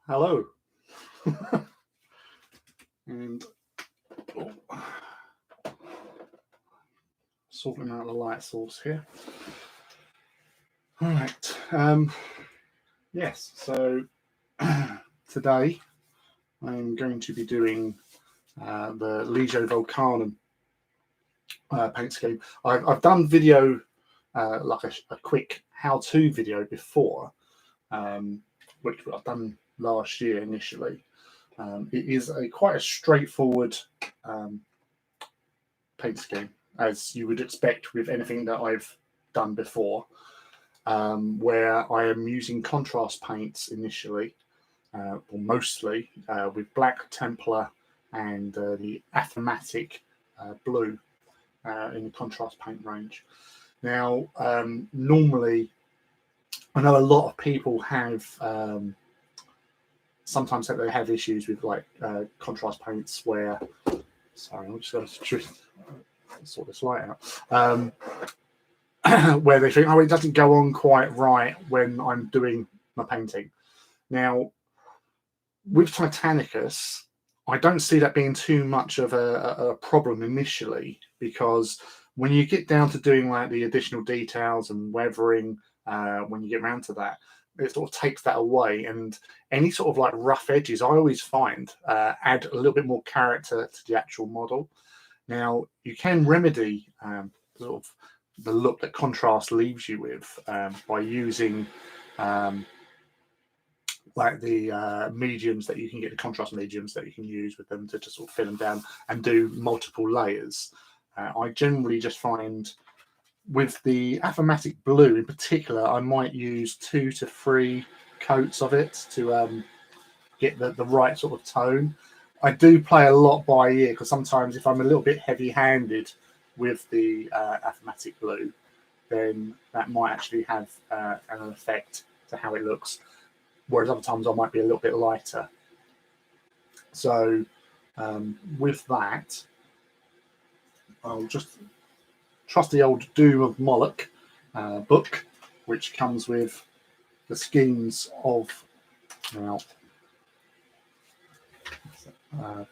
Hello. And sorting out the light source here. All right. Yes. So today I'm going to be doing the Legio Vulcanum paint scheme. I've done video like a quick how-to video before, which I've done last year initially. It is quite a straightforward paint scheme, as you would expect with anything that I've done before, where I am using contrast paints initially, or mostly, with black Templar and the Athematic blue in the contrast paint range. Now, normally, I know a lot of people have sometimes they have issues with like contrast paints where. Sorry, I'm just going to sort this light out. Where they think, oh, it doesn't go on quite right when I'm doing my painting. Now, with Titanicus, I don't see that being too much of a problem initially, because when you get down to doing like the additional details and weathering, when you get around to that, it sort of takes that away, and any sort of like rough edges I always find add a little bit more character to the actual model. Now you can remedy sort of the look that contrast leaves you with by using like the mediums that you can get, the contrast mediums that you can use with them to just sort of fill them down and do multiple layers. I generally just find with the Athematic blue in particular, I might use 2 to 3 coats of it to get the right sort of tone. I do play a lot by ear, because sometimes if I'm a little bit heavy-handed with the Athematic blue, then that might actually have an effect to how it looks, whereas other times I might be a little bit lighter. So with that, I'll just trust the old Doom of Moloch book, which comes with the schemes of now a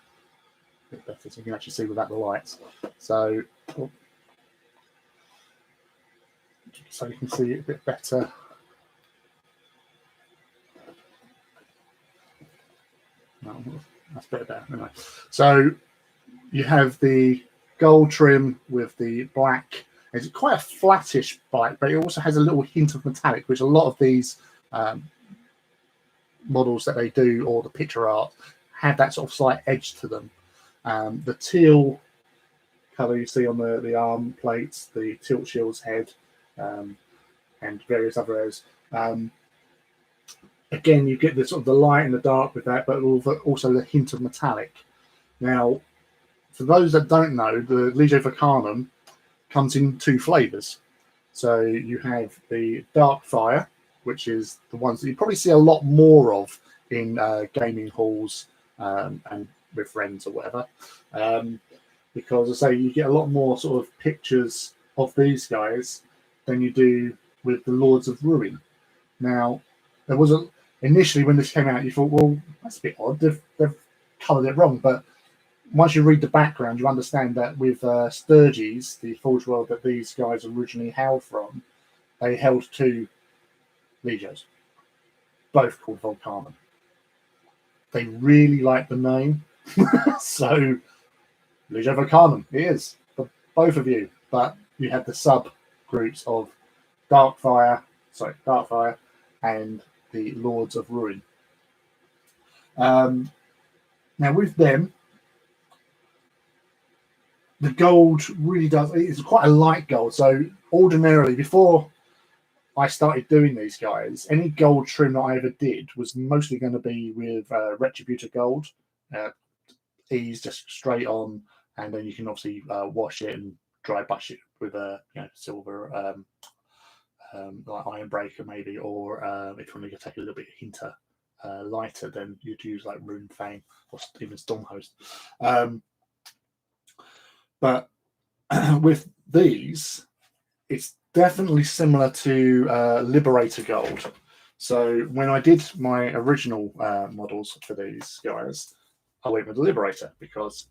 bit better, so you can actually see without the lights. So you can see it a bit better. No, that's better. Anyway, so you have the gold trim with the black. It's quite a flattish black, but it also has a little hint of metallic, which a lot of these models that they do, or the picture art, have that sort of slight edge to them. The teal colour you see on the arm plates, the tilt shield's head, and various other areas. Again, you get the sort of the light and the dark with that, but also the hint of metallic. Now, for those that don't know, the Legio Vulcanum comes in 2 flavours. So you have the Dark Fire, which is the ones that you probably see a lot more of in gaming halls and with friends or whatever. Because I say you get a lot more sort of pictures of these guys than you do with the Lords of Ruin. Now, there was initially when this came out, you thought, well, that's a bit odd. They've coloured it wrong, but once you read the background, you understand that with Sturges, the Forge World that these guys originally hailed from, they held 2 Legios, both called Vulcanum. They really like the name, so Legio Vulcanum it is for both of you. But you have the subgroups of Darkfire, and the Lords of Ruin. Now with them, the gold really does, it's quite a light gold. So ordinarily, before I started doing these guys, any gold trim that I ever did was mostly going to be with Retributor gold. Ease just straight on, and then you can obviously wash it and dry brush it with a silver like Iron Breaker maybe, or if you want to take a little bit hinter lighter, then you'd use like Rune Fang or even Stormhost. But with these, it's definitely similar to Liberator Gold. So when I did my original models for these guys, I went with the Liberator because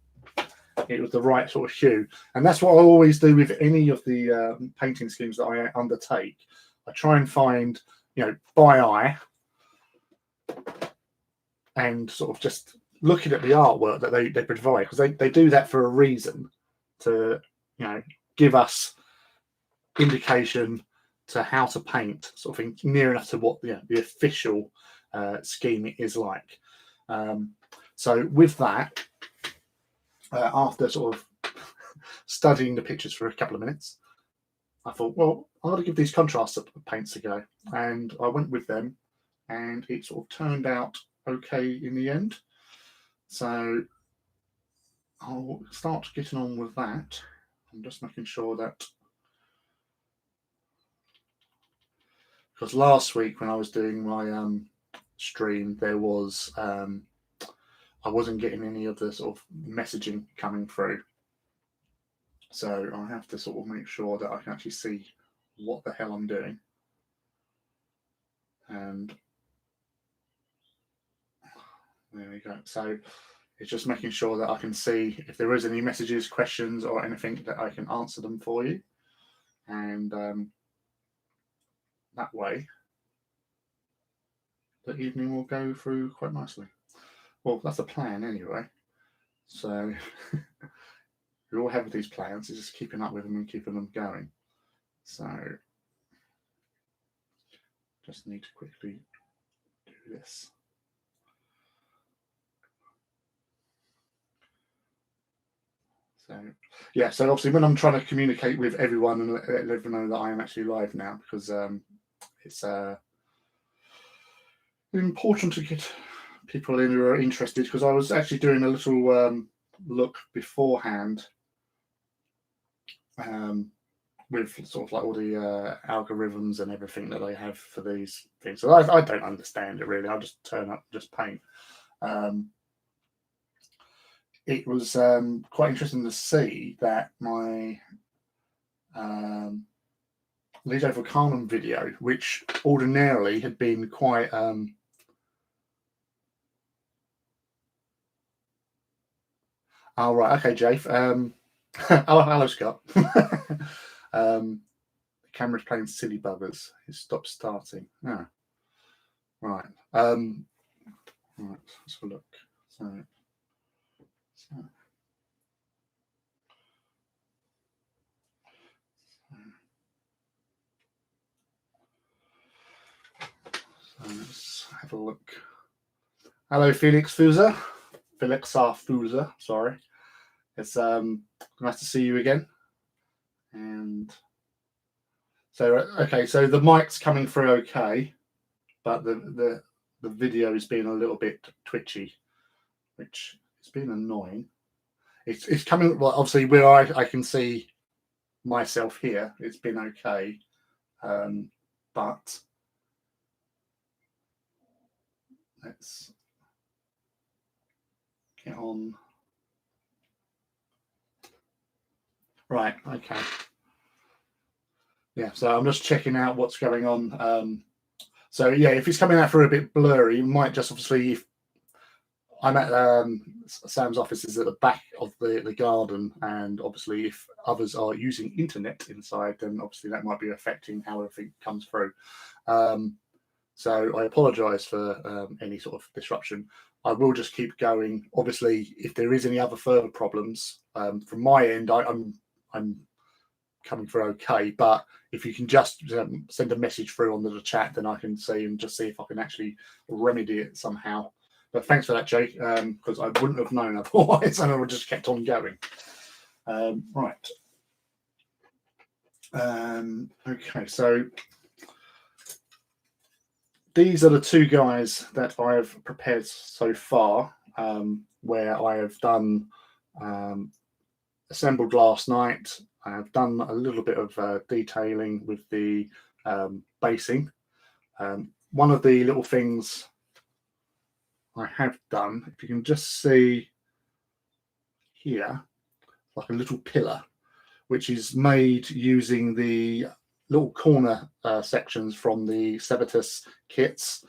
it was the right sort of hue. And that's what I always do with any of the painting schemes that I undertake. I try and find, by eye, and sort of just looking at the artwork that they provide, because they do that for a reason, to give us indication to how to paint, sort of thing, near enough to what the official scheme is like. So with that, after sort of studying the pictures for a couple of minutes, I thought, well, I ought to give these contrast paints a go, and I went with them, and it sort of turned out okay in the end. So I'll start getting on with that. I'm just making sure that, because last week when I was doing my stream, there was I wasn't getting any of the sort of messaging coming through, so I have to sort of make sure that I can actually see what the hell I'm doing. And there we go. So it's just making sure that I can see if there is any messages, questions, or anything, that I can answer them for you. And that way, the evening will go through quite nicely. Well, that's the plan anyway. So we all have these plans. It's just keeping up with them and keeping them going. So just need to quickly do this. So yeah, so obviously when I'm trying to communicate with everyone and let everyone know that I am actually live now, because it's important to get people in who are interested, because I was actually doing a little look beforehand with sort of like all the algorithms and everything that they have for these things. So I don't understand it really. I just turn up, just paint. It was quite interesting to see that my Legio Vulcanum video, which ordinarily had been quite oh right, okay, Jafe. Oh, hello, Scott. The camera's playing silly buggers. It stopped starting. Ah, right. Right. Let's have a look. So let's have a look. Hello, Felix Fuser. Felix R. Fuser, sorry. It's nice to see you again. And so, okay, so the mic's coming through okay, but the video is being a little bit twitchy, which has been annoying. It's coming, well, obviously where I can see myself here, it's been okay, but let's get on. Right, okay. Yeah, so I'm just checking out what's going on. So yeah, if it's coming out for a bit blurry, you might just obviously, if I'm at Sam's office is at the back of the garden, and obviously if others are using internet inside, then obviously that might be affecting how everything comes through. So I apologise for any sort of disruption. I will just keep going. Obviously, if there is any other further problems from my end, I'm coming through okay. But if you can just send a message through on the chat, then I can see and just see if I can actually remedy it somehow. But thanks for that, Jake, because I wouldn't have known otherwise, and I would just kept on going. Right. Okay, so these are the two guys that I have prepared so far, where I have done assembled last night. I have done a little bit of detailing with the basing. One of the little things I have done, if you can just see here, like a little pillar, which is made using the little corner sections from the Civitas kits,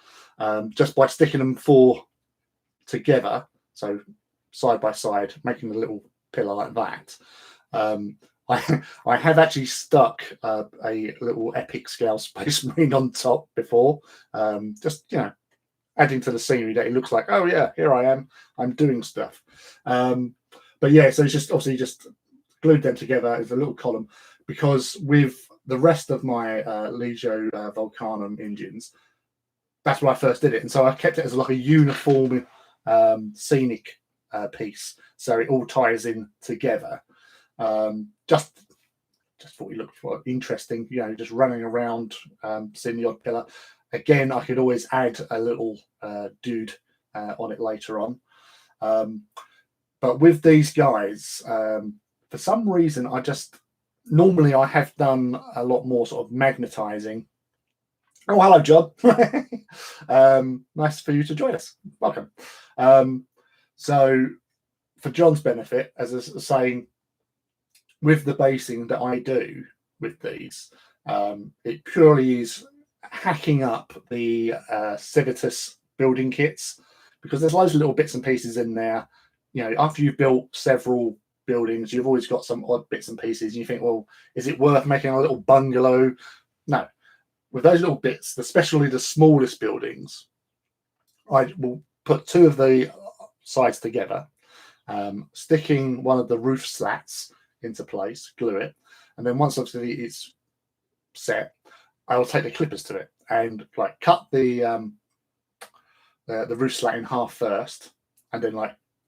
just by sticking them 4 together, so side by side, making a little pillar like that. I have actually stuck a little epic scale Space Marine on top before, just adding to the scenery that it looks like, oh yeah, here I am, I'm doing stuff. But yeah, so it's just obviously just glued them together as a little column, because with the rest of my Legio Vulcanum engines, that's where I first did it, and so I kept it as like a uniform scenic piece, so it all ties in together. Just thought it looked interesting, just running around, seeing the odd pillar. Again, I could always add a little dude on it later on. But with these guys, for some reason, normally I have done a lot more sort of magnetizing. Oh, hello, John. Nice for you to join us. Welcome. So for John's benefit, as I was saying, with the basing that I do with these, it purely is hacking up the Civitas building kits, because there's loads of little bits and pieces in there. After you've built several buildings, you've always got some odd bits and pieces, and you think, well, is it worth making a little bungalow? No. With those little bits, especially the smallest buildings, I will put 2 of the sides together, sticking one of the roof slats into place, glue it, and then once obviously it's set, I will take the clippers to it and cut the roof slat in half first, and then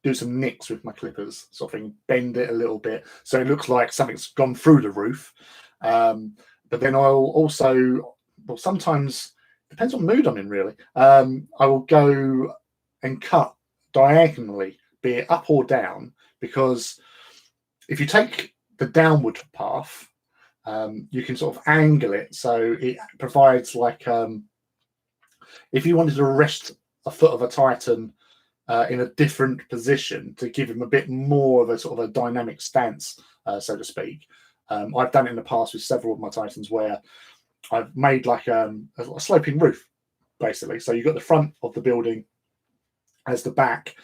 do some nicks with my clippers, sort of thing, bend it a little bit so it looks like something's gone through the roof. But then I'll also, well, sometimes depends on mood I'm in, really. I will go and cut diagonally, be it up or down, because if you take the downward path, you can sort of angle it so it provides if you wanted to rest a foot of a Titan in a different position to give him a bit more of a sort of a dynamic stance, so to speak. I've done it in the past with several of my Titans where I've made a sloping roof, basically. So you've got the front of the building as the back,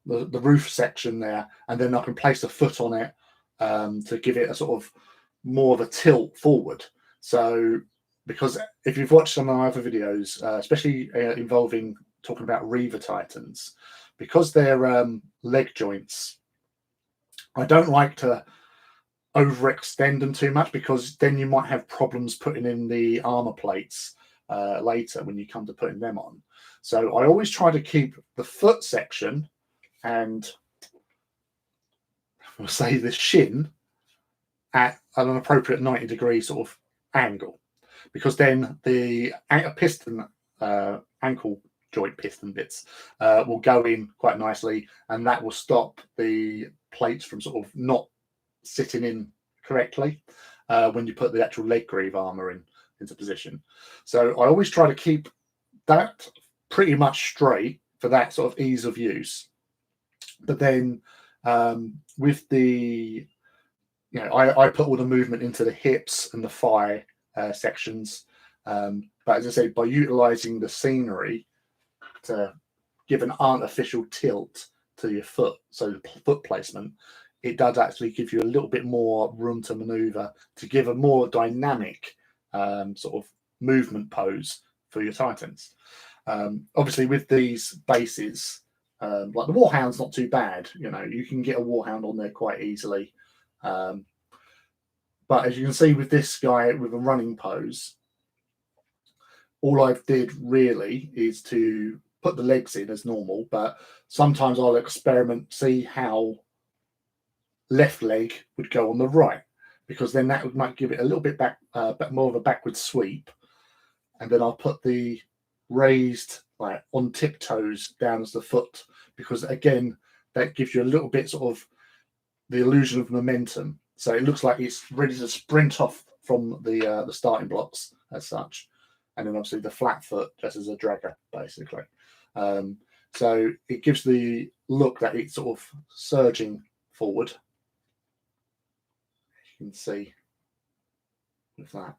the roof section there, and then I can place a foot on it to give it a sort of more of a tilt forward. So, because if you've watched some of my other videos, especially involving talking about Reaver Titans, because they're leg joints, I don't like to overextend them too much, because then you might have problems putting in the armor plates later when you come to putting them on. So I always try to keep the foot section and we'll say the shin at an appropriate 90-degree sort of angle, because then the piston ankle joint piston bits will go in quite nicely, and that will stop the plates from sort of not sitting in correctly when you put the actual leg greave armor into position. So I always try to keep that pretty much straight for that sort of ease of use. But then with the I put all the movement into the hips and the thigh sections, but as I say, by utilizing the scenery to give an artificial tilt to your foot, so the foot placement, it does actually give you a little bit more room to maneuver to give a more dynamic sort of movement pose for your Titans. Obviously, with these bases, like the Warhound's not too bad. You can get a Warhound on there quite easily. But as you can see with this guy with a running pose, all I've did really is to put the legs in as normal, but sometimes I'll experiment, see how left leg would go on the right, because then that might give it a little bit back, more of a backward sweep, and then I'll put the raised on tiptoes down as the foot, because again that gives you a little bit sort of the illusion of momentum, so it looks like it's ready to sprint off from the starting blocks as such, and then obviously the flat foot just as a dragger, basically. So it gives the look that it's sort of surging forward. You can see with that.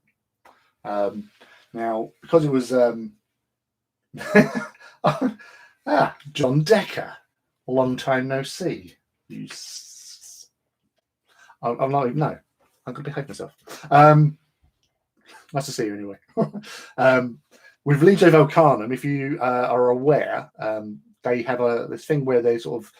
Now, because it was John Decker, long time no see. I'm not even, no, I'm going to behave myself. Nice to see you anyway. With Legio Vulcanum, if you are aware, they have this thing where they sort of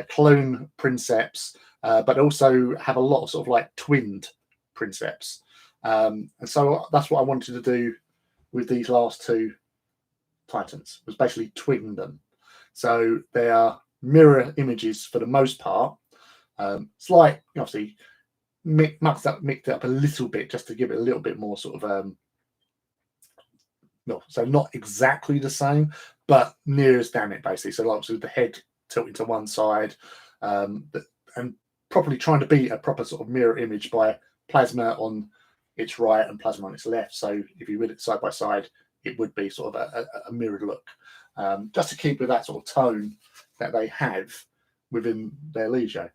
clone princeps, but also have a lot of sort of like twinned princeps. And so that's what I wanted to do with these last two Titans, was basically twin them. So they are mirror images for the most part. Slight, obviously, mixed it up a little bit just to give it a little bit more sort of no, so not exactly the same, but near as damn it basically. So like with the head tilting to one side, and properly trying to be a proper sort of mirror image by plasma on its right and plasma on its left. So if you read it side by side, it would be sort of a mirrored look, just to keep with that sort of tone that they have within their Legio.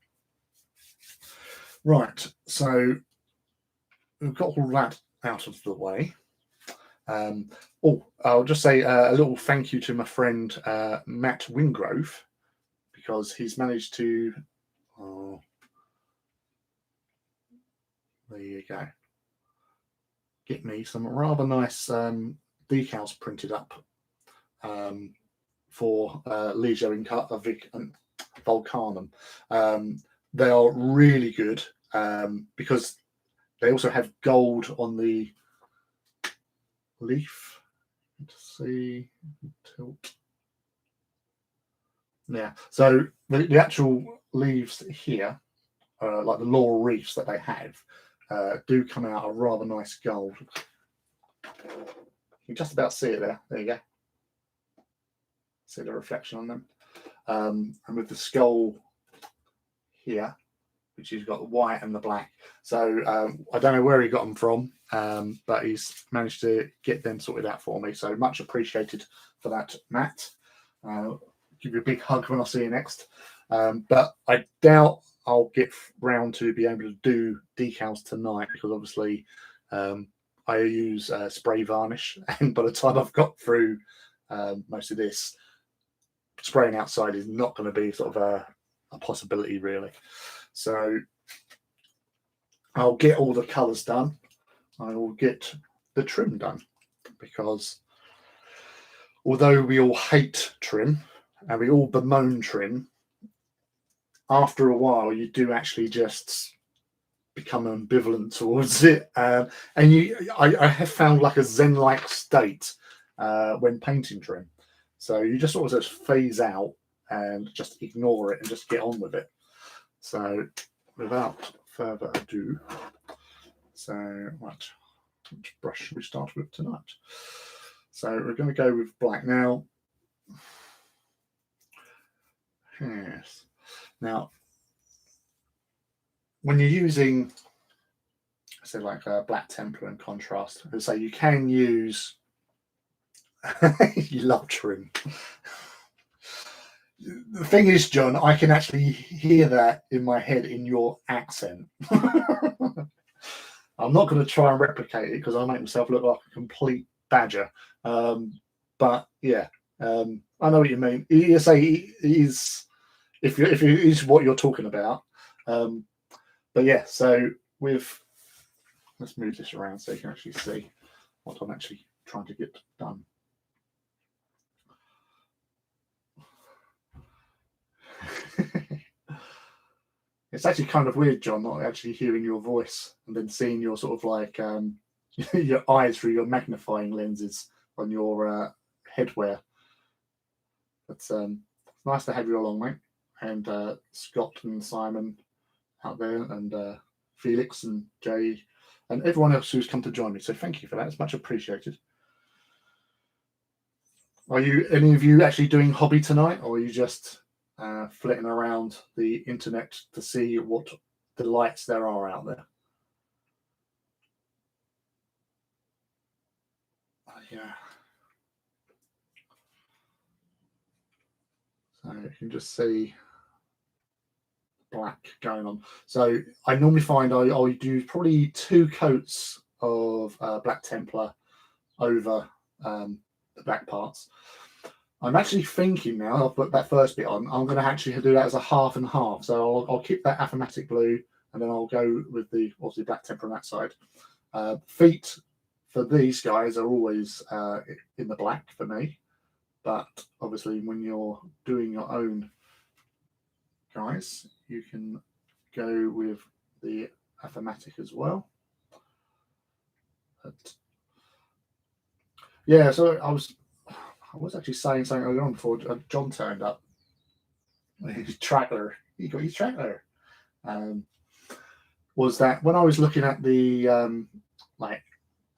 Right, so we've got all that out of the way. I'll just say a little thank you to my friend Matt Wingrove, because he's managed to. Oh, there you go. Get me some rather nice decals printed up for Legio and Vulcanum. They are really good because they also have gold on the leaf. Let's see, tilt. Yeah, so the actual leaves here, like the laurel wreaths that they have, do come out a rather nice gold. You can just about see it there. There you go. See the reflection on them. And with the skull here, which has got the white and the black. So I don't know where he got them from, but he's managed to get them sorted out for me. So much appreciated for that, Matt. Give you a big hug when I see you next. But I doubt I'll get round to be able to do decals tonight, because obviously I use spray varnish, and by the time I've got through most of this, spraying outside is not going to be sort of a possibility really. So I'll get all the colours done. I will get the trim done, because although we all hate trim and we all bemoan trim, after a while you do actually just become ambivalent towards it, and I have found like a zen-like state when painting trim. So you just sort of just phase out and just ignore it and just get on with it. So without further ado, which brush should we start with tonight? So we're going to go with black now. Yes. Now, when you're using, say, like a black Templar and contrast, so you can use. You love trim. The thing is, John, I can actually hear that in my head in your accent. I'm not going to try and replicate it because I make myself look like a complete badger. But yeah, I know what you mean. You say it is, if it is what you're talking about. But yeah, so let's move this around so you can actually see what I'm actually trying to get done. It's actually kind of weird, John, not actually hearing your voice and then seeing your sort of like your eyes through your magnifying lenses on your headwear. It's nice to have you along, mate. And Scott and Simon out there, and Felix and Jay, and everyone else who's come to join me. So thank you for that. It's much appreciated. Are you, any of you, actually doing hobby tonight, or are you just flitting around the internet to see what delights there are out there? Yeah. So you can just see black going on. So I normally find I do probably 2 coats of Black Templar over the black parts. I'm actually thinking now, I'll put that first bit on, I'm going to actually do that as a half and half. So I'll keep that Aphomatic blue, and then I'll go with the obviously Black Templar on that side. Feet for these guys are always in the black for me, but obviously when you're doing your own guys, you can go with the Aphomatic as well. But, yeah, so I was actually saying something earlier on before John turned up. His tracker, he got his tracker. Was that when I was looking at the like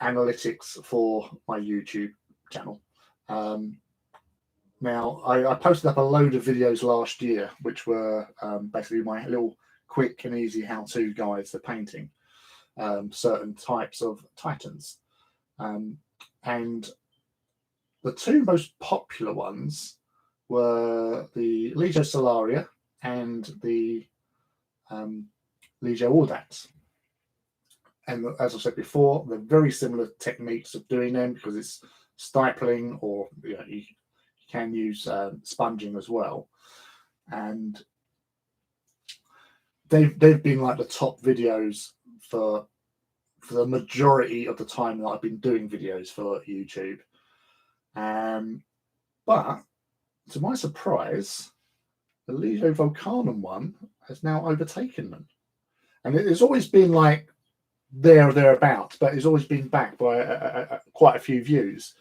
analytics for my YouTube channel? Now I posted up a load of videos last year, which were basically my little quick and easy how-to guides for painting certain types of Titans, and the two most popular ones were the Legio Solaria and the Legio Audax. And as I said before, they're very similar techniques of doing them because it's stippling, or you can use sponging as well. And they've been like the top videos for the majority of the time that I've been doing videos for YouTube. But to my surprise, the Legio Vulcanum one has now overtaken them. And it's always been like there or thereabouts, but it's always been backed by quite a few views.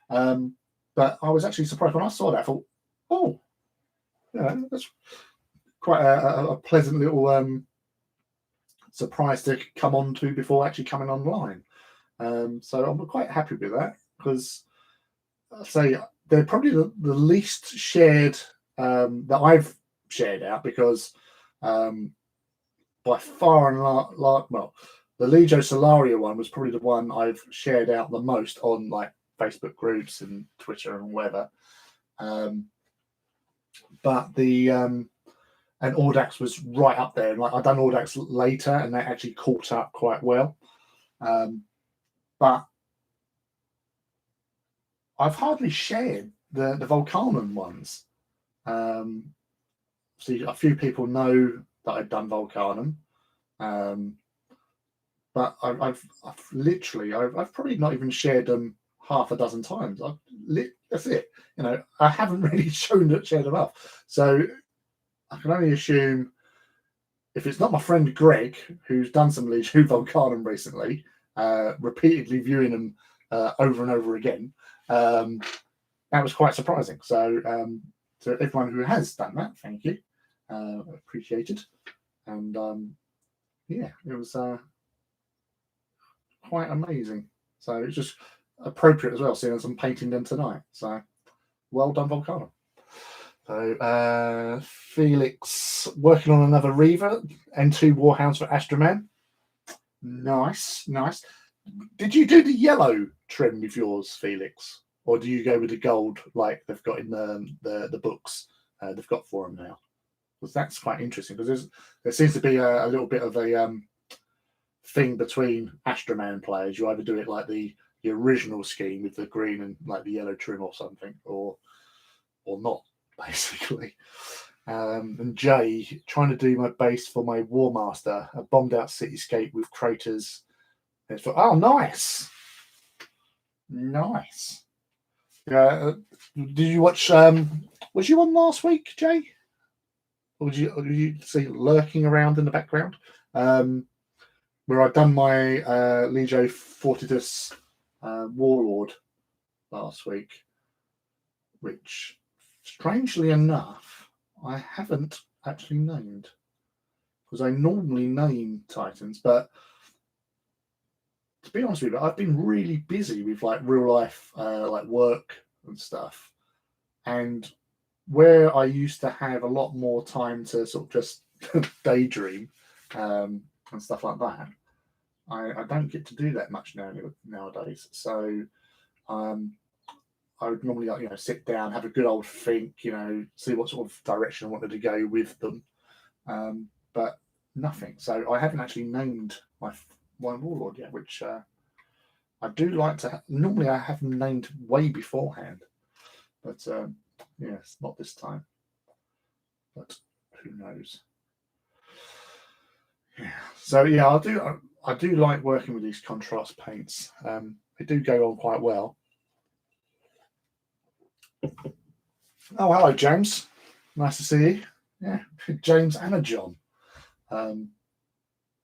But I was actually surprised when I saw that. I thought, oh, yeah, that's quite a pleasant little surprise to come on to before actually coming online. So I'm quite happy with that, because I say they're probably the least shared that I've shared out, because by far and large, well, the Legio Solaria one was probably the one I've shared out the most on like Facebook groups and Twitter and whatever. But the and Audax was right up there. And like I've done Audax later, and that actually caught up quite well. But I've hardly shared the Vulcanum ones. So a few people know that I've done Vulcanum. But I've literally probably not even shared them half a dozen times. That's it. I haven't really shared them off. So I can only assume, if it's not my friend Greg, who's done some Legio Vulcanum recently, repeatedly viewing them over and over again, that was quite surprising. So to everyone who has done that, thank you. Appreciated. And yeah, it was quite amazing. So it's just appropriate as well, seeing as I'm painting them tonight. So well done, Vulcanum. So Felix working on another Reaver and 2 Warhounds for Astroman. Nice. Did you do the yellow trim with yours, Felix, or do you go with the gold like they've got in the books they've got for them now? Because that's quite interesting, because there seems to be a little bit of a thing between Astroman players. You either do it like the original scheme with the green and like the yellow trim or something, or not, basically. And Jay, trying to do my base for my War Master, a bombed out cityscape with craters. Oh, nice. Did you watch? Was you on last week, Jay? Or did you see lurking around in the background? Where I've done my Legio Fortidus Warlord last week, which, strangely enough, I haven't actually named, because I normally name Titans, but to be honest with you, I've been really busy with like real life like work and stuff, and where I used to have a lot more time to sort of just daydream and stuff like that, I don't get to do that much nowadays. So I would normally sit down, have a good old think, see what sort of direction I wanted to go with them, but nothing. So I haven't actually named my warlord yet, which I do like to. Normally, I have them named way beforehand, but yes, not this time. But who knows? Yeah. So yeah, I do like working with these contrast paints. They do go on quite well. Oh, hello, James. Nice to see you. Yeah, James and a John, um,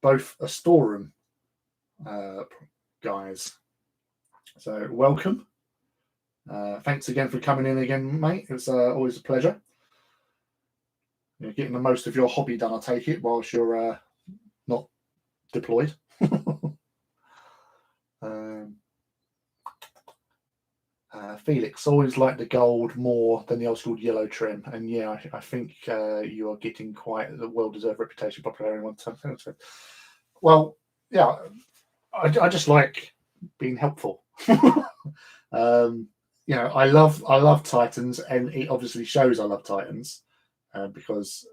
both Astorum uh, guys. So welcome. Thanks again for coming in again, mate. It's always a pleasure. You're getting the most of your hobby done, I take it, whilst you're not deployed. um, Felix always liked the gold more than the old school yellow trim, and yeah, I think you are getting quite a well-deserved reputation popularity one time. Well, yeah, I just like being helpful. I love Titans, and it obviously shows I love Titans because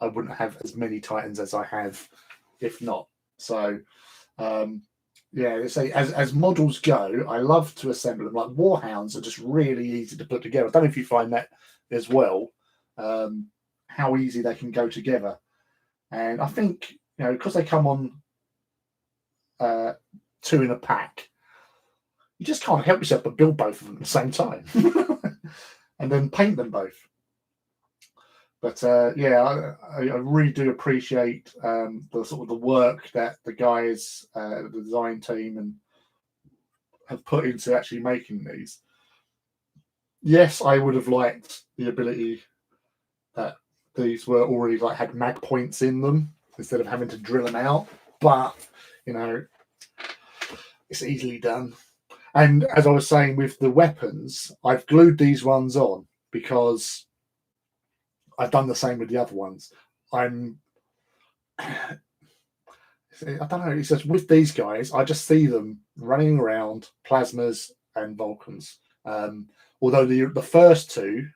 I wouldn't have as many Titans as I have if not. So, um, yeah, say as models go, I love to assemble them. Like Warhounds are just really easy to put together. I don't know if you find that as well, how easy they can go together. And I think because they come on uh, two in a pack, you just can't help yourself but build both of them at the same time, and then paint them both. But yeah, I really do appreciate the sort of the work that the guys, the design team, and have put into actually making these. Yes, I would have liked the ability that these were already like had mag points in them instead of having to drill them out. But it's easily done. And as I was saying with the weapons, I've glued these ones on because I've done the same with the other ones. I don't know. It's just with these guys, I just see them running around plasmas and Vulcans. Although the first two,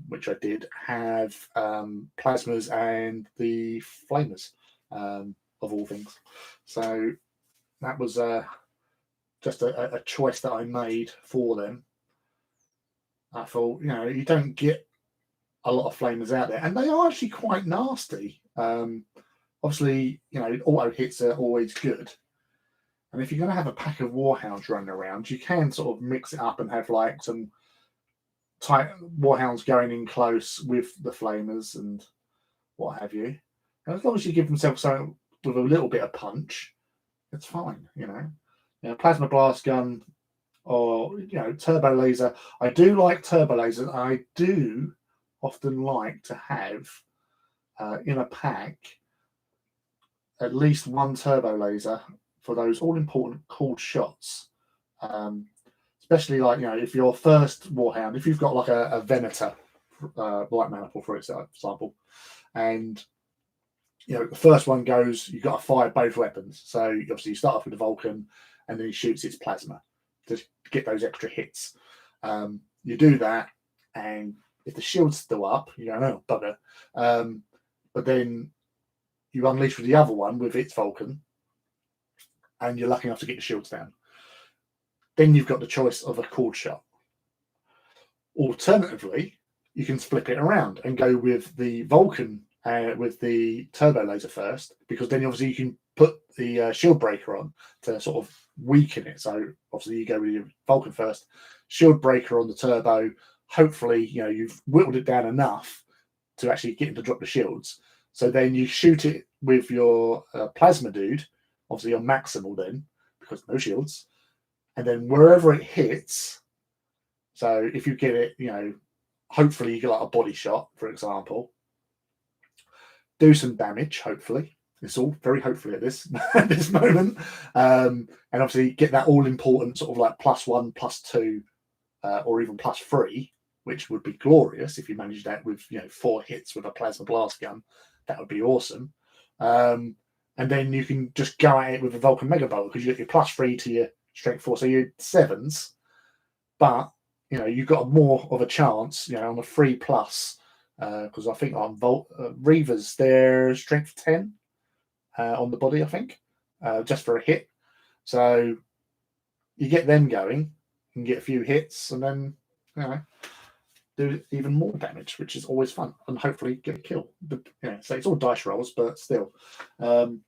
which I did, have plasmas and the flamers, of all things. So that was just a choice that I made for them. I thought, you don't get a lot of flamers out there, and they are actually quite nasty. Obviously, auto hits are always good. And if you're going to have a pack of warhounds running around, you can sort of mix it up and have like some tight warhounds going in close with the flamers and what have you. And as long as you give themselves something with a little bit of punch, it's fine. Plasma blast gun or turbo laser. I do like turbo lasers. I do often like to have in a pack at least one turbo laser for those all important cool shots. Especially like if your first warhound, if you've got like a Venator light maniple for example, and the first one goes, you've got to fire both weapons. So obviously you start off with the Vulcan, and then he shoots its plasma to get those extra hits. You do that, and if the shield's still up, you go, oh bugger. But then you unleash with the other one with its Vulcan, and you're lucky enough to get the shields down. Then you've got the choice of a cord shot. Alternatively, you can flip it around and go with the Vulcan with the turbo laser first, because then obviously you can put the shield breaker on to sort of weaken it. So obviously you go with your Vulcan first, shield breaker on the turbo. Hopefully, you've whittled it down enough to actually get him to drop the shields. So then you shoot it with your plasma dude, obviously on maximal then, because no shields. And then wherever it hits, so if you get it, hopefully you get like a body shot, for example, do some damage, hopefully. It's all very hopefully at this at this moment. And obviously get that all important sort of like +1, +2, or even +3, which would be glorious if you manage that with 4 hits with a plasma blast gun. That would be awesome. And then you can just go at it with a Vulcan Mega Bolt because you get your +3 to your strength 4, so you're 7s, but you've got more of a chance on a 3+, because I think on Reavers they're strength 10 on the body, I think, just for a hit. So you get them going, you can get a few hits, and then do even more damage, which is always fun, and hopefully get a kill. But so it's all dice rolls, but still, you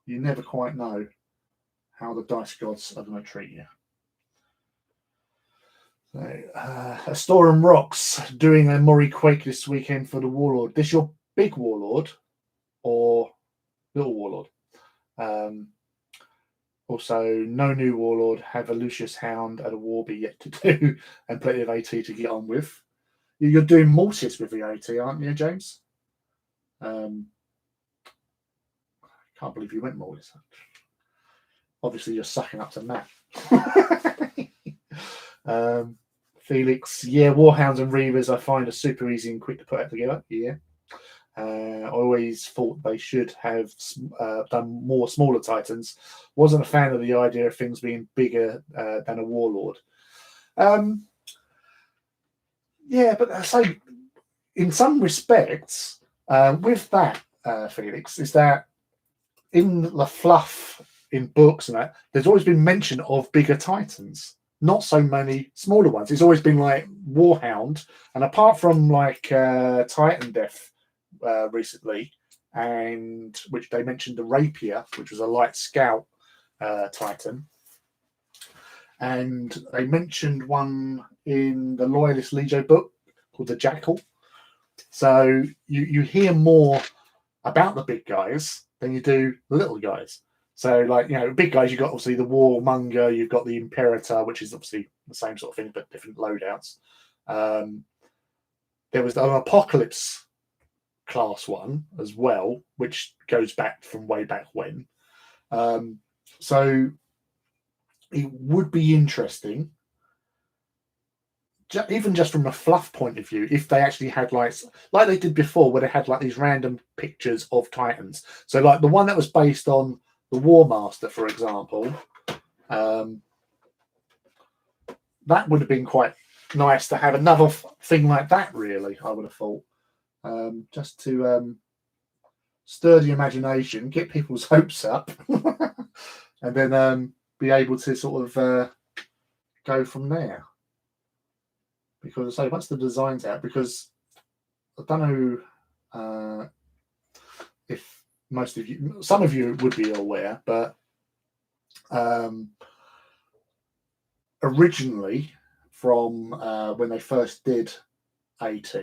never quite know how the dice gods are going to treat you. So, Astorum Rocks doing a Mori Quake this weekend for the Warlord. This your big Warlord or little Warlord? Also, no new Warlord, have a Lucius Hound and a Warby yet to do, and plenty of AT to get on with. You're doing Mortis with the AT, aren't you, James? Can't believe you went Mortis. Obviously, you're sucking up to Matt. Felix, Warhounds and Reavers I find are super easy and quick to put together. Yeah. I always thought they should have done more smaller Titans. Wasn't a fan of the idea of things being bigger than a Warlord. But I say, in some respects, with that, Felix, is that in the fluff in books and that, there's always been mention of bigger Titans, not so many smaller ones. It's always been like Warhound, and apart from like Titan Death recently, and which they mentioned the Rapier, which was a light scout Titan, and they mentioned one in the Loyalist Legio book called the Jackal. So you hear more about the big guys than you do the little guys. So, like, big guys, you've got obviously the Warmonger, you've got the Imperator, which is obviously the same sort of thing, but different loadouts. There was an Apocalypse class one as well, which goes back from way back when. So it would be interesting, even just from a fluff point of view, if they actually had like they did before, where they had like these random pictures of Titans. So like the one that was based on the War Master, for example, that would have been quite nice to have another thing like that, really, I would have thought. Just to stir the imagination, get people's hopes up, and then be able to sort of go from there. Because I say, once the design's out, because I don't know if most of you, some of you would be aware, but originally from when they first did AT,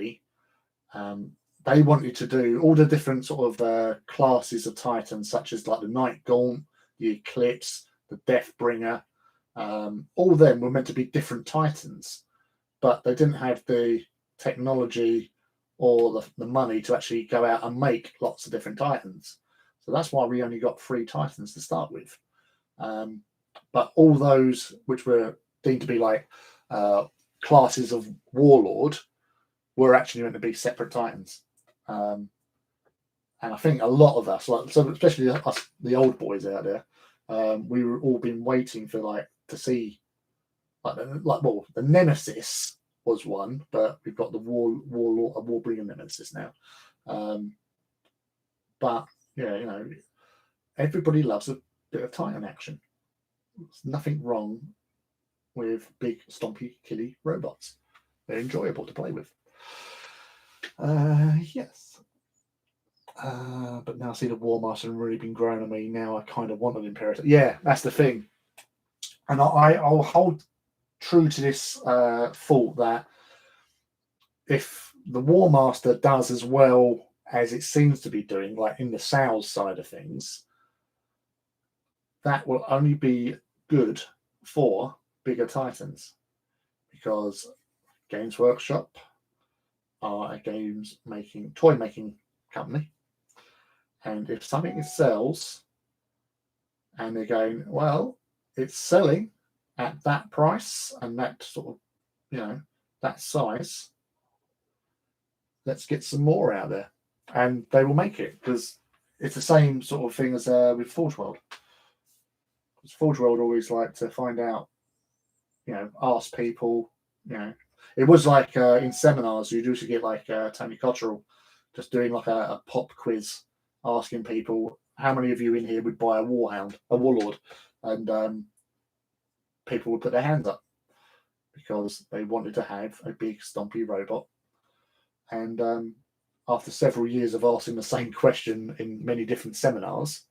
they wanted to do all the different sort of classes of Titans, such as like the Night Gaunt, the Eclipse, the Deathbringer. All of them were meant to be different Titans, but they didn't have the technology or the money to actually go out and make lots of different Titans. So that's why we only got 3 Titans to start with. But all those which were deemed to be like classes of Warlord were actually meant to be separate Titans. And I think a lot of us, so especially us, the old boys out there, we were all been waiting for to see the Nemesis was one, but we've got the Warbringer Nemesis now. But everybody loves a bit of Titan action. There's nothing wrong with big, stompy, killy robots. They're enjoyable to play with. Yes. But now I see the War Master really been growing on me. Now I kind of want an Imperator. Yeah, that's the thing. And I'll hold true to this thought that if the War Master does as well as it seems to be doing, like in the sales side of things, that will only be good for bigger Titans, because Games Workshop are a toy making company, and if something sells and they're going, well, it's selling at that price and that sort of that size, let's get some more out there, and they will make it, because it's the same sort of thing as with Forge World. Because Forge World always like to find out, ask people, it was like in seminars you'd usually get like Tony Cottrell just doing like a pop quiz, asking people how many of you in here would buy a Warlord, and people would put their hands up because they wanted to have a big stompy robot. And after several years of asking the same question in many different seminars,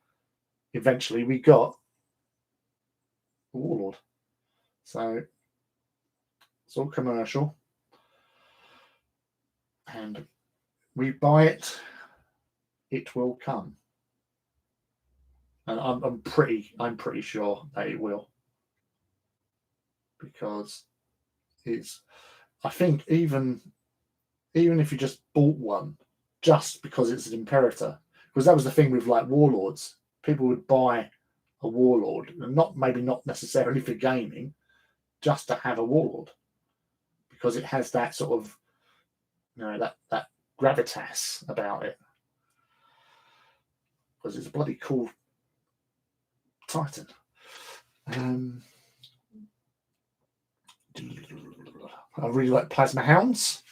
eventually we got a Warlord. So it's all commercial, and we buy it, it will come. And I'm pretty sure that it will, because it's, I think even if you just bought one just because it's an Imperator, because that was the thing with like Warlords, people would buy a Warlord, and maybe not necessarily for gaming, just to have a Warlord, because it has that sort of, that gravitas about it, because it's a bloody cool Titan. I really like Plasma Hounds.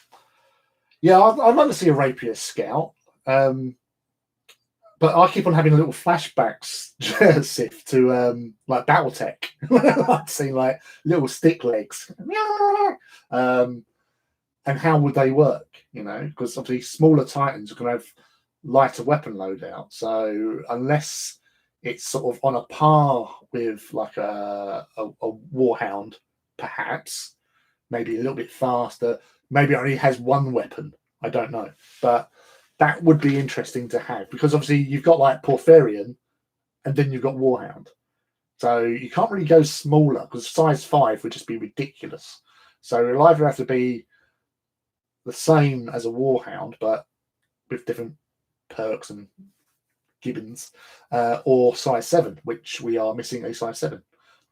Yeah, I'd like to see a Rapier Scout. But I keep on having little flashbacks, Sif, to like Battletech. I've seen like little stick legs. And how would they work? Because obviously smaller Titans are going to have lighter weapon loadout. So unless it's sort of on a par with like a Warhound, perhaps, maybe a little bit faster, maybe it only has one weapon. I don't know. But that would be interesting to have, because obviously you've got like Porphyrion and then you've got Warhound. So you can't really go smaller, because size 5 would just be ridiculous. So it'll either have to be the same as a Warhound, but with different perks and gibbons, or size 7, which we are missing a size 7.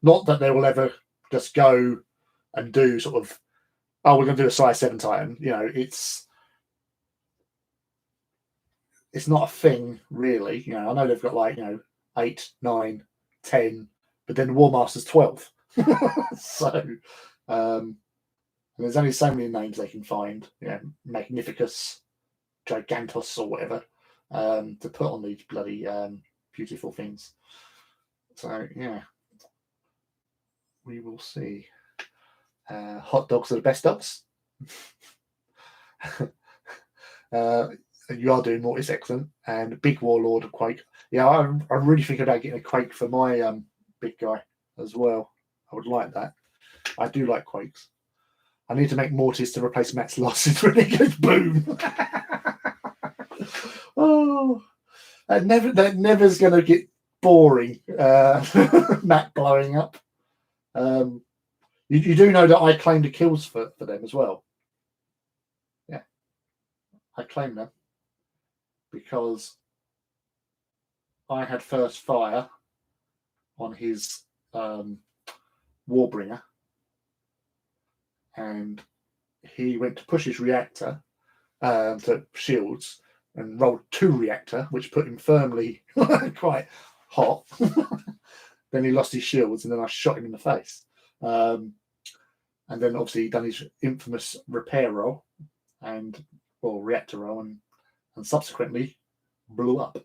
Not that they will ever just go and do sort of, we're going to do a size 7 Titan. It's not a thing, really. I know they've got like 8, 9, 10, but then the War Master's 12. So there's only so many names they can find. Magnificus, Gigantos, or whatever, to put on these bloody beautiful things. So yeah, we will see. Hot dogs are the best dogs. You are doing more. It's excellent. And big Warlord of Quake. Yeah, I'm really thinking about getting a Quake for my big guy as well. I would like that. I do like Quakes. I need to make Mortis to replace Matt's losses when it goes boom. Oh, that never's going to get boring. Matt blowing up. You do know that I claim the kills for them as well. Yeah, I claim them because I had first fire on his Warbringer, and he went to push his reactor to shields and rolled 2 reactor, which put him firmly quite hot. Then he lost his shields, and then I shot him in the face. And then obviously he done his infamous repair roll or reactor roll, and subsequently blew up.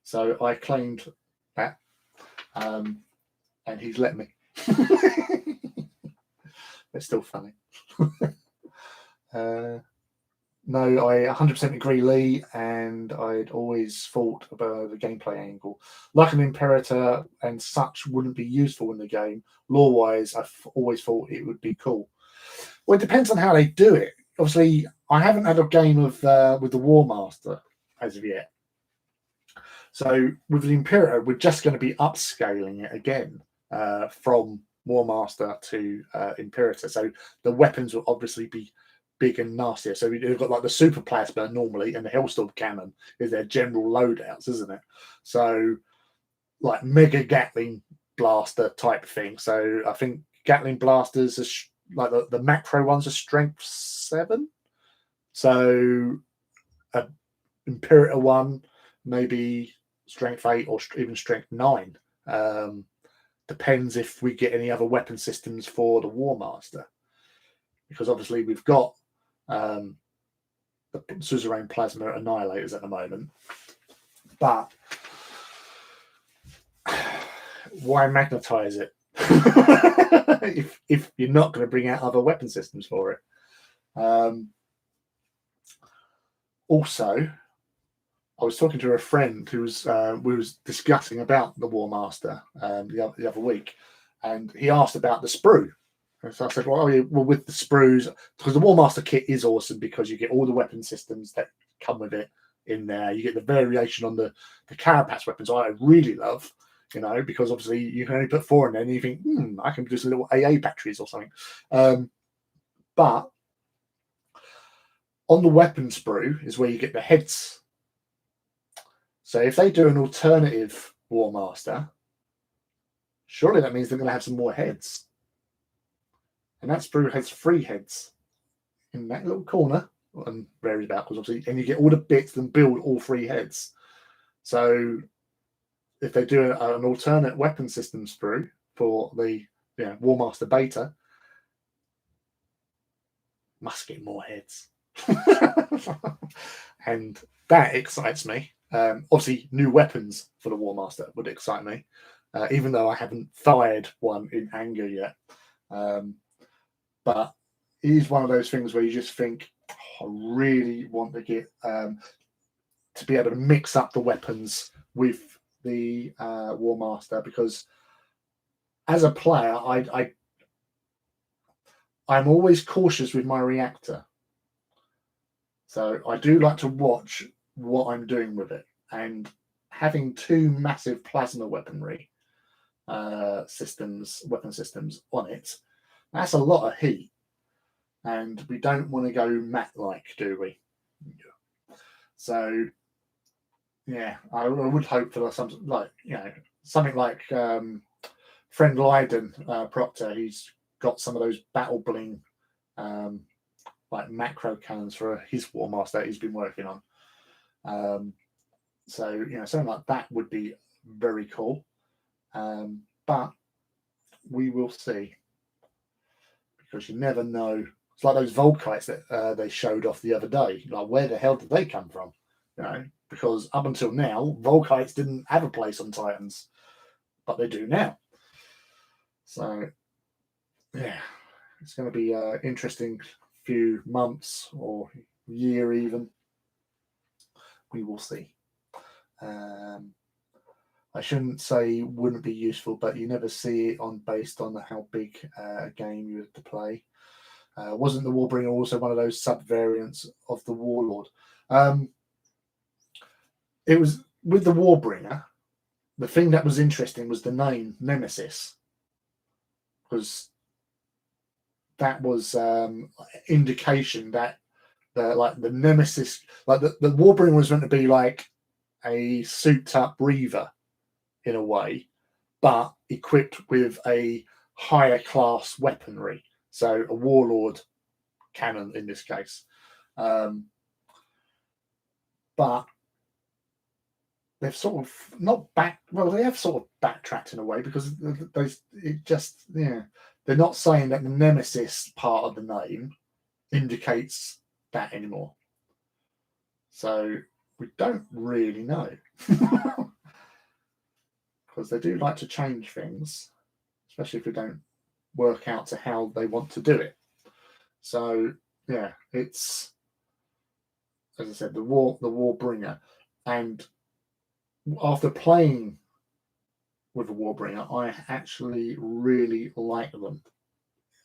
So I claimed that, and he's let me. It's still funny. No, I 100% agree, Lee, and I'd always thought about the gameplay angle. Like an Imperator and such wouldn't be useful in the game. Lore-wise, I've always thought it would be cool. Well, it depends on how they do it. Obviously, I haven't had a game of with the War Master as of yet. So with the Imperator, we're just going to be upscaling it again from War Master to Imperator. So the weapons will obviously be big and nastier. So we've got like the Super Plasma normally, and the Hellstorm Cannon is their general loadouts, isn't it? So like Mega Gatling Blaster type thing. So I think Gatling Blasters are like the macro ones are strength 7. So a Imperator one maybe strength 8 or even strength 9. Depends if we get any other weapon systems for the War Master, because obviously we've got the Suzerain Plasma Annihilators at the moment, but why magnetize it? if you're not going to bring out other weapon systems for it. Also, I was talking to a friend who was we was discussing about the War Master the other week, and he asked about the sprue. And so I said, well, with the sprues, because the War Master kit is awesome because you get all the weapon systems that come with it in there. You get the variation on the Carapace weapons, I really love, because obviously you can only put 4 in there, and you think, I can do some little AA batteries or something. But on the weapon sprue is where you get the heads. So if they do an alternative War Master, surely that means they're going to have some more heads. And that sprue has 3 heads in that little corner, and varies backwards, obviously, and you get all the bits and build all 3 heads. So if they do an alternate weapon system sprue for the War Master Beta, must get more heads. And that excites me. Obviously, new weapons for the War Master would excite me, even though I haven't fired one in anger yet. But it is one of those things where you just think, I really want to get to be able to mix up the weapons with the War Master, because as a player, I'm always cautious with my reactor. So I do like to watch what I'm doing with it, and having 2 massive plasma weaponry weapon systems on it, that's a lot of heat, and we don't want to go mat-like, do we? So yeah, I would hope for something like friend Leiden Proctor. He's got some of those battle bling like macro cannons for his War Master that he's been working on. So something like that would be very cool. But we will see, because you never know. It's like those Volkites that they showed off the other day. Like, where the hell did they come from? Because up until now, Volkites didn't have a place on Titans, but they do now. So yeah, it's going to be an interesting few months or year even. We will see. I shouldn't say wouldn't be useful, but you never see it based on how big a game you have to play. Wasn't the Warbringer also one of those sub-variants of the Warlord? It was with the Warbringer. The thing that was interesting was the name Nemesis, because that was indication that the Nemesis, like the Warbringer was meant to be like a souped-up Reaver in a way, but equipped with a higher class weaponry. So a Warlord cannon in this case. But they've sort of they have sort of backtracked in a way, because they're not saying that the Nemesis part of the name indicates that anymore. So we don't really know. Because they do like to change things, especially if we don't work out to how they want to do it. So yeah, it's, as I said, the Warbringer. And after playing with the Warbringer, I actually really like them.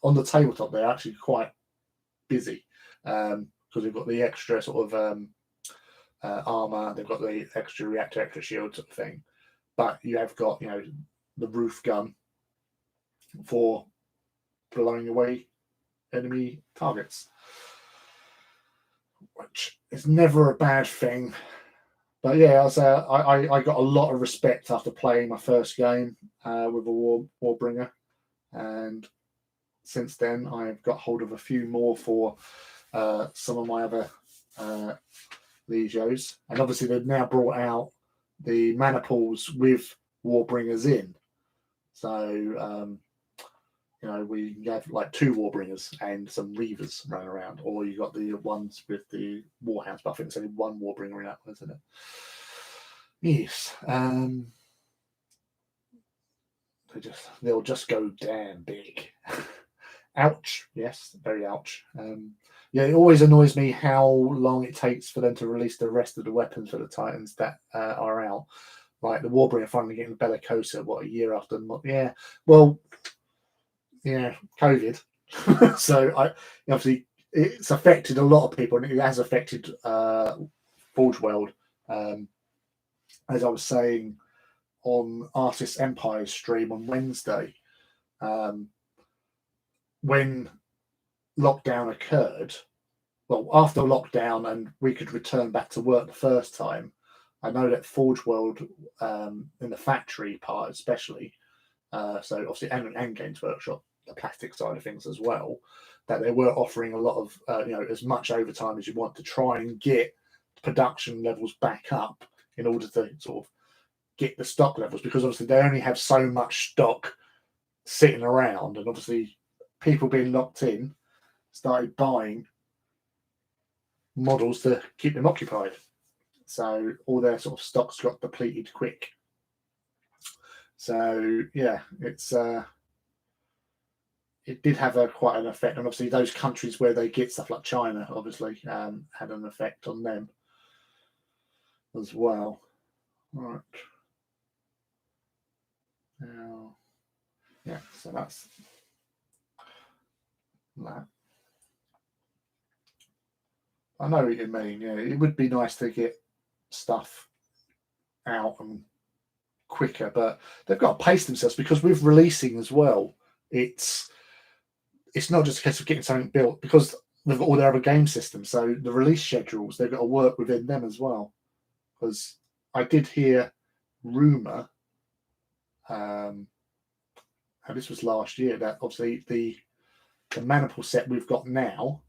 On the tabletop, they're actually quite busy, because they've got the extra sort of armor, they've got the extra reactor, extra shield sort of thing. But you have got, the roof gun for blowing away enemy targets, which is never a bad thing. But yeah, I got a lot of respect after playing my first game with a Warbringer, and since then I've got hold of a few more for some of my other Legios, and obviously they've now brought out the mana pools with Warbringers in. So we have like 2 Warbringers and some Reavers running around, or you got the ones with the Warhounds, but I think there's only 1 Warbringer in that one, isn't it? Yes. they'll just go damn big. Ouch. Yes, very ouch. Yeah, it always annoys me how long it takes for them to release the rest of the weapons for the Titans that are out. Like the Warbringer finally getting Bellicosa, what, a year after? Yeah, well, yeah, COVID. So obviously it's affected a lot of people, and it has affected Forge World. As I was saying on Artist Empire's stream on Wednesday, when lockdown occurred, well, after lockdown and we could return back to work the first time, I know that Forge World, in the factory part especially, so obviously and Games Workshop, the plastic side of things as well, that they were offering a lot of as much overtime as you want to try and get production levels back up in order to sort of get the stock levels, because obviously they only have so much stock sitting around, and obviously people being locked in started buying models to keep them occupied. So all their sort of stocks got depleted quick. So yeah, it did have quite an effect, and obviously those countries where they get stuff like China, obviously had an effect on them as well. Right. Now, yeah, so that's that. I know what you mean. Yeah, it would be nice to get stuff out and quicker, but they've got to pace themselves, because with releasing as well, it's not just a case of getting something built, because they've got all their other game systems. So the release schedules, they've got to work within them as well. Because I did hear rumor, and this was last year, that obviously the Maniple set we've got now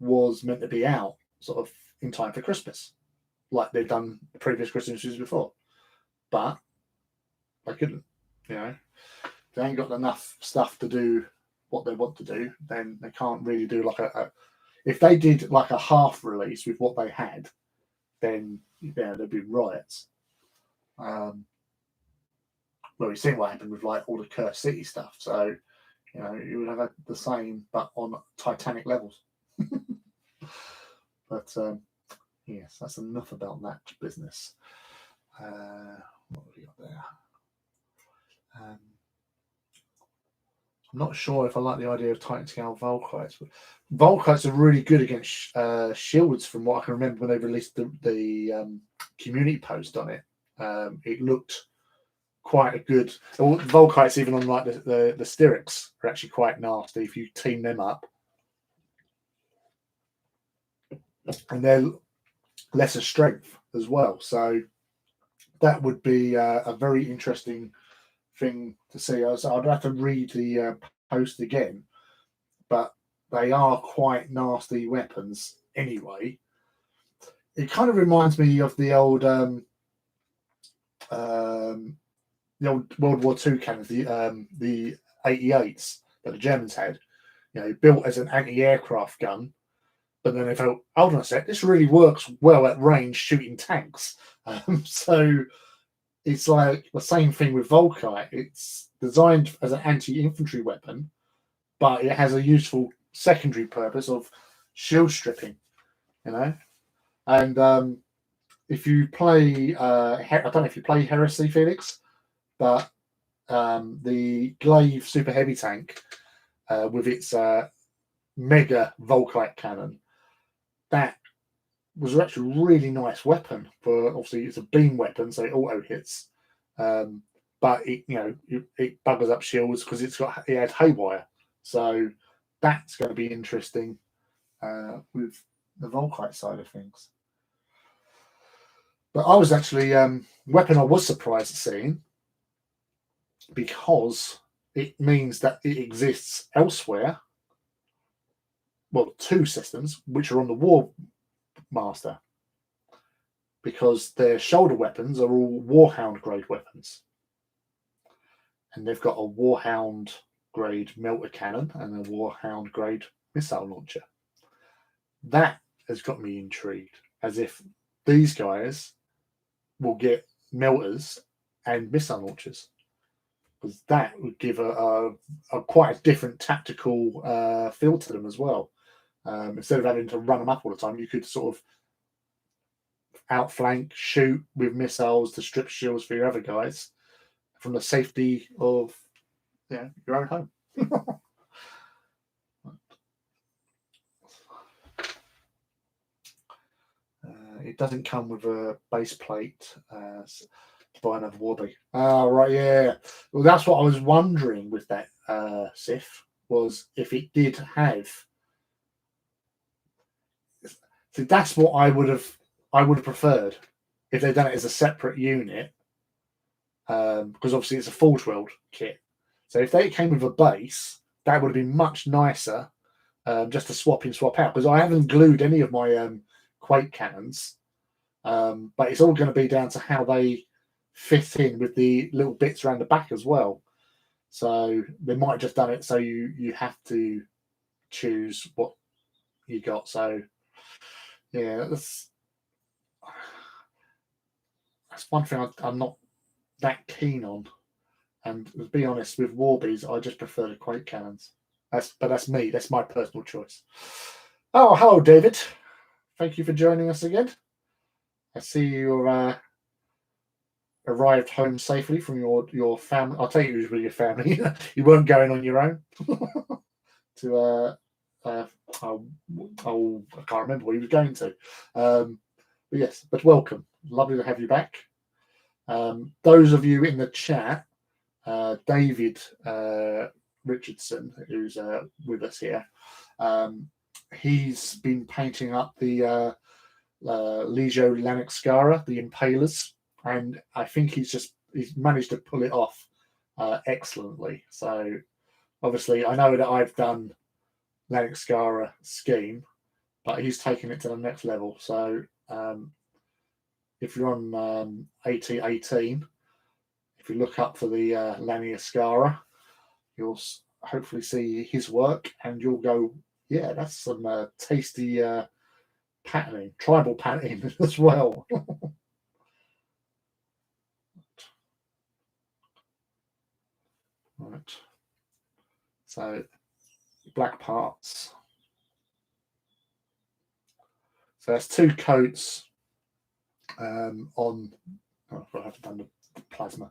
was meant to be out sort of in time for Christmas, like they've done the previous Christmases before, but they couldn't. If they ain't got enough stuff to do what they want to do, then they can't really do like if they did like a half release with what they had, then there'd be riots. Well, we've seen what happened with like all the Cursed City stuff, so you would have had the same but on Titanic levels. But yes, that's enough about that business. What have we got there? I'm not sure if I like the idea of Titan scale Volkites. But Volkites are really good against shields, from what I can remember when they released the community post on it. It looked quite a good. Volkites, even on like the Styrics, are actually quite nasty if you team them up. And they're lesser strength as well. So that would be a very interesting thing to see. I'd have to read the post again, but they are quite nasty weapons anyway. It kind of reminds me of the old World War II cannons, the 88s that the Germans had, built as an anti-aircraft gun. But then they felt, hold on a sec, this really works well at range shooting tanks. So it's like the same thing with Volkite. It's designed as an anti-infantry weapon, but it has a useful secondary purpose of shield stripping, And if you play, I don't know if you play Heresy, Felix, but the Glaive Super Heavy Tank with its mega Volkite cannon, that was actually a really nice weapon. For obviously it's a beam weapon, so it auto hits, but it buggers up shields because it had haywire. So that's going to be interesting with the Volkite side of things. But I was actually weapon I was surprised at seeing, because it means that it exists elsewhere. Well, two systems which are on the War Master, because their shoulder weapons are all Warhound grade weapons, and they've got a Warhound grade melter cannon and a Warhound grade missile launcher. That has got me intrigued, as if these guys will get melters and missile launchers, because that would give a quite a different tactical feel to them as well. Instead of having to run them up all the time, you could sort of outflank, shoot with missiles to strip shields for your other guys from the safety of your own home. It doesn't come with a base plate to buy another Warby. Oh, right, yeah. Well, that's what I was wondering with that Sif, was if it did have. So that's what I would have preferred if they'd done it as a separate unit, because obviously it's a Forge World kit. So if they came with a base, that would have been much nicer, just to swap in, swap out. Because I haven't glued any of my Quake cannons, but it's all going to be down to how they fit in with the little bits around the back as well. So they might have just done it so you have to choose what you got. So yeah, that's one thing I'm not that keen on. And to be honest, with Warbies, I just prefer the Quake cannons. That's me. That's my personal choice. Oh, hello, David. Thank you for joining us again. I see you arrived home safely from your family. I'll take you with your family. You weren't going on your own. To I can't remember where he was going to. But yes, but welcome. Lovely to have you back. Those of you in the chat, David Richardson, who's with us here, he's been painting up the Legio Lanexcara, the Impalers, and I think he's managed to pull it off excellently. So obviously, I know that I've done Lanexcara scheme, but he's taking it to the next level. So if you're on AT18, if you look up for the Lanexcara, you'll hopefully see his work, and you'll go, yeah, that's some tasty patterning, tribal patterning as well. Right. So black parts. So that's 2 coats on. Oh, I haven't done the plasma.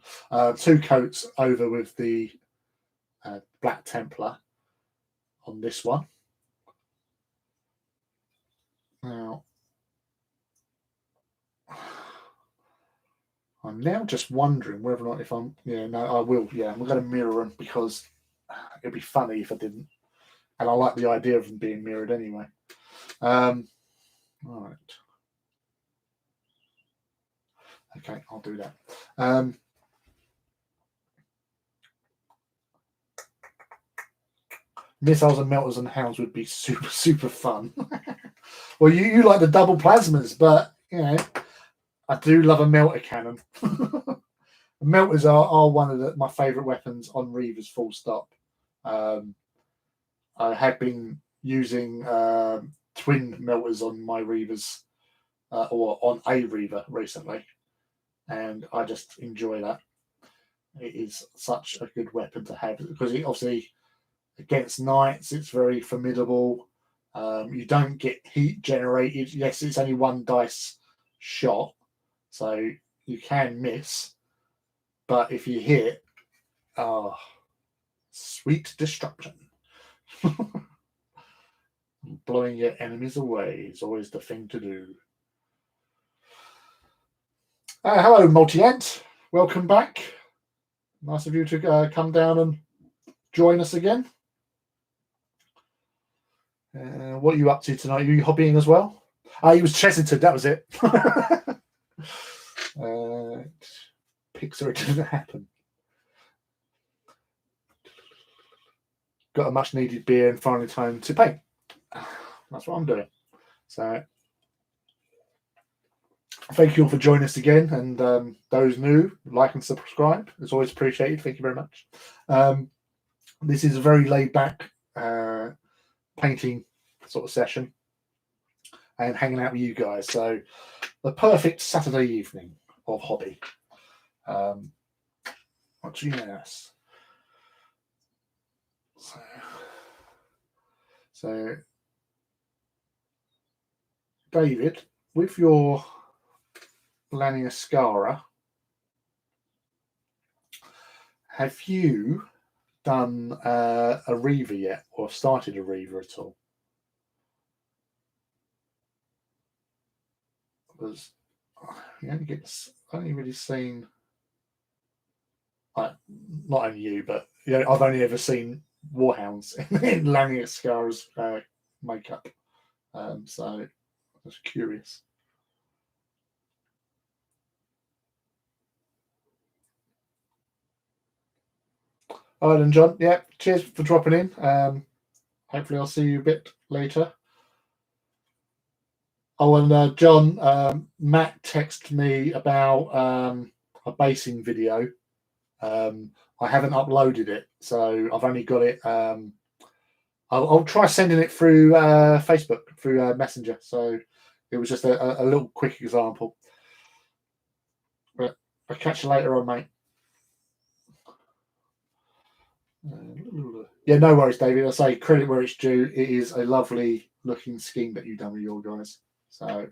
2 coats over with the Black Templar on this one. Now, I'm now just wondering whether or not if I'm. Yeah, no, I will. Yeah, I'm going to mirror them because it'd be funny if I didn't. And I like the idea of them being mirrored anyway. All right. Okay, I'll do that. Missiles and melters and hounds would be super, super fun. Well, you like the double plasmas, but I do love a melter cannon. Melters are one of my favourite weapons on Reavers, full stop. I have been using twin melters on my Reavers, or on a Reaver recently, and I just enjoy that. It is such a good weapon to have because it obviously against knights it's very formidable. You don't get heat generated. Yes, it's only 1 dice shot, so you can miss, but if you hit, sweet destruction. Blowing your enemies away is always the thing to do. Hello, Multi-Ant. Welcome back. Nice of you to come down and join us again. What are you up to tonight? Are you hobbying as well? He was Chessington, that was it. Pixar, it didn't happen. Got a much needed beer and finally time to paint. That's what I'm doing. So thank you all for joining us again, and those new, like and subscribe. It's always appreciated. Thank you very much. This is a very laid back painting sort of session and hanging out with you guys. So the perfect Saturday evening of hobby. Yes. So, David, with your Laniuscara, have you done a Reaver yet, or started a Reaver at all? Because I've only really seen, not only you, but I've only ever seen Warhounds in Laniuscara's makeup. So I was curious. All right, then, John. Yeah, cheers for dropping in. Hopefully, I'll see you a bit later. Oh, and John, Matt texted me about a basing video. I haven't uploaded it, so I've only got it. I'll try sending it through Facebook, through Messenger. So it was just a little quick example. But I'll catch you later on, mate. Yeah, no worries, David. I say credit where it's due. It is a lovely looking scheme that you've done with your guys. So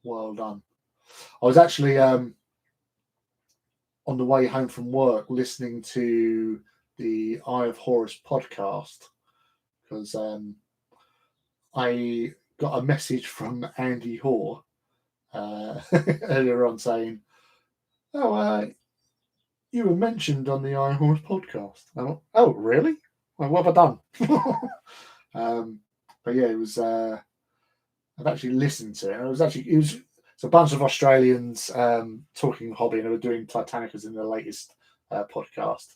well done. I was actually on the way home from work listening to the Eye of Horus podcast because I got a message from Andy Hoare earlier on saying, "Oh, you were mentioned on the Eye of Horus podcast." I went, "Oh, really? Well, what have I done?" But yeah, it was. I've actually listened to it. It was it's a bunch of Australians talking hobby, and they were doing Titanicus in the latest podcast,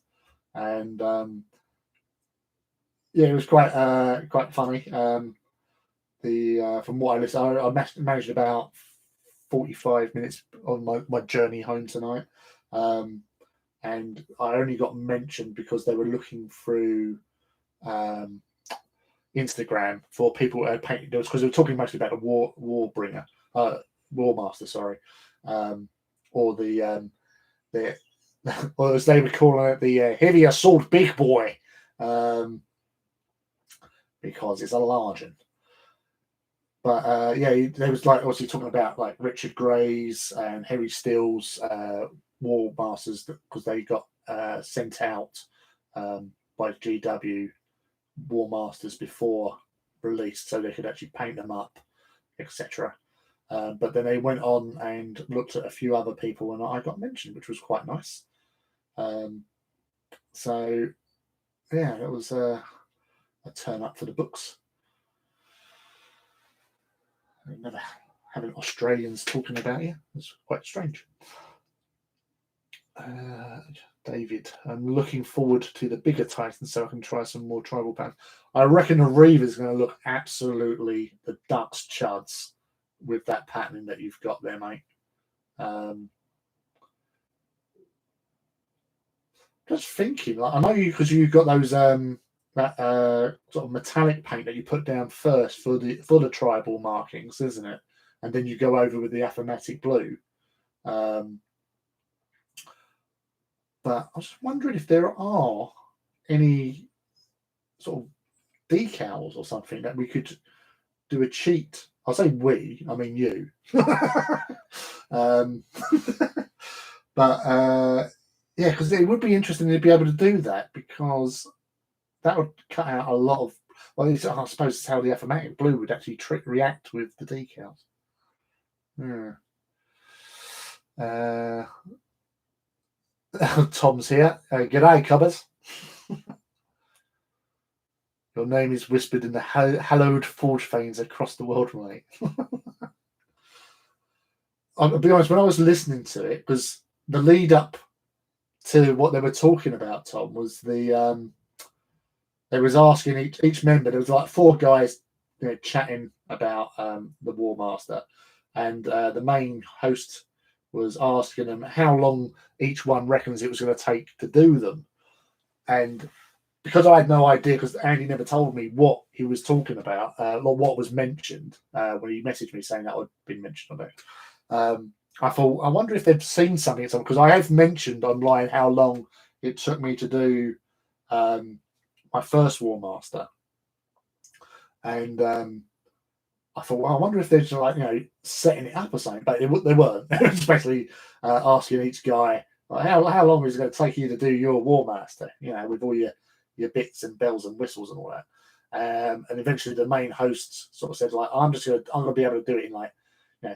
and yeah, it was quite funny. From what I listened, I managed about 45 minutes on my journey home tonight, and I only got mentioned because they were looking through Instagram for people who had painted those, because they were talking mostly about the Warbringer, War Master, sorry, or the or as they were calling it, the heavy assault big boy, because it's a large one. But yeah, there was like obviously talking about like Richard Gray's and Harry Steele's War Masters, because they got sent out by GW War Masters before release, so they could actually paint them up, etc. But then they went on and looked at a few other people, and I got mentioned, which was quite nice. So yeah, it was a turn up for the books. I never having Australians talking about you. It's quite strange. David, I'm looking forward to the bigger Titans so I can try some more tribal patterns. I reckon a Reaver is going to look absolutely the duck's chuds with that patterning that you've got there, mate. Just thinking, like, I know you, because you've got those that sort of metallic paint that you put down first for the tribal markings, isn't it? And then you go over with the aphomatic blue. But I was wondering if there are any sort of decals or something that we could do a cheat. I'll say we, I mean you. But yeah, because it would be interesting to be able to do that, because that would cut out a lot of. Well, I suppose it's how the aphomatic blue would actually react with the decals. Yeah. Tom's here. G'day, Cubbers. Your name is whispered in the hallowed forge veins across the world, mate. I'll be honest, when I was listening to it, because the lead up to what they were talking about, Tom, was they was asking each member. There was like four guys, chatting about the War Master, and the main host was asking them how long each one reckons it was going to take to do them. And because I had no idea, because Andy never told me what he was talking about, or what was mentioned when he messaged me saying that had been mentioned on it. I thought, I wonder if they've seen something, because I have mentioned online how long it took me to do my first War Master, and I thought, well, I wonder if they're just like, setting it up or something, but they weren't. Especially asking each guy, like, how long is it going to take you to do your War Master? With all your bits and bells and whistles and all that. And eventually, the main hosts sort of said, like, I'm gonna be able to do it in like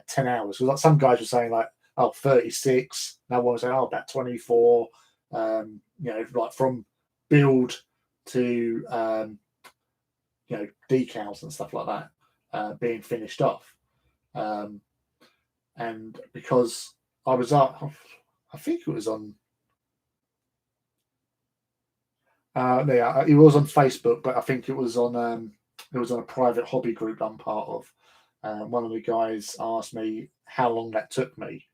10 hours. Because like some guys were saying like, 36. Now one was saying, about 24. Like from build to decals and stuff like that. Being finished off, and because I was up, I think it was on. Yeah, it was on Facebook, but I think it was on a private hobby group I'm part of. One of the guys asked me how long that took me,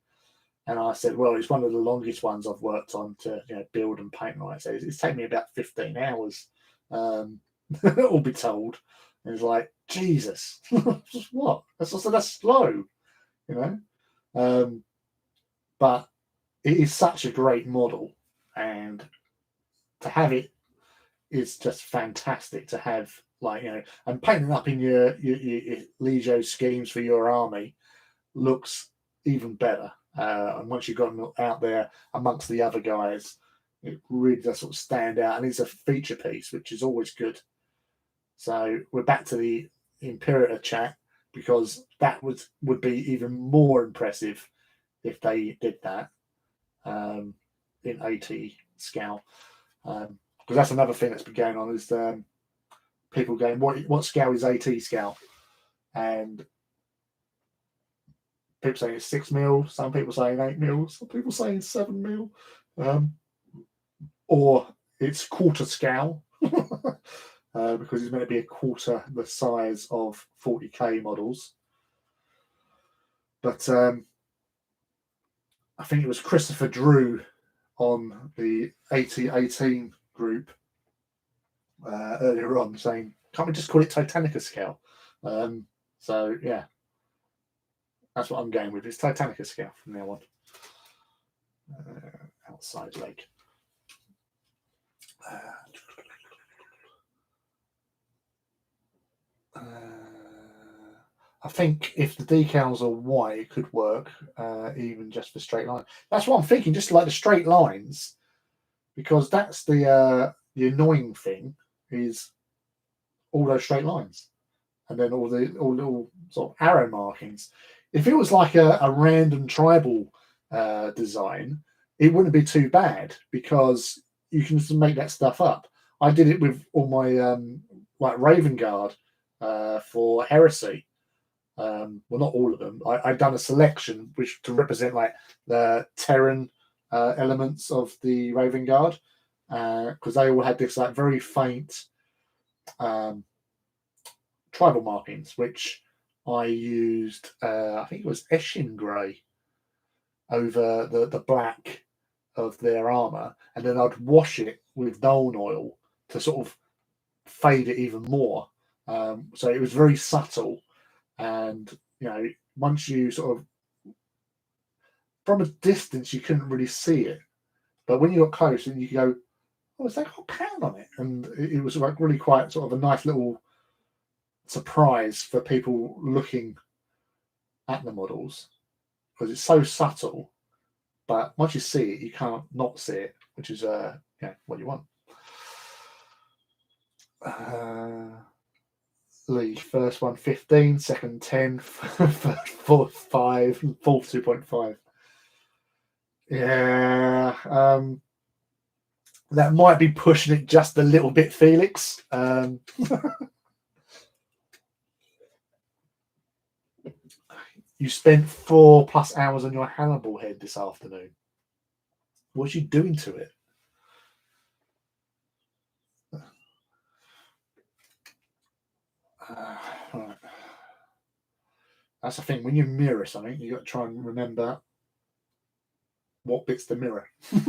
and I said, "Well, it's one of the longest ones I've worked on to build and paint." Right, so it's taken me about 15 hours, all be told. And it's like, Jesus, what? That's slow, But it is such a great model, and to have it is just fantastic. To have and painting up in your Legio schemes for your army looks even better. And once you've got them out there amongst the other guys, it really does sort of stand out, and it's a feature piece, which is always good. So we're back to the Imperator chat, because that would be even more impressive if they did that in 80 scale. Because that's another thing that's been going on, is people going, what scale is 80 scale? And people saying it's 6 mil, some people saying 8 mil, some people saying 7 mil, or it's quarter scale. Because it's meant to be a quarter the size of 40k models. But I think it was Christopher Drew on the 8018 group earlier on saying, can't we just call it Titanica scale? So yeah, that's what I'm going with. It's Titanica scale from now on. Outside leg. I think if the decals are white, it could work, even just for straight lines. That's what I'm thinking, just like the straight lines, because that's the annoying thing, is all those straight lines, and then all little sort of arrow markings. If it was like a random tribal design, it wouldn't be too bad, because you can just make that stuff up. I did it with all my like Raven Guard for Heresy. Well, not all of them. I've done a selection which to represent like the Terran elements of the Raven Guard, because they all had this like very faint tribal markings, which I used. I think it was Eshin Grey over the black of their armor, and then I'd wash it with Nuln Oil to sort of fade it even more. So it was very subtle, and once you sort of from a distance you couldn't really see it, but when you got close and you could go, oh, it's like got pan on it, and it was like really quite sort of a nice little surprise for people looking at the models, because it's so subtle, but once you see it you can't not see it, which is what you want. Lee, first one 15, second 10, fourth 5, fourth 2.5. Yeah, that might be pushing it just a little bit, Felix. You spent 4+ hours on your Hannibal head this afternoon. What's you doing to it? Right. That's the thing. When you mirror something, you got to try and remember what bit's the mirror. So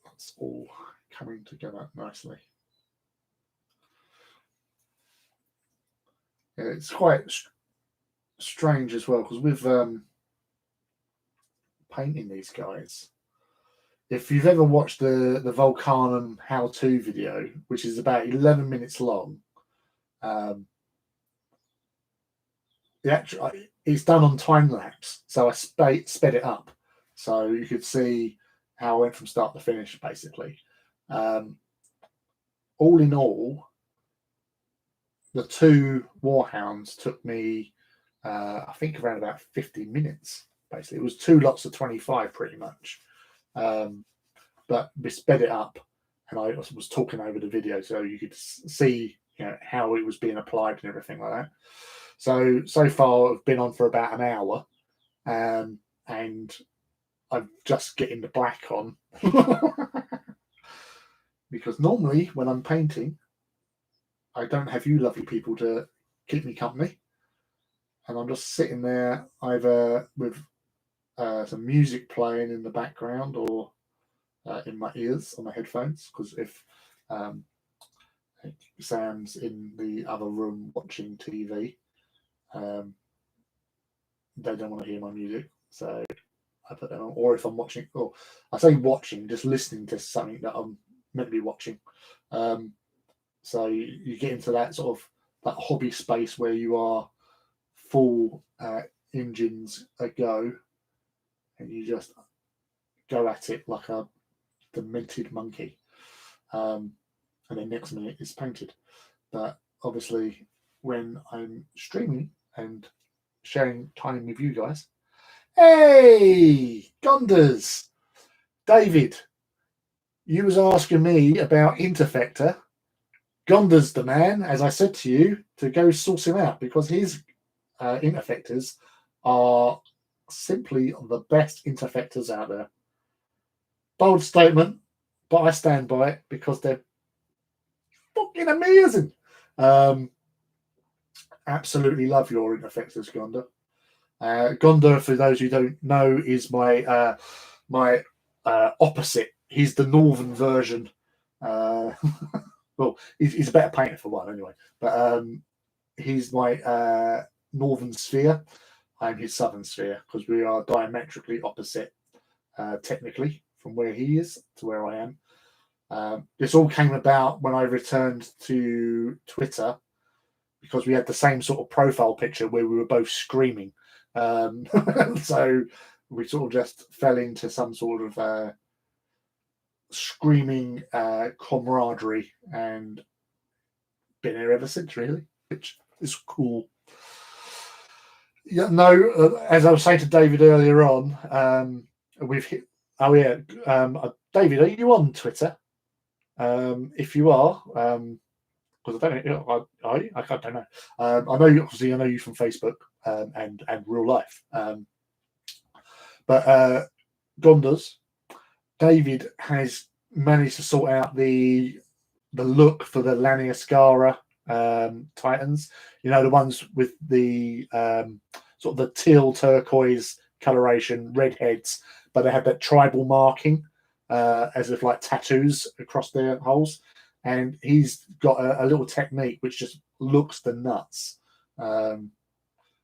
that's all coming together nicely. Yeah, it's quite strange as well, because with painting these guys, if you've ever watched the Vulcanum how-to video, which is about 11 minutes long, the actual it's done on time lapse, so I sped it up, so you could see how I went from start to finish, basically. All in all, the 2 Warhounds took me, I think, around about 50 minutes. Basically, it was 2 lots of 25, pretty much. But we sped it up, and I was talking over the video, so you could see, how it was being applied and everything like that. So far, I've been on for about an hour, and I'm just getting the black on. Because normally when I'm painting, I don't have you lovely people to keep me company, and I'm just sitting there either with some music playing in the background or in my ears on my headphones, because if Sam's in the other room watching TV, they don't want to hear my music, so I put them on. Or if I'm watching, or I say watching, just listening to something that I'm meant to be watching. So you get into that sort of that hobby space where you are full engines a go, and you just go at it like a demented monkey. And then next minute it's painted. But obviously, when I'm streaming and sharing time with you guys, hey, Gonders, David, you was asking me about Interfector. Gonda's the man, as I said to you, to go source him out, because his interfectors are simply the best interfectors out there. Bold statement, but I stand by it because they're fucking amazing. Absolutely love your interfectors, Gonda. Gonda, for those who don't know, is my opposite. He's the northern version. Well, he's a better painter for one, anyway. But he's my northern sphere. I'm his southern sphere, because we are diametrically opposite, technically, from where he is to where I am. This all came about when I returned to Twitter, because we had the same sort of profile picture where we were both screaming. So we sort of just fell into some sort of screaming camaraderie, and been here ever since, really, which is cool. Yeah, no, as I was saying to David earlier on, we've hit. Oh yeah, David, are you on Twitter? If you are, because I don't know, I don't know. I know you, obviously. I know you from Facebook and real life. But Gondas, David has managed to sort out the look for the Laniuscara Titans. You know, the ones with the sort of the teal turquoise coloration, red heads, but they have that tribal marking as if like tattoos across their holes. And he's got a little technique which just looks the nuts.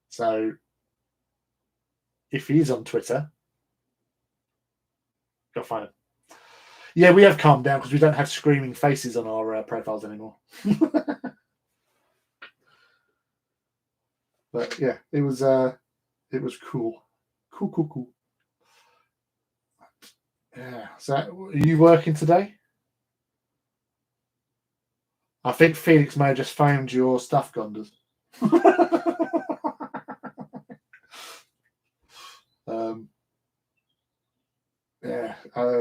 So if he's on Twitter, go find him. Yeah, we have calmed down because we don't have screaming faces on our profiles anymore. But yeah, it was cool. Cool. Yeah. So are you working today? I think Felix may have just found your stuff, Gondas. Yeah.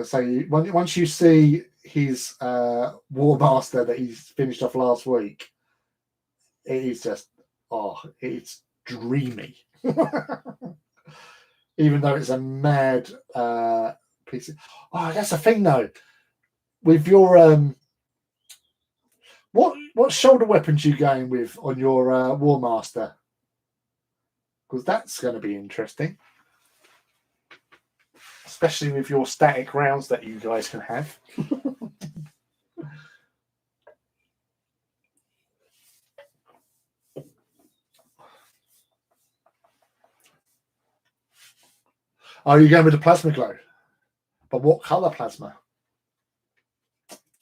So once you see his War Master that he's finished off last week, it is just it's dreamy. Even though it's a mad piece of... Oh, that's the thing though. With your what shoulder weapons you going with on your War Master? Because that's going to be interesting, especially with your static rounds that you guys can have. Oh, you're going with the plasma glow, but what colour plasma?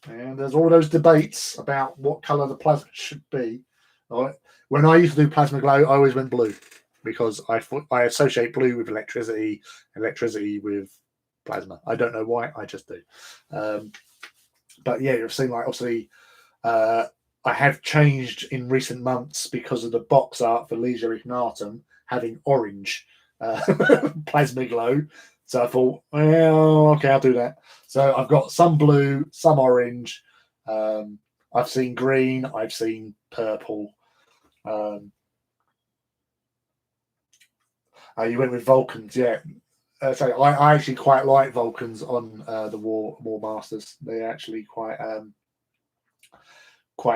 And there's all those debates about what colour the plasma should be. Right? When I used to do plasma glow, I always went blue because I associate blue with electricity, electricity with plasma. I don't know why, I just do. But yeah, you've seen, like, obviously, I have changed in recent months because of the box art for Legio Ignatum having orange plasma glow. So I thought, well, okay, I'll do that. So I've got some blue, some orange. I've seen green. I've seen purple. You went with Vulcans, yeah. So I actually quite like Vulcans on the War Masters. They're actually quite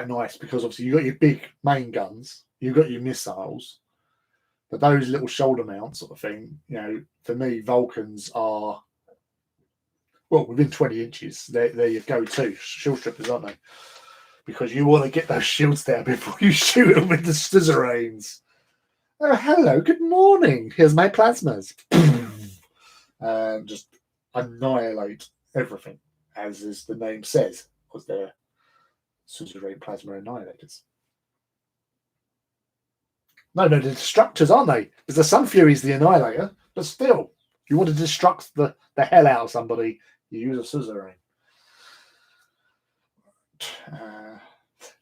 nice because obviously you've got your big main guns, you've got your missiles, but those little shoulder mounts sort of thing, for me, Vulcans are, well, within 20 inches. They're your go-to shield strippers, aren't they? Because you want to get those shields down before you shoot them with the scissoranes. Oh, hello, good morning. Here's my plasmas. And just annihilate everything, as the name says, because they're scissorane plasma annihilators. No, the destructors, aren't they? Because the Sun Fury's the annihilator, but still, you want to destruct the hell out of somebody, you use a scissorane.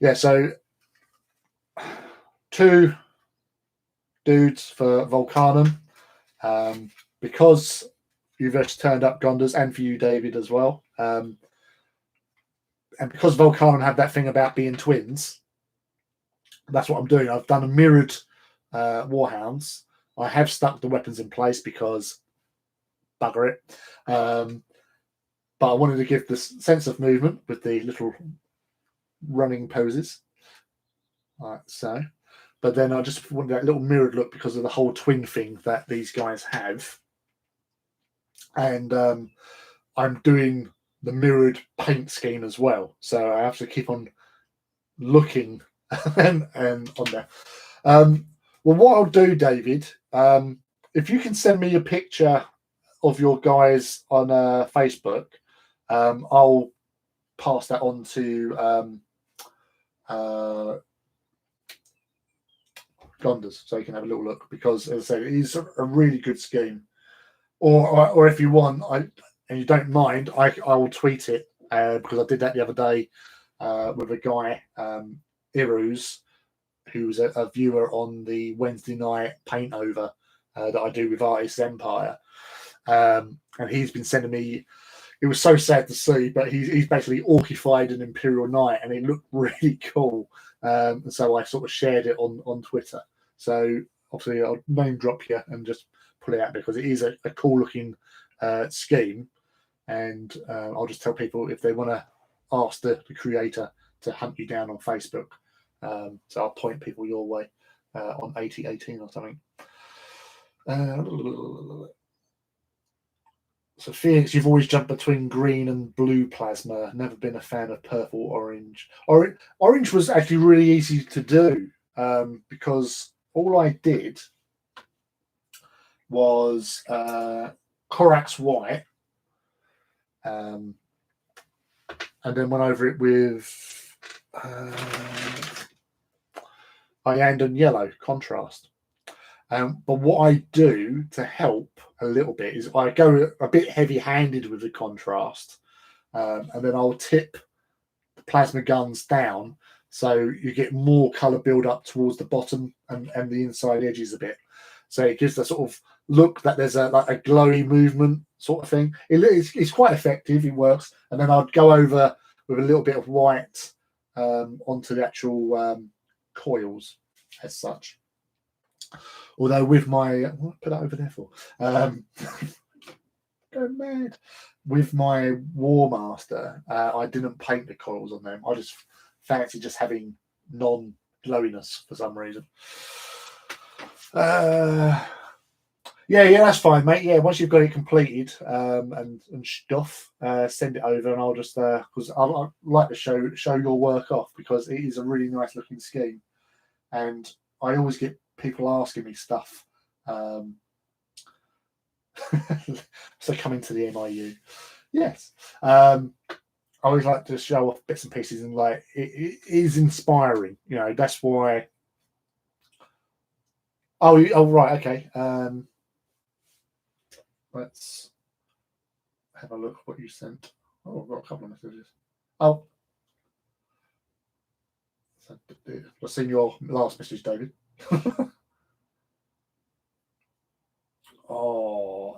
Yeah, so 2 dudes for Vulcanum, because you've just turned up, Gondas, and for you, David, as well. And because Vulcanum had that thing about being twins, that's what I'm doing. I've done a mirrored Warhounds. I have stuck the weapons in place because bugger it. But I wanted to give this sense of movement with the little running poses. Like so. But then I just wanted that little mirrored look because of the whole twin thing that these guys have. And I'm doing the mirrored paint scheme as well. So I have to keep on looking and on there. Well, what I'll do, David, if you can send me a picture of your guys on Facebook, I'll pass that on to Gondas so you can have a little look, because, as I say, it's a really good scheme. Or if you want, and you don't mind, I will tweet it, because I did that the other day with a guy, Irus, who's a viewer on the Wednesday night paint over that I do with Artists Empire. And he's been sending me, it was so sad to see, but he's basically orcified an Imperial Knight, and it looked really cool. And so I sort of shared it on Twitter. So obviously I'll name drop you and just pull it out, because it is a cool looking scheme. And I'll just tell people if they want to ask the creator to hunt you down on Facebook. So I'll point people your way on 8018 or something. So Phoenix, you've always jumped between green and blue plasma. Never been a fan of purple, orange. Orange was actually really easy to do, because all I did was Corax white, and then went over it with Iandon yellow contrast. But what I do to help a little bit is I go a bit heavy-handed with the contrast, and then I'll tip the plasma guns down so you get more colour build up towards the bottom and the inside edges a bit. So it gives the sort of look that there's a glowy movement sort of thing. It's quite effective. It works. And then I'd go over with a little bit of white onto the actual coils as such. Although with my, what put that over there for? Go mad. With my War Master, I didn't paint the coils on them. I just fancy just having non-glowiness for some reason. Yeah, that's fine, mate. Yeah, once you've got it completed and stuff, send it over, and I'll just because I like to show your work off, because it is a really nice looking scheme, and I always get people asking me stuff. So coming to the MIU, yes. I always like to show off bits and pieces, and like it is inspiring. You know, that's why. Oh, right, okay. Let's have a look what you sent. Oh, I've got a couple of messages. Oh, I've seen your last message, David.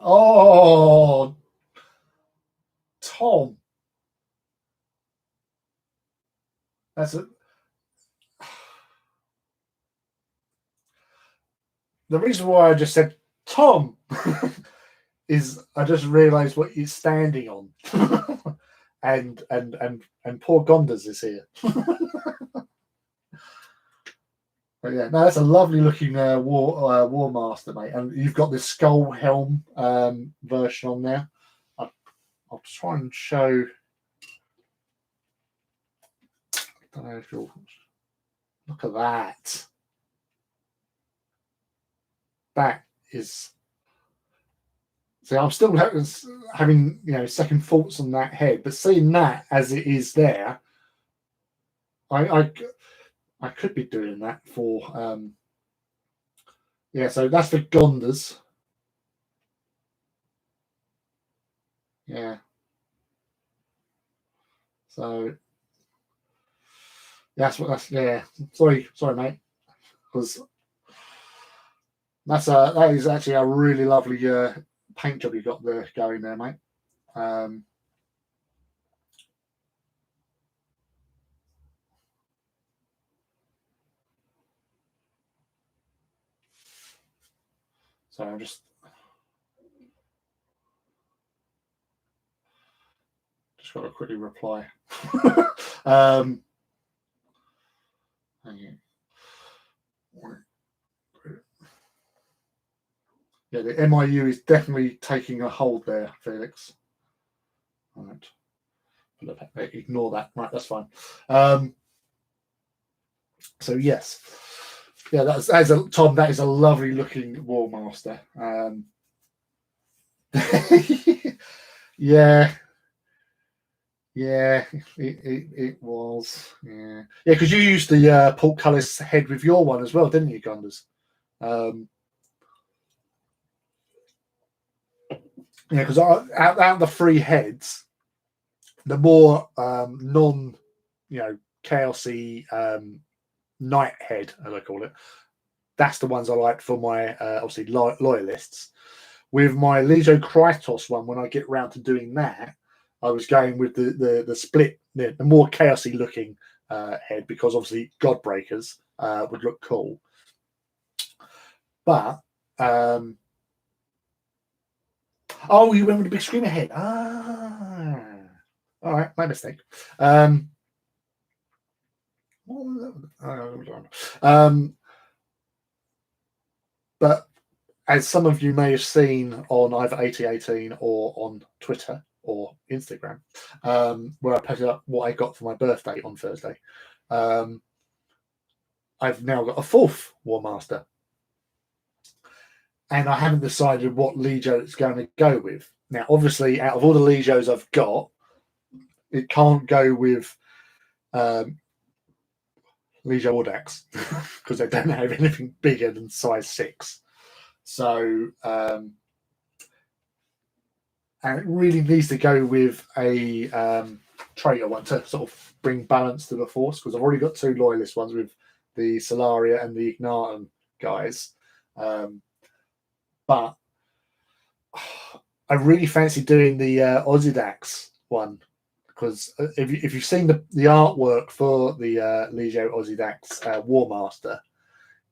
Oh, Tom, that's a. The reason why I just said Tom is I just realised what you're standing on, and poor Gondas is here. But yeah, no, that's a lovely looking War Master, mate, and you've got this skull helm version on there. I'll try and show. I don't know if you'll look at that. That is. See, I'm still having second thoughts on that head, but seeing that as it is there, I could be doing that for yeah. So that's the Gondas. Yeah. So that's yeah. Sorry, mate, because that is actually a really lovely paint job you got there going there, mate. So I'm just got to quickly reply. Yeah, the MIU is definitely taking a hold there, Felix. All right. Ignore that. Right, that's fine. So yes. Yeah, Tom, that is a lovely looking War Master. Yeah. Yeah, it was. Yeah. Yeah, because you used the portcullis head with your one as well, didn't you, Gondas? Yeah, because out of the three heads, the more non, chaosy knight head, as I call it, that's the ones I like for my obviously loyalists. With my Legio Krytos one, when I get round to doing that, I was going with the split, the more chaosy looking head, because obviously Godbreakers would look cool. But oh, you went with the big screamer head. All right, my mistake. But as some of you may have seen on either 8018 or on Twitter or Instagram, where I posted up what I got for my birthday on Thursday, I've now got a fourth War Master. And I haven't decided what Legio it's going to go with. Now, obviously, out of all the Legios I've got, it can't go with Legio Audax because they don't have anything bigger than size 6. So, and it really needs to go with a traitor one to sort of bring balance to the force, because I've already got 2 loyalist ones with the Solaria and the Ignatum guys. But I really fancy doing the Ozidax one, because if you've seen the artwork for the Legio Ozidax War Master,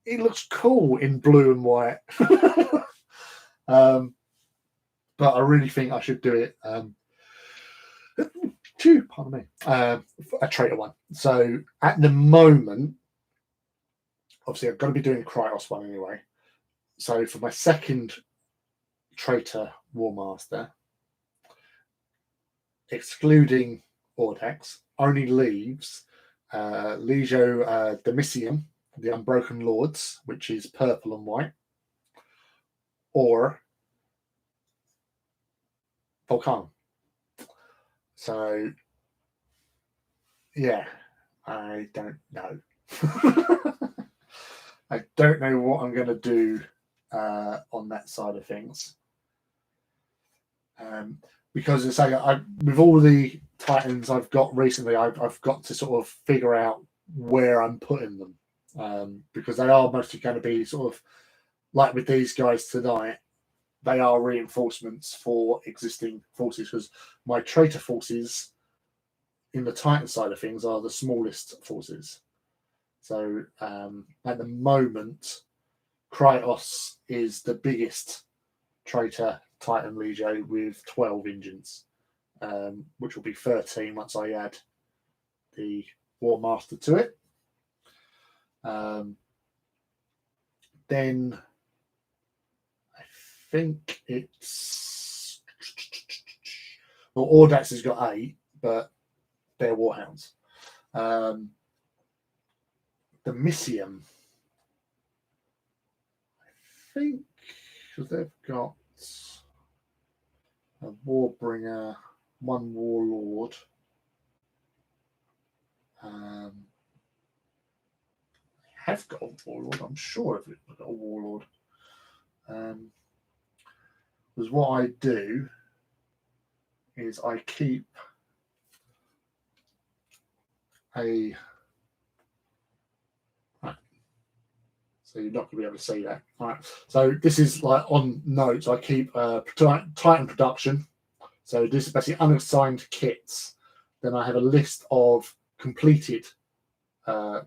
it looks cool in blue and white. But I really think I should do it. Pardon me. A traitor one. So at the moment, obviously, I've got to be doing a Kryos one anyway. So for my second traitor War Master, excluding Audax, only leaves Legio Domitium, the Unbroken Lords, which is purple and white, or Vulcanum. So yeah, I don't know. I don't know what I'm going to do on that side of things. Because as I say, with all the Titans I've got recently, I've got to sort of figure out where I'm putting them, because they are mostly going to be sort of like with these guys tonight. They are reinforcements for existing forces, because my traitor forces in the Titan side of things are the smallest forces. So at the moment, Kratos is the biggest traitor Titan Legio with 12 engines, which will be 13 once I add the War Master to it. Then I think it's Audax has got 8, but they're Warhounds. The Missium, I think, because they've got a Warbringer, 1 Warlord. Have got a Warlord. I'm sure I've got a Warlord. Because what I do is I keep a. Right. So you're not going to be able to see that. All right. So this is like on notes. I keep Titan production. So this is basically unassigned kits. Then I have a list of completed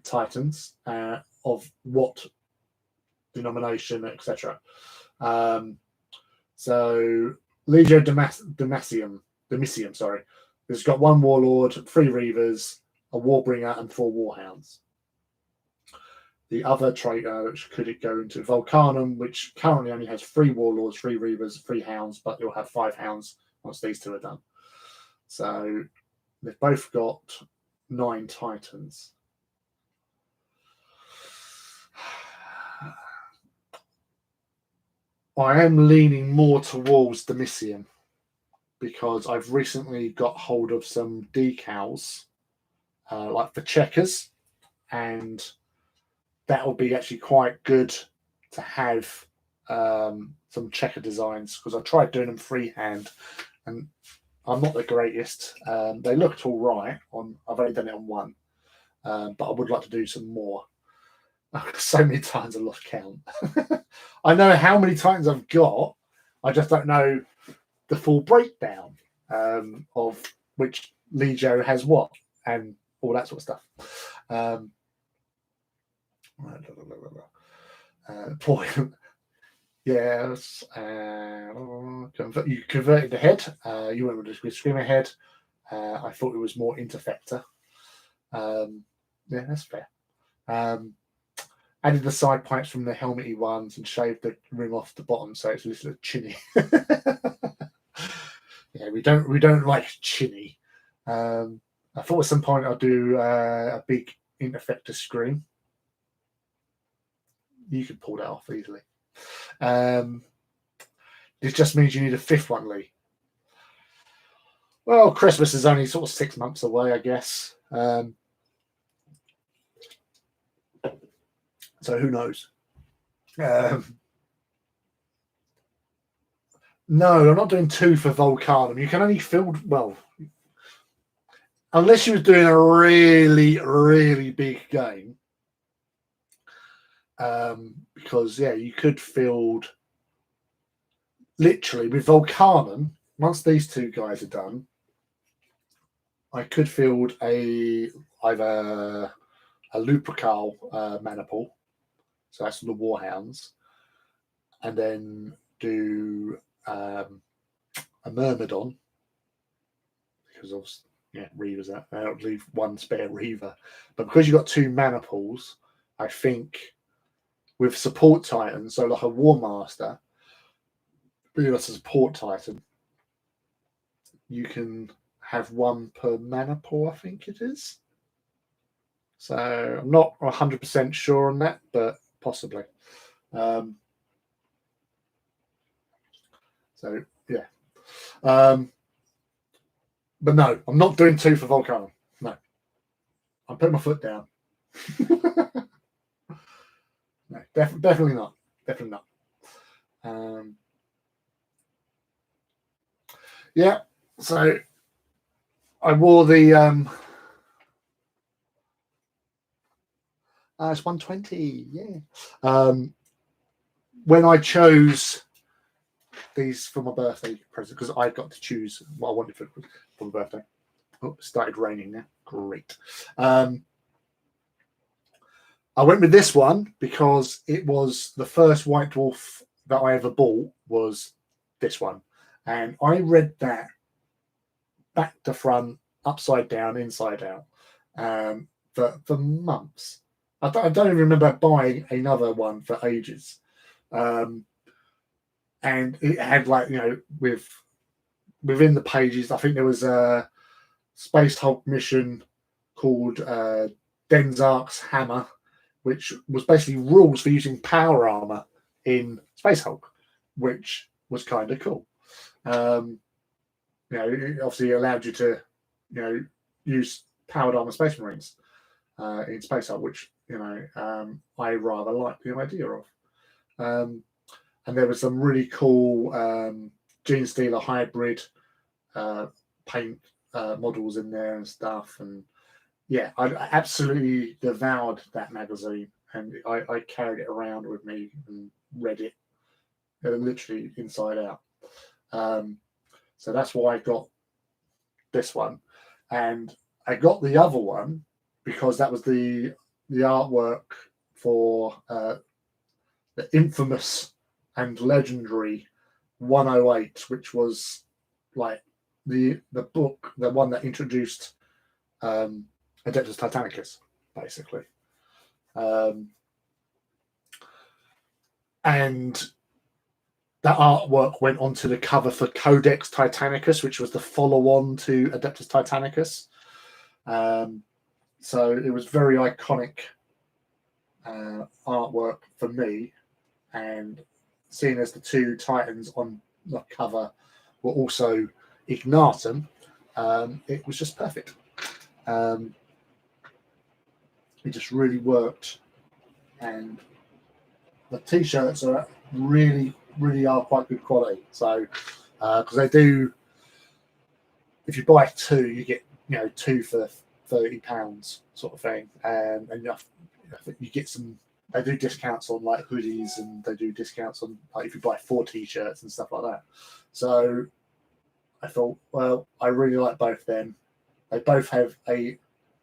Titans of what denomination, etc. So Legio Domitium, sorry. It's got 1 Warlord, 3 Reavers, a Warbringer, and 4 Warhounds. The other traitor, which could it go into Vulcanum, which currently only has 3 Warlords, 3 Reavers, 3 Hounds, but you'll have 5 Hounds once these 2 are done. So they've both got 9 Titans. I am leaning more towards the Missium because I've recently got hold of some decals, like for checkers, and that will be actually quite good to have some checker designs, because I tried doing them freehand and I'm not the greatest. They looked all right. I've only done it on 1, but I would like to do some more. So many times I lost count. I know how many Titans I've got. I just don't know the full breakdown of which Legio has what and all that sort of stuff. Point. Yes. You converted the head. You went with the Screamer head. I thought it was more Interfector. Yeah, that's fair. Added the side pipes from the helmety ones and shaved the rim off the bottom so it's a little chinny. Yeah, we don't like chinny. I thought at some point I'd do a big Interfector screen. You could pull that off easily. This just means you need a 5th one, Lee. Well, Christmas is only sort of 6 months away, I guess. So who knows? No, I'm not doing 2 for Vulcanum. You can only field, well, unless you was doing a really, really big game. Because, yeah, you could field literally with Vulcanum. Once these 2 guys are done, I could field either a Lupercal Maniple, so that's the Warhounds, and then do a Myrmidon, because of Reavers out. I would leave 1 spare Reaver, but because you've got 2 Maniples, I think with support Titan, so like a War Master, but that's a support Titan, you can have 1 per Maniple, I think it is. So I'm not 100% sure on that, but possibly. So yeah. But no, I'm not doing 2 for Vulcanum. No, I'm putting my foot down. No, definitely not. Definitely not. Yeah, so I wore the it's 120. Yeah. When I chose these for my birthday present, because I got to choose what I wanted for my birthday. Oh, it started raining now. Great. I went with this one because it was the first White Dwarf that I ever bought was this one. And I read that back to front, upside down, inside out, for months. I don't even remember buying another one for ages. And it had, like, within the pages, I think there was a Space Hulk mission called Denzark's Hammer, which was basically rules for using power armor in Space Hulk, which was kind of cool. It obviously allowed you to, use powered armor Space Marines in Space Hulk, which I rather like the idea of. And there was some really cool Gene Stealer hybrid paint models in there and stuff. And yeah, I absolutely devoured that magazine, and I carried it around with me and read it literally inside out. So that's why I got this one, and I got the other one because that was the artwork for the infamous and legendary 108, which was like the book, the one that introduced Adeptus Titanicus, basically. And that artwork went onto the cover for Codex Titanicus, which was the follow-on to Adeptus Titanicus. So it was very iconic artwork for me, and seeing as the 2 Titans on the cover were also Ignatum, it was just perfect. It just really worked, and the t-shirts are really are quite good quality. So because they do, if you buy 2, you get 2 for £30 sort of thing, and you get some. They do discounts on like hoodies, and they do discounts on like if you buy 4 t-shirts and stuff like that. So I thought, well, I really like both of them. They both have a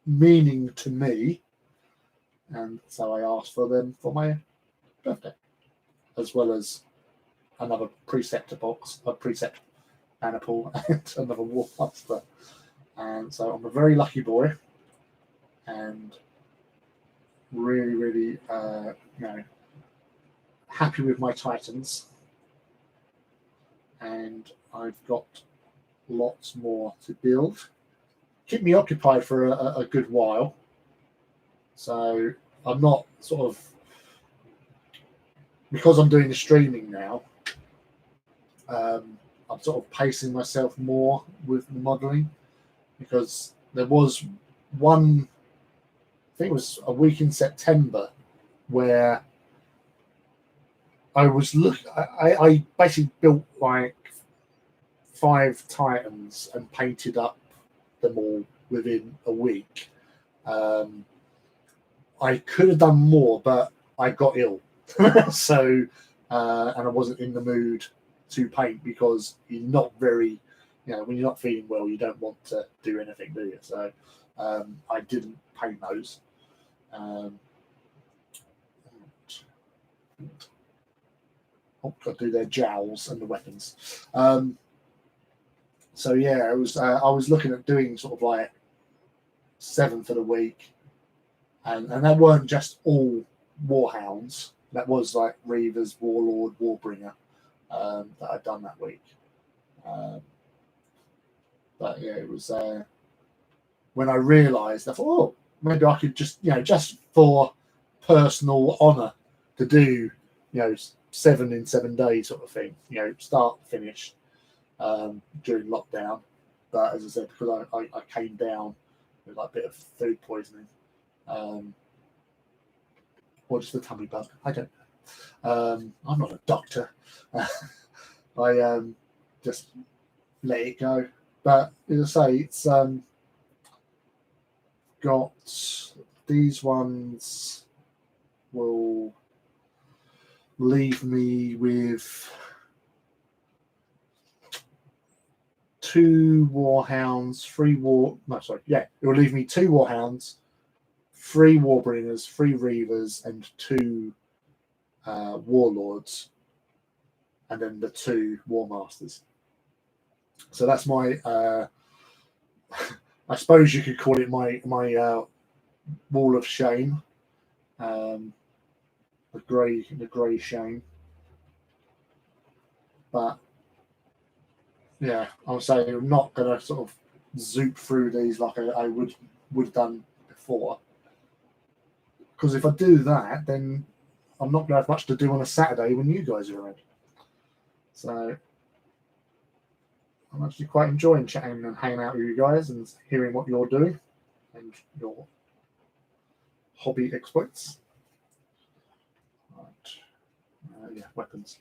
meaning to me, and so I asked for them for my birthday, as well as another Preceptor box, a Precept Maniple, and another Warmaster. And so I'm a very lucky boy, and really happy with my Titans, and I've got lots more to build. Keep me occupied for a good while, so I'm not sort of, because I'm doing the streaming now, I'm sort of pacing myself more with the modelling, because there was one, I think it was a week in September, where I was I basically built like 5 Titans and painted up them all within a week. I could have done more, but I got ill. So and I wasn't in the mood to paint, because you're not very, when you're not feeling well, you don't want to do anything, do you? So I didn't paint those. Got to do their jowls and the weapons. So yeah, it was. I was looking at doing sort of like 7 for the week, and that weren't just all Warhounds. That was like Reavers, Warlord, Warbringer that I'd done that week. But yeah, it was when I realised, I thought, oh, maybe I could just, just for personal honour, to do, 7 in 7 days sort of thing, start finish. during lockdown. But as I said, because I came down with like a bit of food poisoning, or just a tummy bug, I don't know. I'm not a doctor. I just let it go. But as I say, it's got these ones will leave me with 2 warhounds, 3 war. No, sorry, yeah, it will leave me 2 warhounds, 3 warbringers, 3 reavers, and 2 warlords, and then the 2 war masters. So that's my. I suppose you could call it my wall of shame. The grey shame. But yeah, I'll say I'm not going to sort of zoop through these like I would have done before. Because if I do that, then I'm not going to have much to do on a Saturday when you guys are around. So I'm actually quite enjoying chatting and hanging out with you guys and hearing what you're doing and your hobby exploits. Right. Yeah, weapons.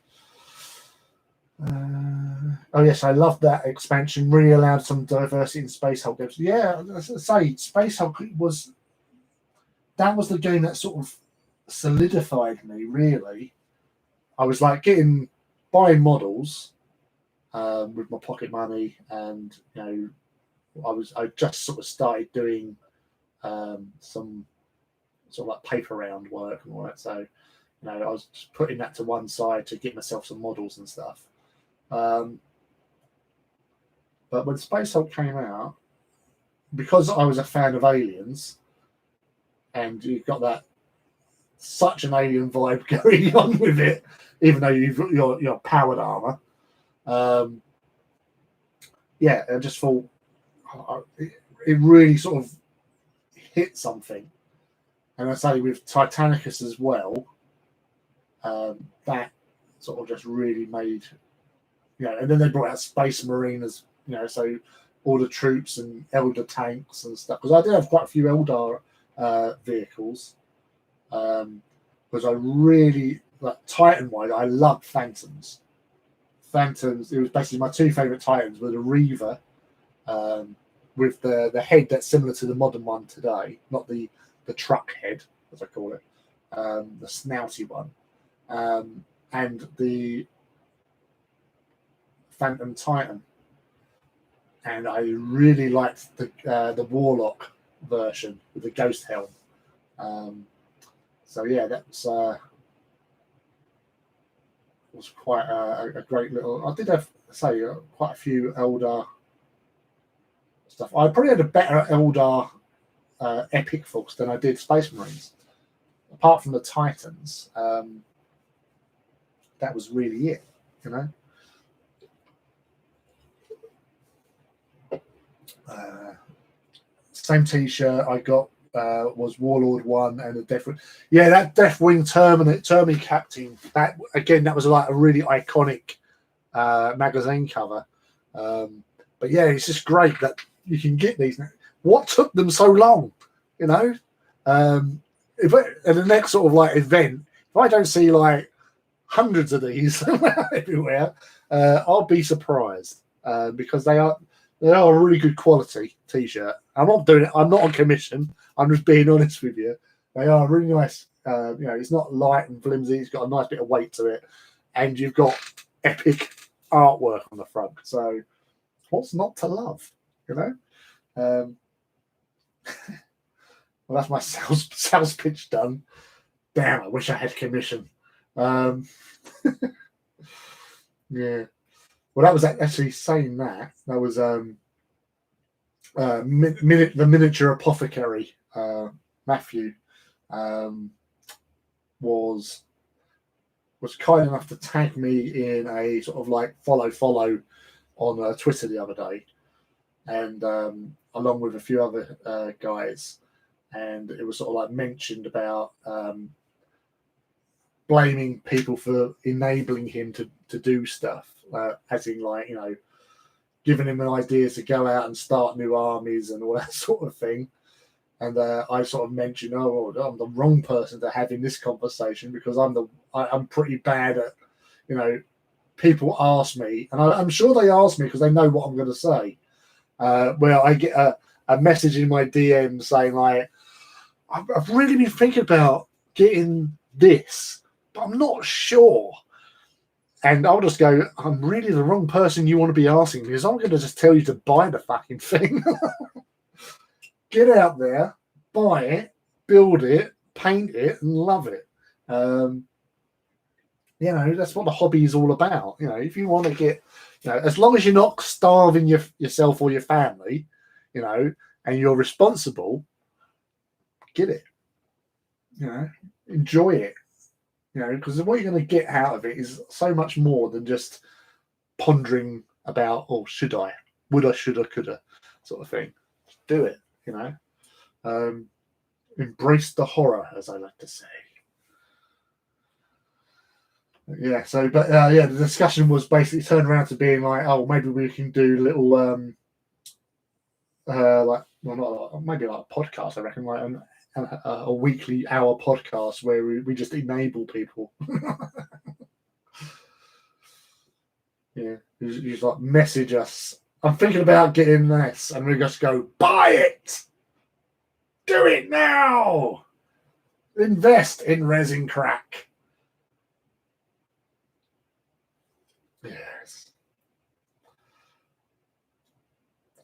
Oh yes, I love that expansion. Really allowed some diversity in Space Hulk games. Yeah, as I say, Space Hulk was the game that sort of solidified me. Really, I was like buying models with my pocket money, and I just sort of started doing some sort of like paper round work and all that. So I was just putting that to one side to get myself some models and stuff. But when Space Hulk came out, because I was a fan of aliens, and you've got that such an alien vibe going on with it, even though you've got your powered armor. Yeah, I just thought it really sort of hit something. And I say with Titanicus as well, that sort of just really made, and then they brought out Space Marine as, so all the troops and Elder tanks and stuff. Because I did have quite a few Eldar vehicles. Because I really, like Titan-wise, I loved Phantoms. Phantoms, it was basically my 2 favourite Titans were the Reaver, with the head that's similar to the modern one today, not the truck head, as I call it, the snouty one, and the Phantom Titan. And I really liked the Warlock version with the Ghost Helm. So yeah, that was quite a great little. I did have quite a few Eldar stuff. I probably had a better Eldar epic force than I did Space Marines. Apart from the Titans, that was really it. Same T-shirt I got was Warlord 1 and the Deathwing. Yeah, that Deathwing Termi Captain. That was like a really iconic magazine cover. But yeah, it's just great that you can get these. What took them so long? If at the next sort of like event, if I don't see like hundreds of these everywhere, I'll be surprised because they are a really good quality T-shirt. I'm not doing it. I'm not on commission. I'm just being honest with you. They are really nice. It's not light and flimsy. It's got a nice bit of weight to it, and you've got epic artwork on the front. So, what's not to love? Well, that's my sales pitch done. Damn, I wish I had commission. Yeah. Well, that was actually saying that. That was the miniature apothecary, Matthew, was kind enough to tag me in a sort of like follow on Twitter the other day, and along with a few other guys, and it was sort of like mentioned about blaming people for enabling him to do stuff, as in like giving him ideas to go out and start new armies and all that sort of thing. And I sort of mentioned, oh, I'm the wrong person to have in this conversation because I'm pretty bad at, people ask me, and I'm sure they ask me because they know what I'm going to say. Where I get a message in my DM saying like, I've really been thinking about getting this, but I'm not sure. And I'll just go, I'm really the wrong person you want to be asking because I'm going to just tell you to buy the fucking thing. Get out there, buy it, build it, paint it, and love it. That's what the hobby is all about. If you want to get, as long as you're not starving yourself or your family, and you're responsible, get it. Enjoy it. Because what you're going to get out of it is so much more than just pondering about, oh, should I, would I, should I, could I, sort of thing. Just do it. Embrace the horror, as I like to say. Yeah. So, but the discussion was basically turned around to being like, oh, maybe we can do little, maybe like a podcast. I reckon, like a weekly hour podcast where we just enable people. Yeah, you just like message us. I'm thinking about getting this, and we just go buy it. Do it now. Invest in resin crack. Yes.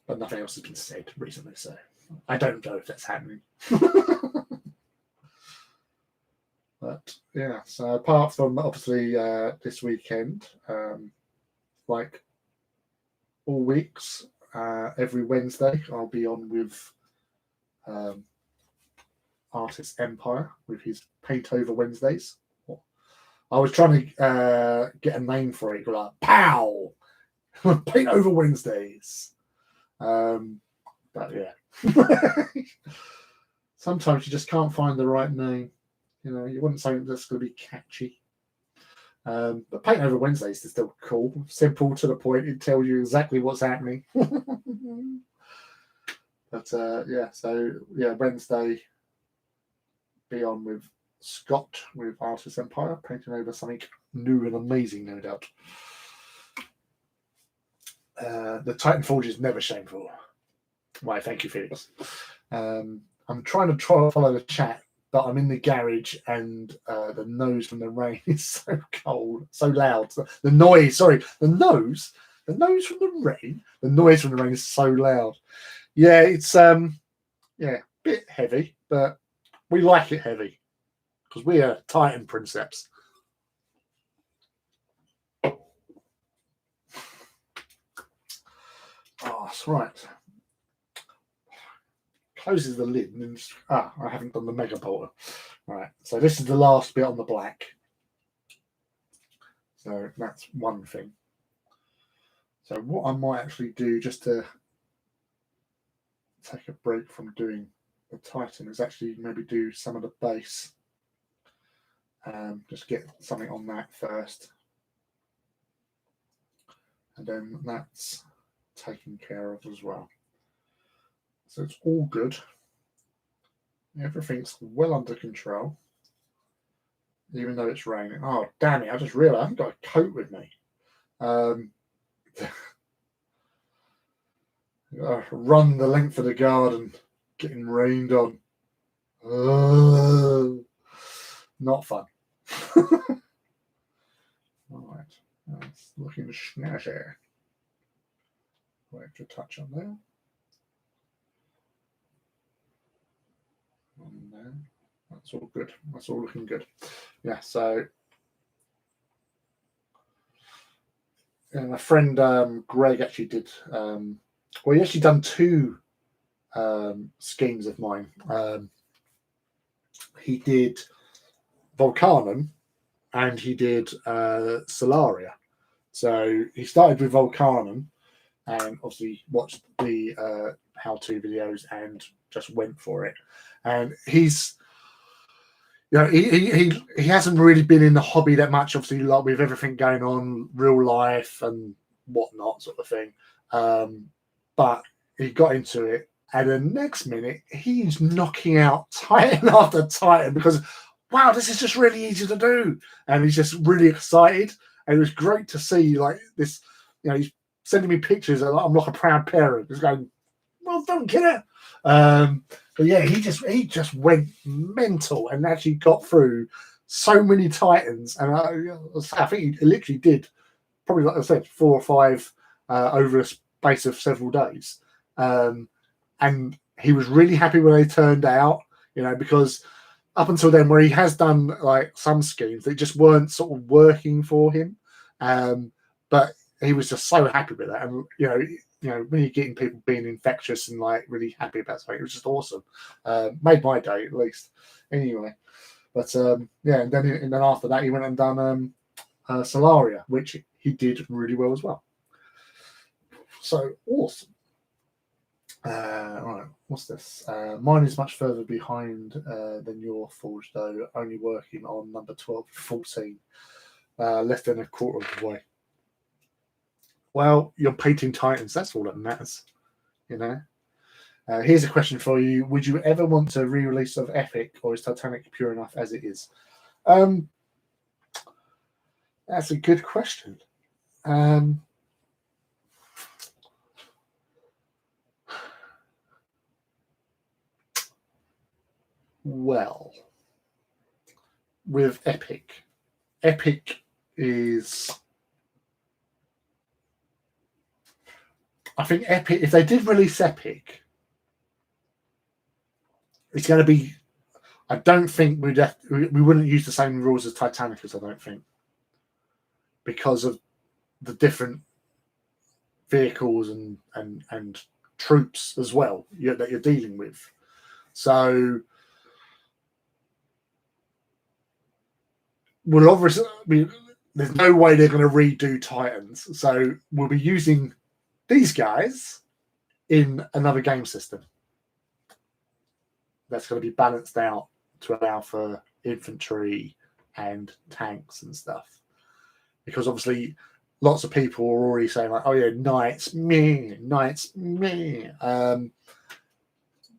But nothing else has been said recently, so I don't know if that's happening. But yeah, so apart from obviously this weekend, like all weeks, every Wednesday I'll be on with Artist Empire with his Paint Over Wednesdays. I was trying to get a name for it, like POW! Paint Over Wednesdays. But yeah. Sometimes you just can't find the right name. You want something that's going to be catchy. But Paint Over Wednesdays is still cool. Simple, to the point. It tells you exactly what's happening. But Wednesday, be on with Scott with Artist Empire, painting over something new and amazing, no doubt. The Titan Forge is never shameful. Why, thank you, Felix. I'm trying to follow the chat, but I'm in the garage and the nose from the rain is so cold, so loud. The noise from the rain. The noise from the rain is so loud. Yeah, it's a bit heavy, but we like it heavy because we are Titan Princeps. Oh, that's right. Closes the lid and I haven't done the mega bolter. Right, so this is the last bit on the black. So that's one thing. So what I might actually do just to take a break from doing the Titan is actually maybe do some of the base. Just get something on that first. And then that's taken care of as well. So it's all good. Everything's well under control. Even though it's raining. Oh, damn it. I just realised I haven't got a coat with me. Run the length of the garden, getting rained on. Not fun. All right. That's looking snazzy. Wait to touch on there. On there. That's all good. That's all looking good. Yeah, so my friend Greg actually did he actually done two schemes of mine. He did Vulcanum and he did Solaria. So he started with Vulcanum and obviously watched the how-to videos and just went for it. And he's, he hasn't really been in the hobby that much, obviously, like with everything going on, real life and whatnot, sort of thing. But he got into it, and the next minute he's knocking out Titan after Titan because, wow, this is just really easy to do, and he's just really excited. And it was great to see like this. He's sending me pictures, and I'm like a proud parent, just going, "Well done, kiddo." But yeah, he just went mental and actually got through so many Titans, and I think he literally did probably, like I said, 4 or 5 over a space of several days. And he was really happy when they turned out, because up until then, where he has done like some schemes that just weren't sort of working for him, but he was just so happy with that. And when you're getting people being infectious and like really happy about something, it was just awesome. Made my day at least. Anyway, but and then after that, he went and done Solaria, which he did really well as well. So awesome. Right, what's this? Mine is much further behind than your Forge, though, only working on number 12 14, less than a quarter of the way. Well, you're painting Titans, that's all that matters, Here's a question for you. Would you ever want a re-release of Epic, or is Titanic pure enough as it is? That's a good question. Well, with Epic is, I think Epic, if they did release Epic, it's going to be, I don't think we wouldn't use the same rules as Titanicus, I don't think, because of the different vehicles and troops as well that you're dealing with. So we'll obviously, there's no way they're going to redo Titans. So we'll be using these guys in another game system that's going to be balanced out to allow for infantry and tanks and stuff. Because obviously lots of people are already saying like, oh yeah, knights, meh.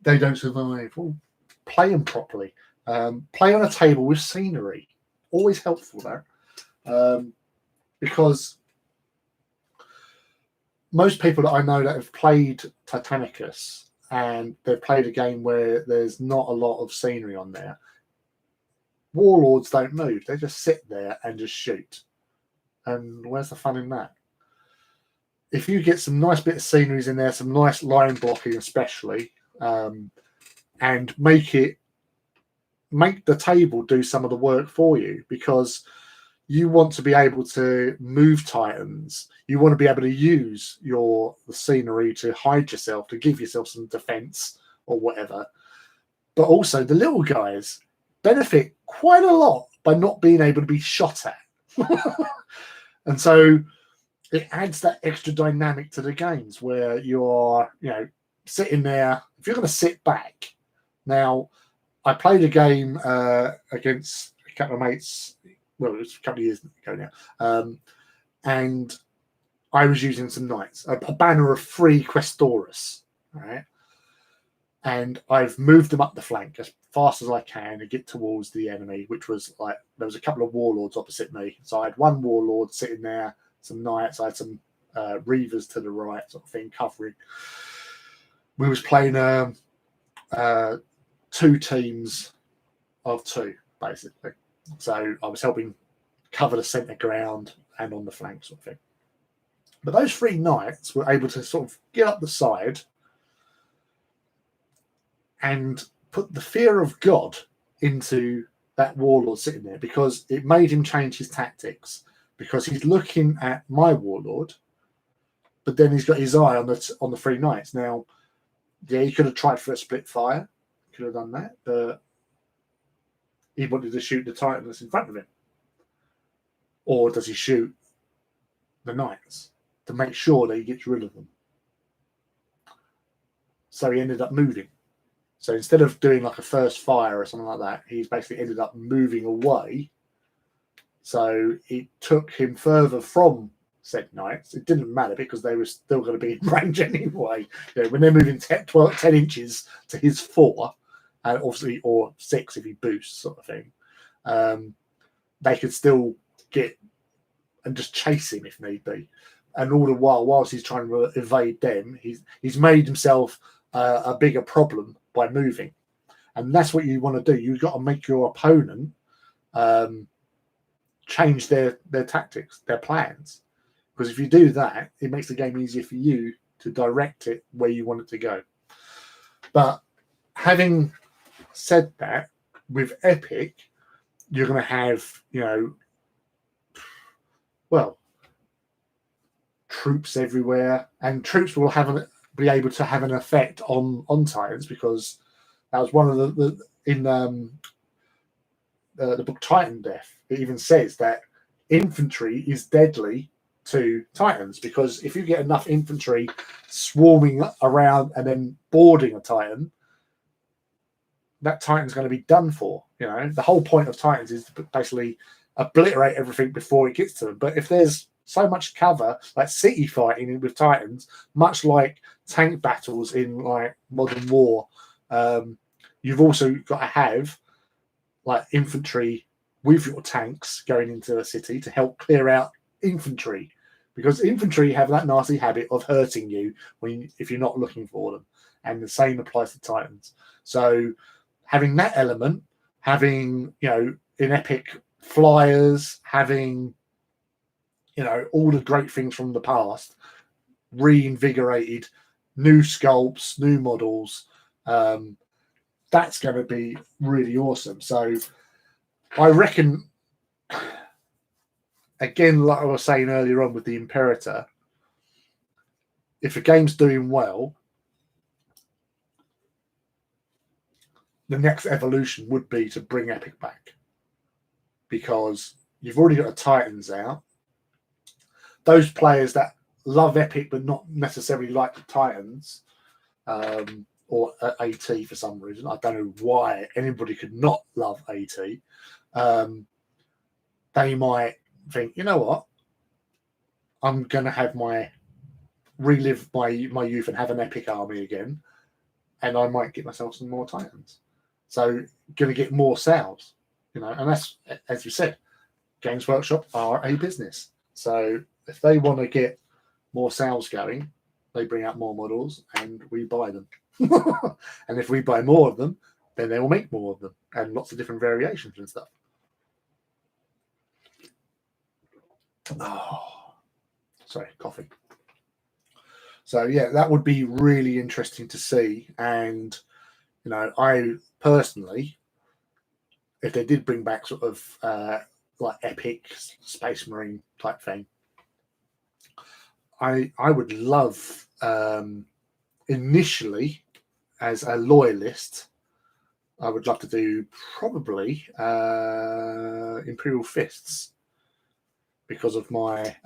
They don't survive. Well, play them properly. Play on a table with scenery. Always helpful there. Because most people that I know that have played Titanicus and they've played a game where there's not a lot of scenery on there, warlords don't move. They just sit there and just shoot. And where's the fun in that? If you get some nice bit of sceneries in there, some nice line blocking especially, and make the table do some of the work for you, because you want to be able to move Titans. You want to be able to use the scenery to hide yourself, to give yourself some defense or whatever. But also the little guys benefit quite a lot by not being able to be shot at. And so it adds that extra dynamic to the games where you're, sitting there. If you're going to sit back. Now, I played a game against a couple of mates. Well, it was a couple of years ago now. And I was using some knights, a banner of 3 Questoris, right? And I've moved them up the flank as fast as I can to get towards the enemy, which was like, there was a couple of warlords opposite me. So I had one warlord sitting there, some knights, I had some reavers to the right, sort of thing, covering. We was playing 2 teams of 2, basically. So I was helping cover the centre ground and on the flank, sort of thing. But those 3 knights were able to sort of get up the side and put the fear of God into that warlord sitting there, because it made him change his tactics, because he's looking at my warlord, but then he's got his eye on the 3 knights. Now, yeah, he could have tried for a split fire, could have done that, but he wanted to shoot the Titan that's in front of him. Or does he shoot the knights to make sure that he gets rid of them? So he ended up moving. So instead of doing like a first fire or something like that, he's basically ended up moving away. So it took him further from said knights. It didn't matter because they were still going to be in range anyway. You know, when they're moving 10 inches to his 4, and obviously, or 6 if he boosts, sort of thing, they could still get and just chase him if need be. And all the while, whilst he's trying to evade them, he's made himself a bigger problem by moving. And that's what you want to do. You've got to make your opponent change their tactics, their plans. Because if you do that, it makes the game easier for you to direct it where you want it to go. But having said that, with Epic, you're going to have, troops everywhere, and troops will be able to have an effect on Titans, because that was one of the book Titan Death. It even says that infantry is deadly to Titans, because if you get enough infantry swarming around and then boarding a Titan, that Titan's going to be done for. The whole point of Titans is to basically obliterate everything before it gets to them. But if there's so much cover, like city fighting with Titans, much like tank battles in like Modern War, you've also got to have like infantry with your tanks going into a city to help clear out infantry, because infantry have that nasty habit of hurting you if you're not looking for them, and the same applies to Titans. So having that element, having in Epic flyers, having all the great things from the past reinvigorated, new sculpts, new models, that's going to be really awesome. So I reckon, again, like I was saying earlier on with the Imperator, if a game's doing well, the next evolution would be to bring Epic back, because you've already got the Titans out. Those players that love Epic but not necessarily like the Titans, or AT for some reason, I don't know why anybody could not love AT, they might think, you know what, I'm going to relive my youth and have an Epic army again, and I might get myself some more Titans. So going to get more sales, and that's, as you said, Games Workshop are a business. So if they want to get more sales going, they bring out more models and we buy them. And if we buy more of them, then they will make more of them, and lots of different variations and stuff. Oh, sorry, coffee. So yeah, that would be really interesting to see. And I personally, if they did bring back sort of like Epic Space Marine type thing, I would love, initially, as a loyalist, I would love to do probably Imperial Fists, because of my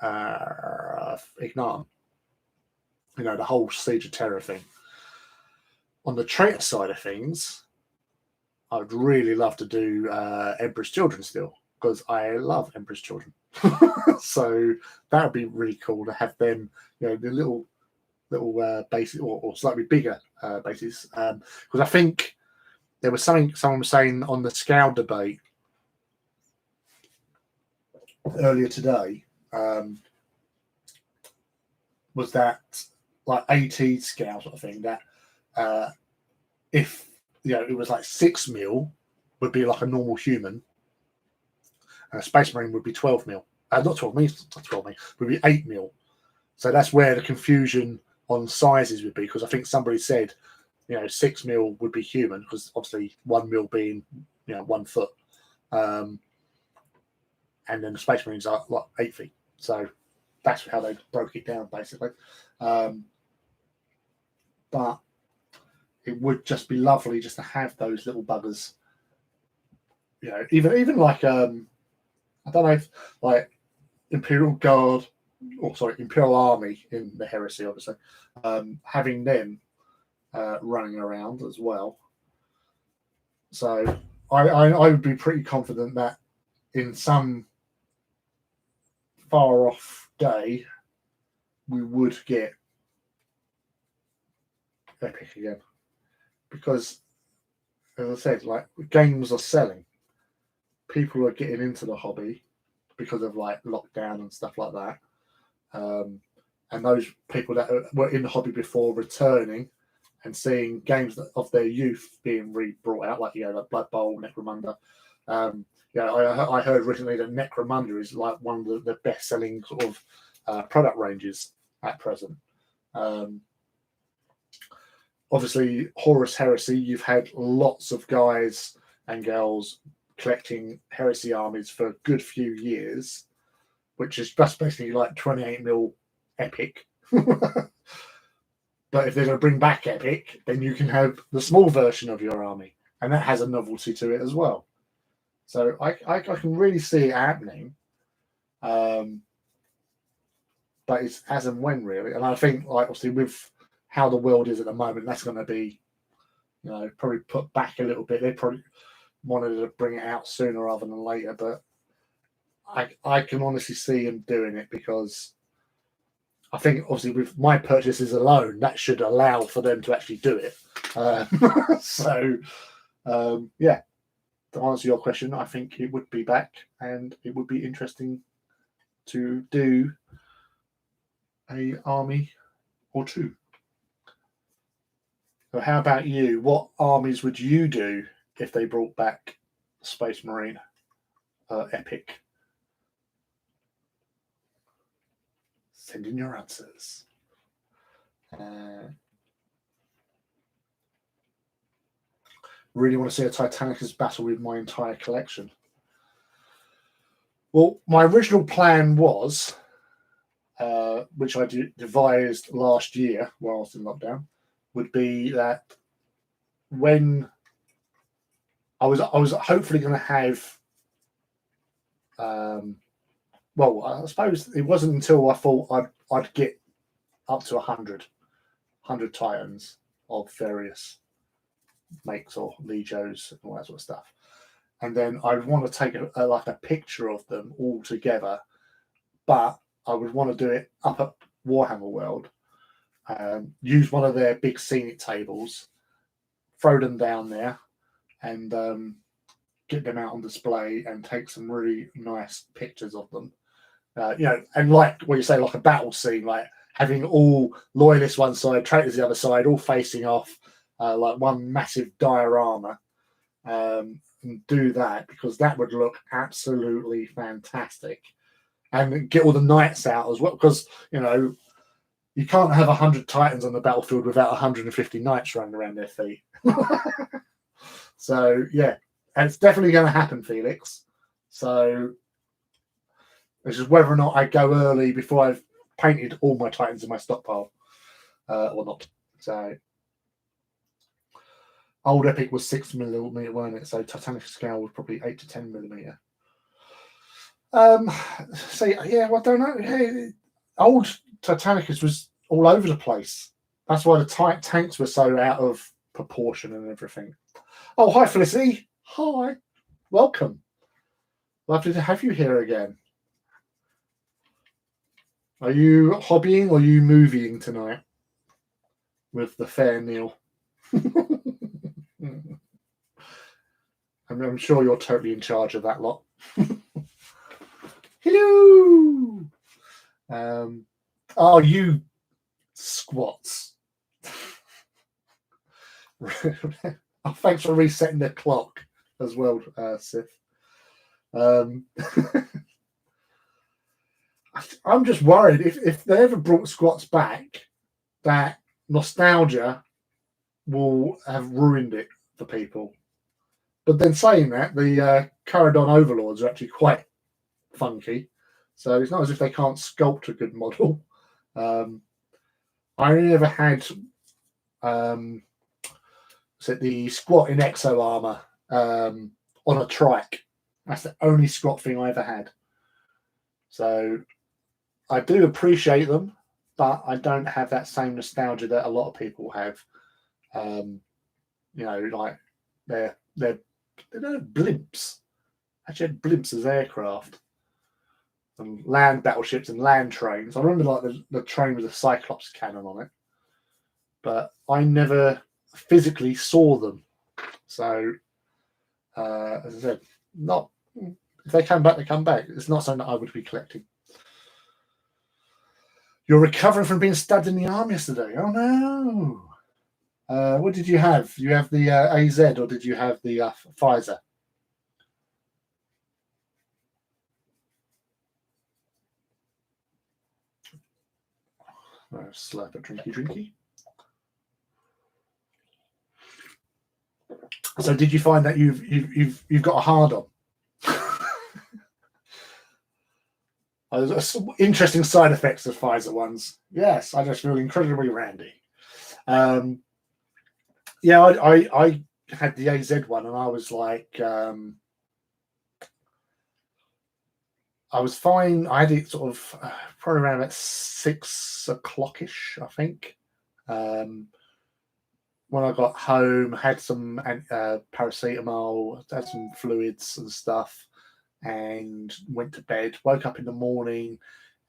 Ignan. The whole Siege of Terror thing. On the traitor side of things, I would really love to do Emperor's Children still, because I love Emperor's Children. So that would be really cool to have them, the little bases, or slightly bigger bases. Because I think there was someone was saying on the scale debate earlier today, was that like AT scale sort of thing, that if it was like 6 mil would be like a normal human, and a Space Marine would be 12 mil. Not 12 mil, not 12 mil, would be 8 mil. So that's where the confusion on sizes would be, because I think somebody said 6 mil would be human, because obviously 1 mil being 1 foot, and then the Space Marines are like 8 feet. So that's how they broke it down, basically. But it would just be lovely just to have those little buggers. Even like I don't know, if, like Imperial Guard, or sorry, Imperial Army in the Heresy, obviously, having them running around as well. So I would be pretty confident that in some far off day, we would get Epic again, because, as I said, like, games are selling. People are getting into the hobby because of like lockdown and stuff like that. And those people that were in the hobby before returning and seeing games of their youth being brought out, like, like Blood Bowl, Necromunda. I heard recently that Necromunda is like one of the best-selling sort of product ranges at present. Obviously, Horus Heresy, you've had lots of guys and girls collecting Heresy armies for a good few years, which is just basically like 28 mil Epic. But if they're going to bring back Epic, then you can have the small version of your army, and that has a novelty to it as well. So I can really see it happening. But it's as and when, really. And I think, like, obviously, with how the world is at the moment, that's going to be, probably put back a little bit. They probably wanted to bring it out sooner rather than later, but I can honestly see them doing it, because I think, obviously, with my purchases alone, that should allow for them to actually do it. Yeah, to answer your question, I think it would be back, and it would be interesting to do a army or two. So how about you? What armies would you do if they brought back Space Marine Epic? Send in your answers. Really want to see a Titanicus battle with my entire collection. Well, my original plan was, which I devised last year while I was in lockdown, would be that when I was hopefully going to have, well, I suppose it wasn't until I thought I'd get up to 100 Titans of various makes or Legios and all that sort of stuff. And then I'd want to take a picture of them all together, but I would want to do it up at Warhammer World, use one of their big scenic tables, throw them down there, and get them out on display and take some really nice pictures of them. And like what you say, like a battle scene, like having all loyalists one side, traitors the other side, all facing off, like one massive diorama, and do that, because that would look absolutely fantastic. And get all the knights out as well, because you can't have 100 Titans on the battlefield without 150 knights running around their feet. So yeah, and it's definitely going to happen, Felix. So it's just whether or not I go early before I've painted all my Titans in my stockpile, or not. So old Epic was 6mm, weren't it? So Titanic scale was probably 8 to 10mm. So yeah, well, I don't know. Yeah, old Titanicus was all over the place. That's why the tanks were so out of proportion and everything. Oh, hi Felicity. Hi, welcome. Lovely to have you here again. Are you hobbying or are you moving tonight with the fair Neil? I'm sure you're totally in charge of that lot. Hello. Oh, you squats. Oh, thanks for resetting the clock as well, Sith. I'm just worried if they ever brought squats back, that nostalgia will have ruined it for people. But then saying that, the Caradon Overlords are actually quite funky, so it's not as if they can't sculpt a good model. I only ever had the squat in exo armor on a trike. That's the only squat thing I ever had. So I do appreciate them, but I don't have that same nostalgia that a lot of people have. Like they're blimps. Actually had blimps as aircraft. and land battleships and land trains. I remember like the train with a Cyclops cannon on it, but I never physically saw them. So, as I said, not if they come back, they come back. It's not something that I would be collecting. You're recovering from being stabbed in the arm yesterday. Oh no! What did you have? You have the AZ, or did you have the Pfizer? Slurp a drinky. So, did you find that you've got a hard on? Interesting side effects of Pfizer ones. Yes, I just feel incredibly randy. Yeah, I had the AZ one, and I was like, I was fine. I had it sort of probably around at 6 o'clock-ish, I think. When I got home, had some paracetamol, had some fluids and stuff, and went to bed. Woke up in the morning,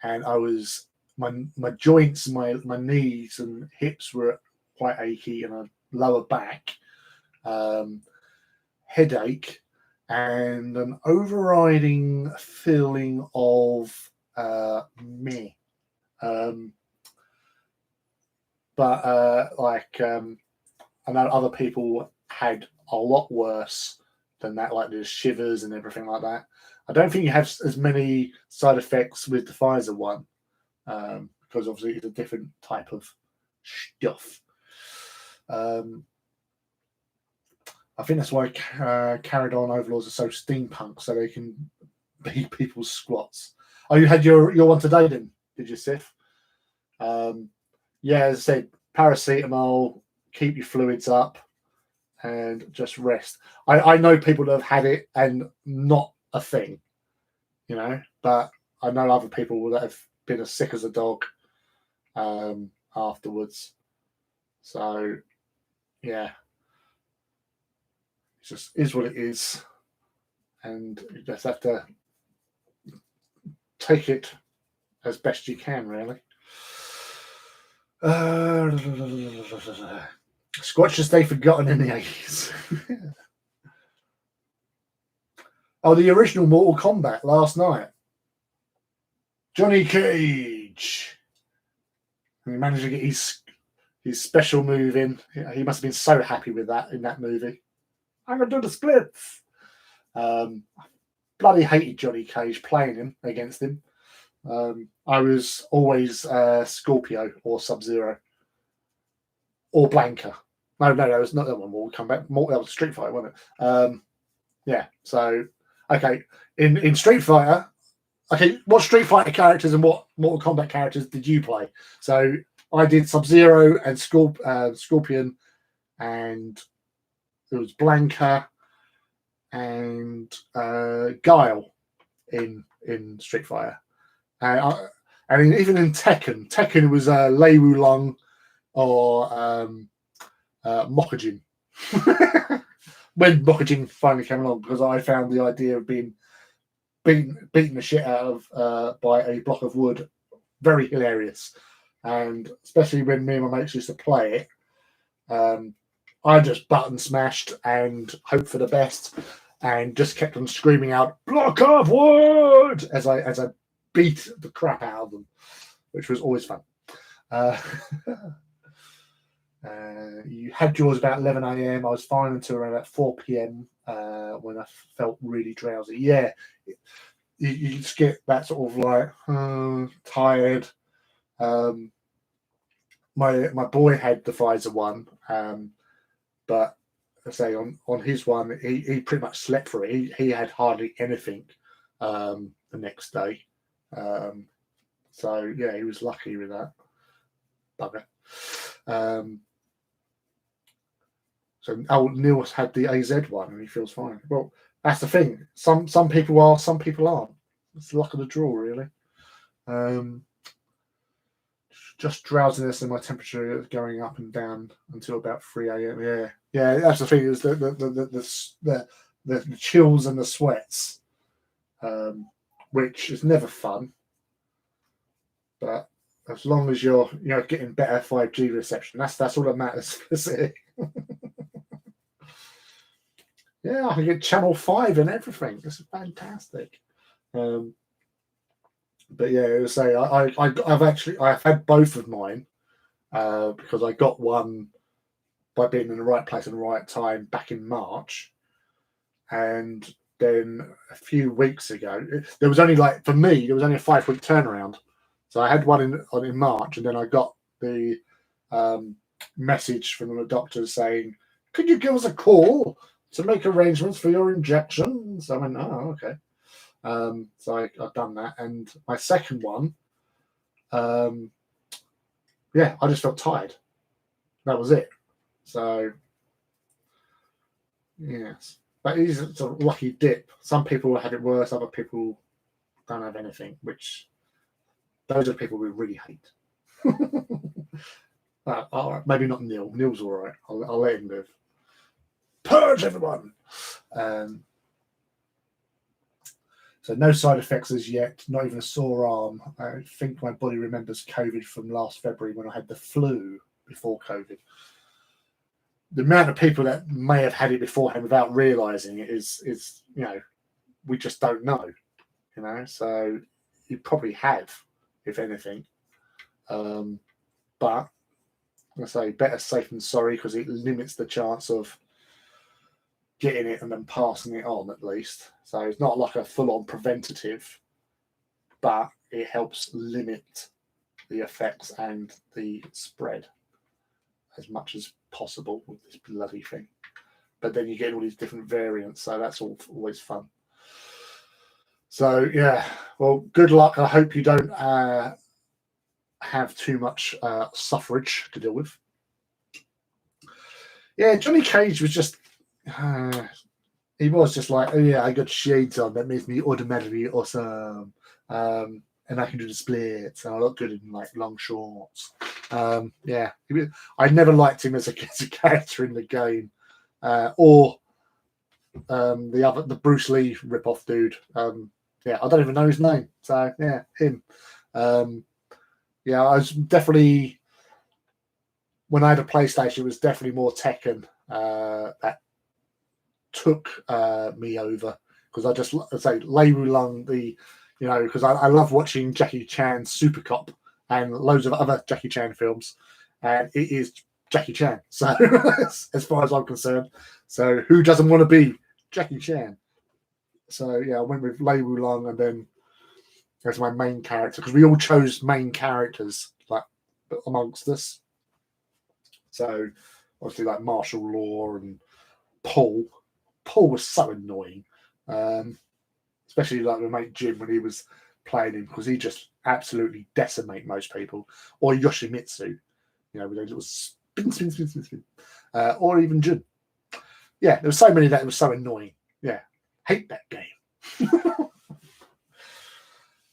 and I was my joints, my knees and hips were quite achy, and a lower back, headache, and an overriding feeling of meh. But I know other people had a lot worse than that, like there's shivers and everything like that. I don't think you have as many side effects with the Pfizer one, because obviously it's a different type of stuff. I think that's why Carried On Overlords are so steampunk, so they can beat people's squats. Oh, you had your one today then, did you, Sif? Yeah, as I said, paracetamol, keep your fluids up, and just rest. I know people that have had it and not a thing, but I know other people that have been as sick as a dog afterwards. So, yeah. It just is what it is, and you just have to take it as best you can, really. Squatches stay forgotten in the 80s. Oh, the original Mortal Kombat last night. Johnny Cage. And he managed to get his special move in. He must have been so happy with that in that movie. I'm going to do the splits. Bloody hated Johnny Cage playing him against him. I was always Scorpio or Sub-Zero or Blanca. No, it was not that one. We'll come back. That was Street Fighter, wasn't it? Yeah. So, okay. In Street Fighter, okay, what Street Fighter characters and what Mortal Kombat characters did you play? So I did Sub-Zero and Scorpion, and it was Blanca and Guile in Street Fighter. And even in Tekken was Lei Wulong or Mokujin. When Mokujin finally came along, because I found the idea of being beaten the shit out of by a block of wood very hilarious. And especially when me and my mates used to play it, I just button smashed and hoped for the best, and just kept on screaming out "block of wood" as I beat the crap out of them, which was always fun. You had yours about 11 a.m. I was fine until around about 4 p.m. When I felt really drowsy. Yeah, you just get that sort of like tired. My boy had the Pfizer one, but I say on his one, he pretty much slept for it. He had hardly anything the next day. So yeah, he was lucky with that. Bugger. So Neil's had the AZ one and he feels fine. Well, that's the thing. Some people are, some people aren't. It's the luck of the draw, really. Just drowsiness and my temperature going up and down until about 3 a.m. Yeah. That's the thing. Is the chills and the sweats which is never fun. But as long as you're getting better 5G reception, that's all that matters. Yeah, I can get Channel 5 and everything. This is fantastic. But yeah, say I've had both of mine because I got one by being in the right place at the right time back in March, and then a few weeks ago there was only a 5-week turnaround. So I had one in March, and then I got the message from the doctor saying, "Could you give us a call to make arrangements for your injection?" So I went, "Oh, okay." So I've done that, and my second one, I just felt tired. That was it. So yes, but it is a lucky dip. Some people have it worse. Other people don't have anything, which those are people we really hate. Maybe not Neil. Neil's all right. I'll let him live. Purge everyone. So no side effects as yet, not even a sore arm. I think my body remembers COVID from last February when I had the flu before COVID. The amount of people that may have had it beforehand without realising it is we just don't know. So you probably have, if anything. But I say better safe than sorry, because it limits the chance of getting it and then passing it on, at least. So it's not like a full-on preventative, but it helps limit the effects and the spread as much as possible with this bloody thing. But then you get all these different variants, so that's always fun. So yeah, well, good luck. I hope you don't have too much suffrage to deal with. Yeah, Johnny Cage was just he was just like, "Oh yeah, I got shades on, that makes me automatically awesome, and I can do the splits, and I look good in long shorts." Yeah, I never liked him as a character in the game, or the Bruce Lee ripoff dude. Yeah, I don't even know his name. So yeah, him. Yeah, I was definitely, when I had a PlayStation, it was definitely more Tekken that took me over, because I just say Lei Wulong, because I love watching Jackie Chan Super Cop and loads of other Jackie Chan films, and it is Jackie Chan. So as far as I'm concerned, so who doesn't want to be Jackie Chan? So yeah, I went with Lei Wulong, and then as my main character, because we all chose main characters amongst us. So obviously martial law and Paul. Paul was so annoying, especially my mate Jim when he was playing him, because he just absolutely decimate most people. Or Yoshimitsu, with those little spin, or even Jun. Yeah, there were so many that was so annoying. Yeah, hate that game.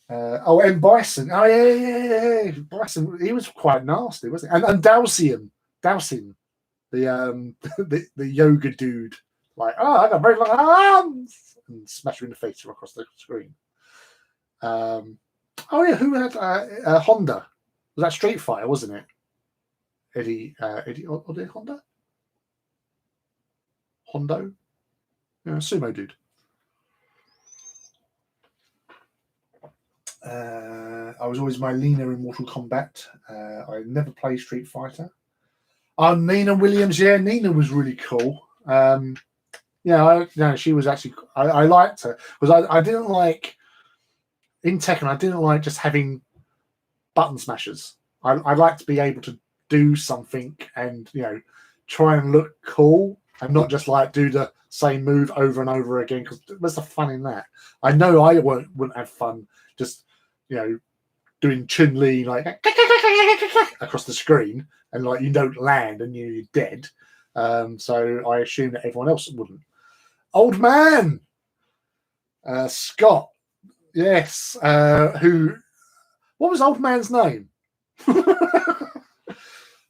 And Bison. Oh yeah. Bison. He was quite nasty, wasn't he? And Dowsin, the yoga dude. I got very long arms, and smash him in the face across the screen. Oh yeah, who had Honda? Was that Street Fighter, wasn't it? Eddie Honda? Hondo? Sumo dude. I was always Mylena in Mortal Kombat. I never played Street Fighter. Oh, Nina Williams. Yeah, Nina was really cool. She was actually. I liked her, because I didn't like in Tekken. I didn't like just having button smashers. I like to be able to do something and try and look cool, and not just do the same move over and over again, because what's the fun in that? I know I wouldn't have fun just doing Chun-Li across the screen, and you don't land and you're dead. So I assume that everyone else wouldn't. Old man Scott, yes. What was old man's name?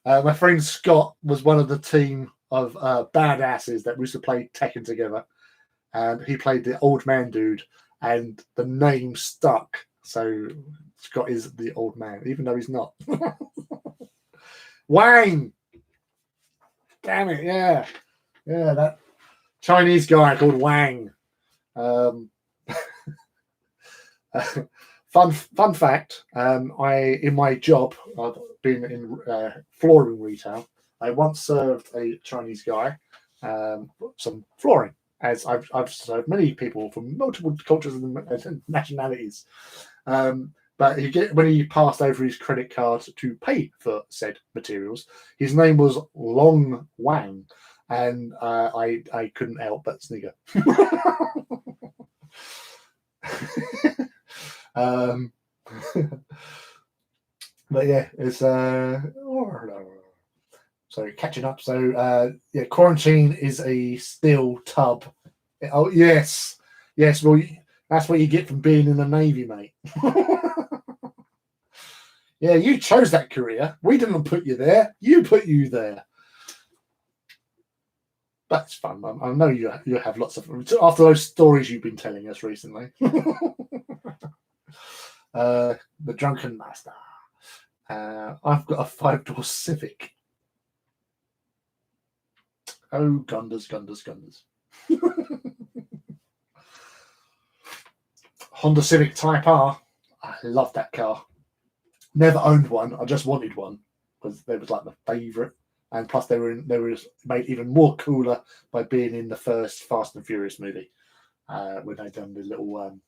My friend Scott was one of the team of badasses that we used to play Tekken together, and he played the old man dude. and the name stuck. So Scott is the old man, even though he's not. Wang! Damn it, yeah. Yeah, that Chinese guy called Wang. Fun fact, in my job, I've been in flooring retail. I once served a Chinese guy some flooring, as I've served many people from multiple cultures and nationalities. But when he passed over his credit card to pay for said materials, his name was Long Wang, and I couldn't help but snigger. But yeah, it's so catching up. So yeah, quarantine is a steel tub. Oh yes, yes. Well, that's what you get from being in the Navy, mate. Yeah, you chose that career. We didn't put you there. You put you there. That's fun. I know you have lots of after those stories you've been telling us recently. The Drunken Master. I've got a 5-door Civic. Oh, Gunders. Honda Civic Type R. I love that car. Never owned one. I just wanted one because they was like the favourite, and plus they were made even more cooler by being in the first Fast and Furious movie when they done the little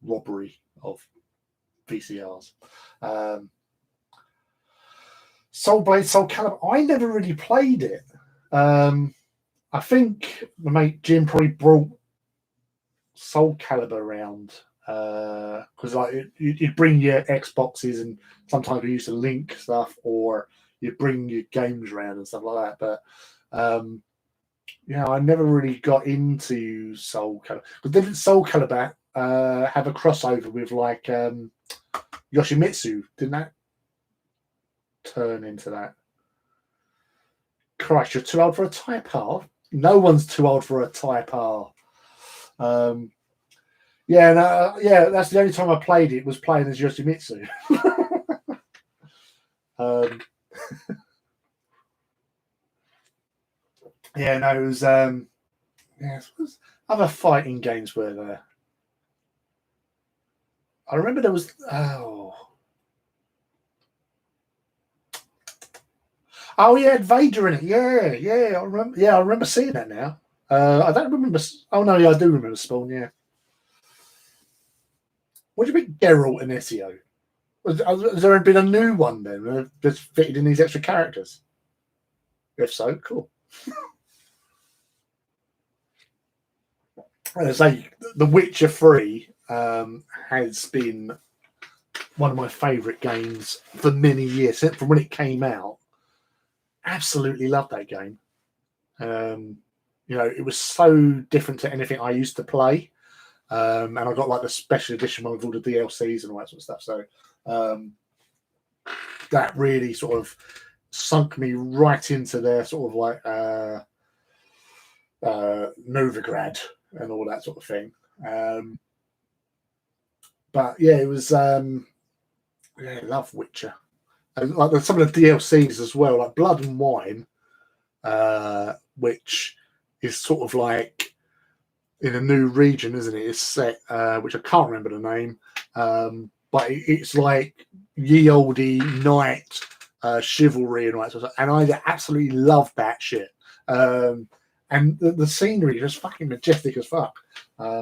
robbery of VCRs. Soul Calibur. I never really played it. I think my mate Jim probably brought Soul Calibur around because like you'd bring your Xboxes, and sometimes we used to link stuff, or you'd bring your games around and stuff like that. But I never really got into Soul Calibur. But didn't Soul Calibur have a crossover with like Yoshimitsu? Didn't that turn into that? Christ, you're too old for a Type R. No one's too old for a Type R. That's the only time I played it was playing as Yoshimitsu. It was other fighting games were there. I remember there was Oh, yeah, Vader in it. Yeah, I remember. Yeah, I remember seeing that now. I don't remember. Oh no, yeah, I do remember Spawn. Yeah. What do you think, Geralt and Ezio? Has there been a new one then that's fitted in these extra characters? If so, cool. As I say, The Witcher 3 has been one of my favourite games for many years from when it came out. Absolutely love that game. It was so different to anything I used to play, and I got like the special edition one with all the DLCs and all that sort of stuff. So that really sort of sunk me right into their sort of like Novigrad and all that sort of thing. But yeah, it was I love Witcher. And like some of the DLCs as well, like Blood and Wine, which is sort of like in a new region, isn't it? It's set, which I can't remember the name, but it's like ye olde knight chivalry and all that sort of stuff. And I absolutely love that shit. And the scenery is just fucking majestic as fuck.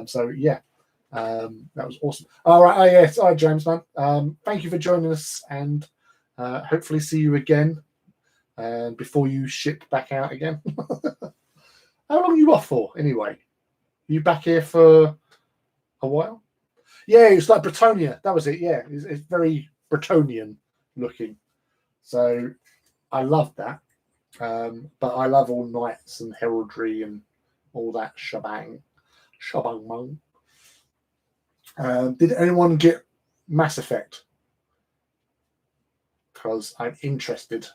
So yeah, that was awesome. All right, yes, all right, James, man. Thank you for joining us, and hopefully see you again before you ship back out again. How long are you off for, anyway? Are you back here for a while? Yeah, it's like Bretonia. That was it. Yeah, it's very Bretonian looking. So I love that. But I love all knights and heraldry and all that shebang. Did anyone get Mass Effect? Because I'm interested.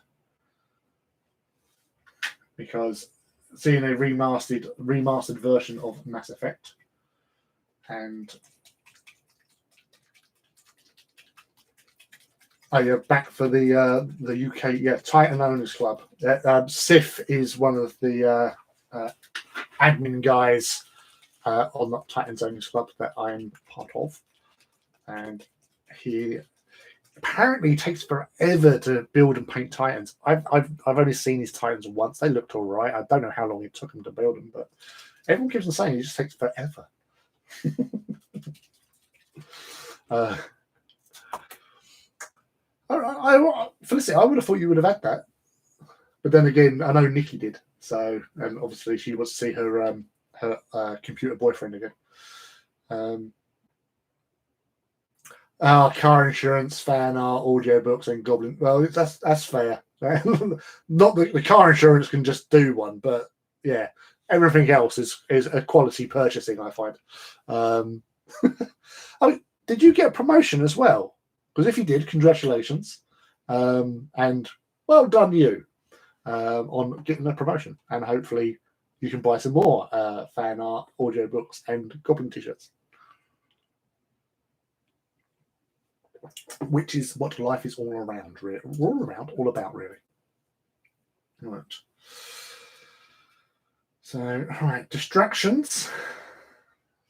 Because seeing a remastered version of Mass Effect, and Oh yeah, back for the UK, yeah, Titan Owners Club. Sif is one of the admin guys on the Titans Owners Club that I'm part of, and he apparently takes forever to build and paint Titans. I've only seen his Titans once. They looked all right. I don't know how long it took him to build them, but everyone keeps on saying it just takes forever. Felicity, I would have thought you would have had that, but then again, I know Nikki did. So, and obviously, she wants to see her computer boyfriend again. Car insurance, fan art, audiobooks, and Goblin. Well, that's fair. Not that the car insurance can just do one, but yeah, everything else is a quality purchasing, I find. I mean, did you get a promotion as well? Because if you did, congratulations, and well done you on getting a promotion, and hopefully you can buy some more fan art, audiobooks, and Goblin t-shirts. Which is what life is all around, really. All about, really. Right. So, all right, distractions.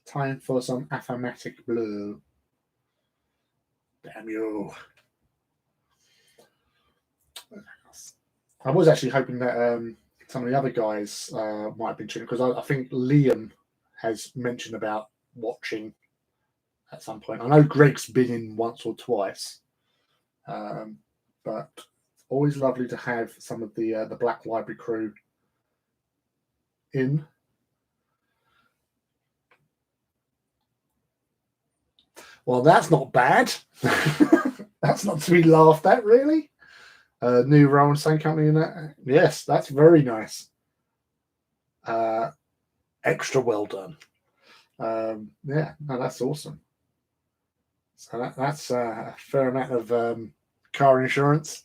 Time for some aphomatic blue. Damn you. I was actually hoping that some of the other guys might have been tuning, because I think Liam has mentioned about watching at some point. I know Greg's been in once or twice, but always lovely to have some of the Black Library crew in. Well, that's not bad. That's not to be laughed at, really. New Rowan Stone Company in that. Yes, that's very nice. Extra well done. Yeah, no, that's awesome. So that's a fair amount of car insurance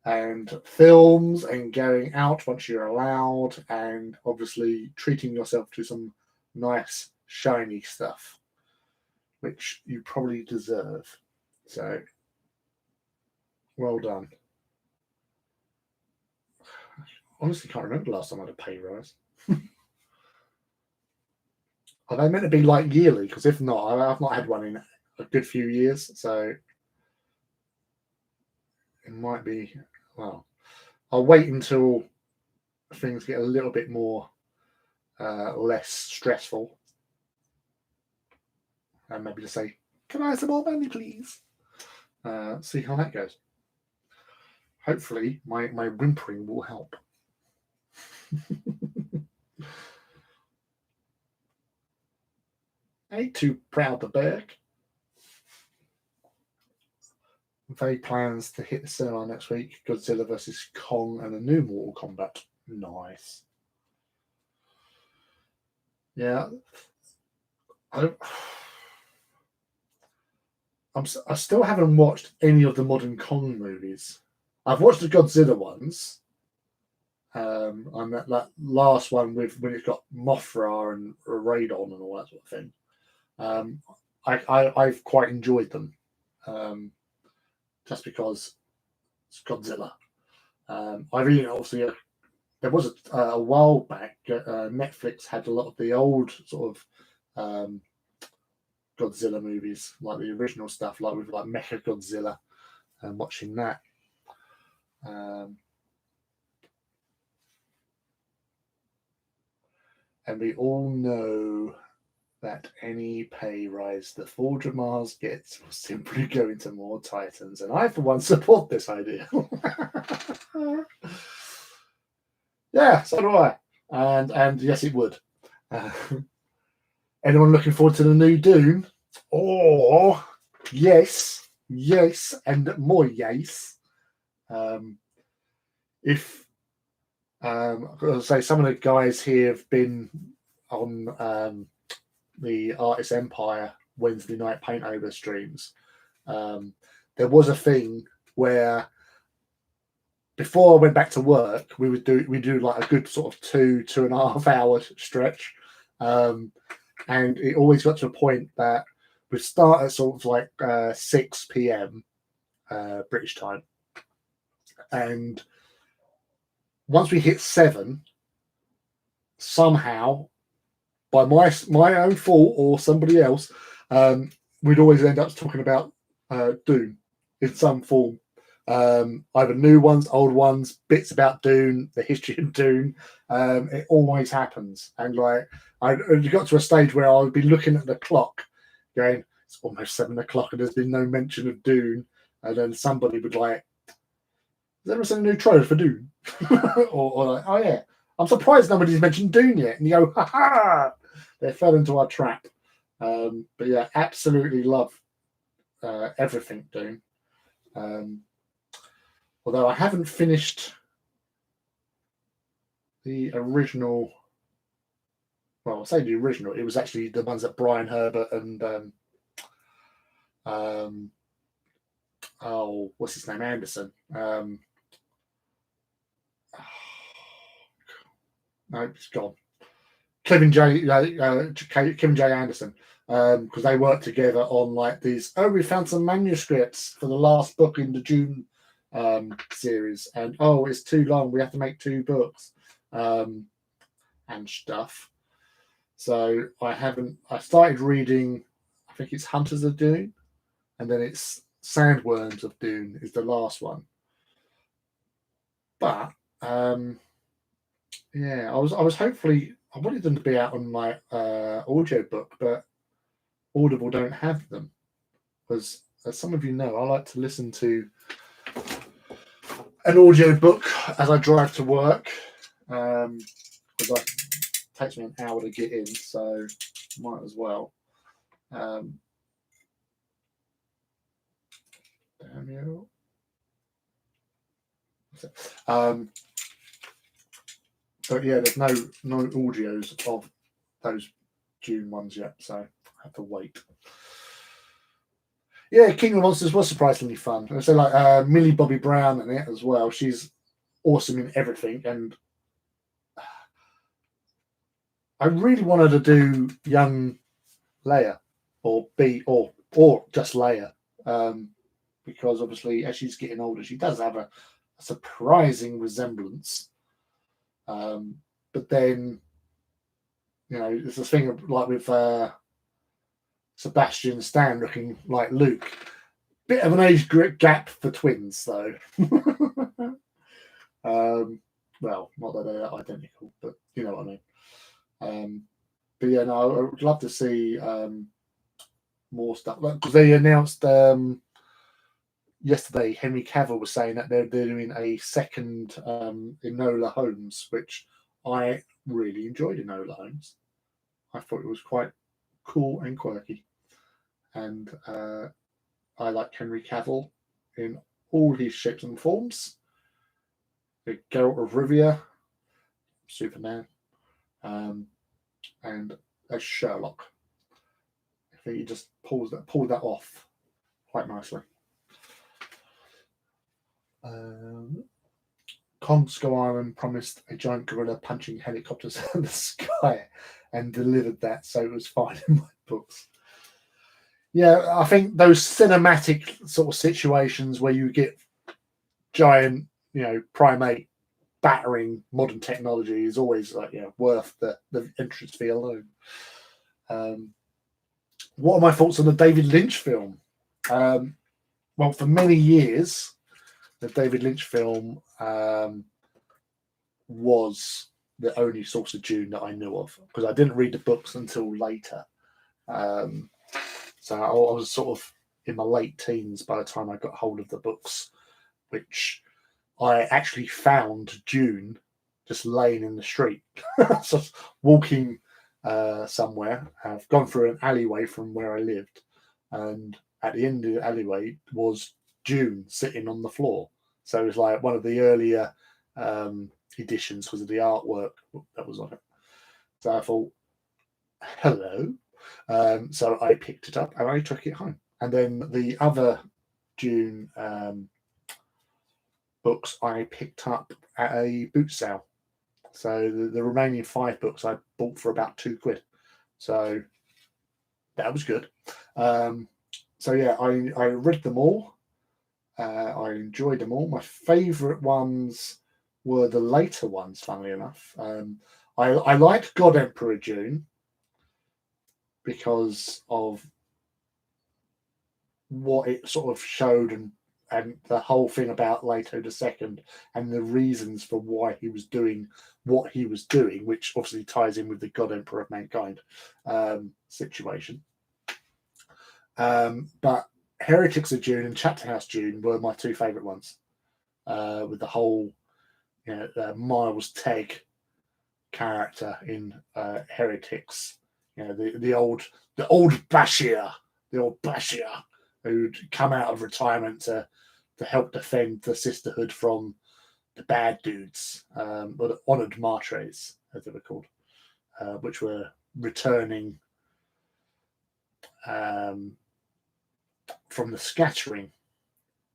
and films and going out once you're allowed, and obviously treating yourself to some nice shiny stuff, which you probably deserve. So well done. Honestly, can't remember the last time I had a pay rise. Are they meant to be like yearly? Because if not, I've not had one in a good few years, so it might be. Well, I'll wait until things get a little bit more less stressful, and maybe just say, "Can I have some more money, please?" See how that goes. Hopefully, my whimpering will help. Ain't too proud to beg. Vague plans to hit the cinema next week. Godzilla vs. Kong and a new Mortal Kombat. Nice. Yeah. I still haven't watched any of the modern Kong movies. I've watched the Godzilla ones. And that last one when it's got Mothra and Radon and all that sort of thing. I've quite enjoyed them, just because it's Godzilla. I've even obviously there was a while back Netflix had a lot of the old sort of Godzilla movies, like the original stuff, like with like Mecha Godzilla, and watching that. And we all know that any pay rise that Forge of Mars gets will simply go into more Titans, and I, for one, support this idea. Yeah, so do I, and yes, it would. Anyone looking forward to the new Dune? Oh, yes, and more yes. If I'll say some of the guys here have been on the Artist Empire Wednesday night paint over streams. There was a thing where before I went back to work, we do like a good sort of 2.5 hour stretch, and it always got to a point that we start at sort of like 6 p.m. British time, and once we hit 7, somehow by my own fault or somebody else, we'd always end up talking about Dune in some form. Either new ones, old ones, bits about Dune, the history of Dune. It always happens, and like I got to a stage where I would be looking at the clock, going, "It's almost 7 o'clock, and there's been no mention of Dune." And then somebody would like, "Has there ever seen a new trailer for Dune?" or like, "Oh yeah, I'm surprised nobody's mentioned Dune yet." And you go, "Ha ha!" They fell into our trap. But yeah, absolutely love everything Dune. Although I haven't finished the original. Well, I'll say the original. It was actually the ones that Brian Herbert and what's his name, Anderson. No, it's gone. Kevin J. Anderson, because they worked together on like these. Oh, we found some manuscripts for the last book in the Dune series, and oh, it's too long. We have to make 2 books and stuff. So I started reading. I think it's Hunters of Dune, and then it's Sandworms of Dune is the last one. But yeah, I was hopefully I wanted them to be out on my audio book, but Audible don't have them because, as some of you know, I like to listen to an audio book as I drive to work because it takes me an hour to get in, so might as well. Damn you. But yeah, there's no audios of those June ones yet, so I have to wait. Yeah, King of Monsters was surprisingly fun. And so like Millie Bobby Brown in it as well. She's awesome in everything, and I really wanted to do young Leia or just Leia, because obviously as she's getting older, she does have a surprising resemblance. But then, you know, there's this thing of, like with Sebastian Stan looking like Luke. Bit of an age gap for twins, though. Well, not that they're identical, but you know what I mean. But yeah, no, I would love to see more stuff because they announced yesterday. Henry Cavill was saying that they're doing a second Enola Holmes, which I really enjoyed. Enola Holmes, I thought it was quite cool and quirky, and I like Henry Cavill in all his shapes and forms. The Geralt of Rivia, Superman, and as Sherlock. I think he just pulled that off quite nicely. Consco Island promised a giant gorilla punching helicopters in the sky and delivered that, so it was fine in my books. Yeah, I think those cinematic sort of situations where you get giant, you know, primate battering modern technology is always like, you know, worth the entrance fee alone. What are my thoughts on the David Lynch film? Well, for many years, the David Lynch film was the only source of Dune that I knew of because I didn't read the books until later. So I was sort of in my late teens by the time I got hold of the books, which I actually found Dune just laying in the street. So walking somewhere. I've gone through an alleyway from where I lived, and at the end of the alleyway was Dune sitting on the floor. So it was like one of the earlier editions because of the artwork that was on it. So I thought, hello. So I picked it up and I took it home. And then the other Dune books I picked up at a boot sale. So the remaining 5 books I bought for about £2. So that was good. So yeah, I read them all. I enjoyed them all. My favourite ones were the later ones, funnily enough. I liked God Emperor June because of what it sort of showed, and the whole thing about Leto II and the reasons for why he was doing what he was doing, which obviously ties in with the God Emperor of Mankind situation. But Heretics of June and Chapter House June were my two favourite ones, with the whole Miles Tegg character in Heretics. The old Bashir, who'd come out of retirement to help defend the Sisterhood from the bad dudes, or the honoured martres, as they were called, which were returning from the scattering.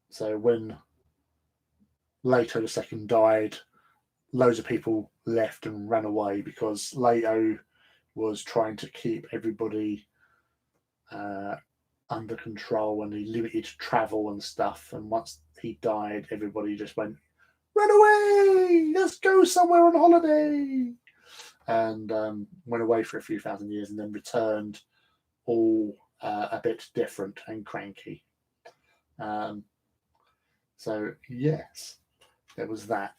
So when Leto II died, loads of people left and ran away because Leto was trying to keep everybody under control, and he limited travel and stuff. And once he died, everybody just went, "Run away! Let's go somewhere on holiday!" And went away for a few thousand years, and then returned all a bit different and cranky. So yes, there was that.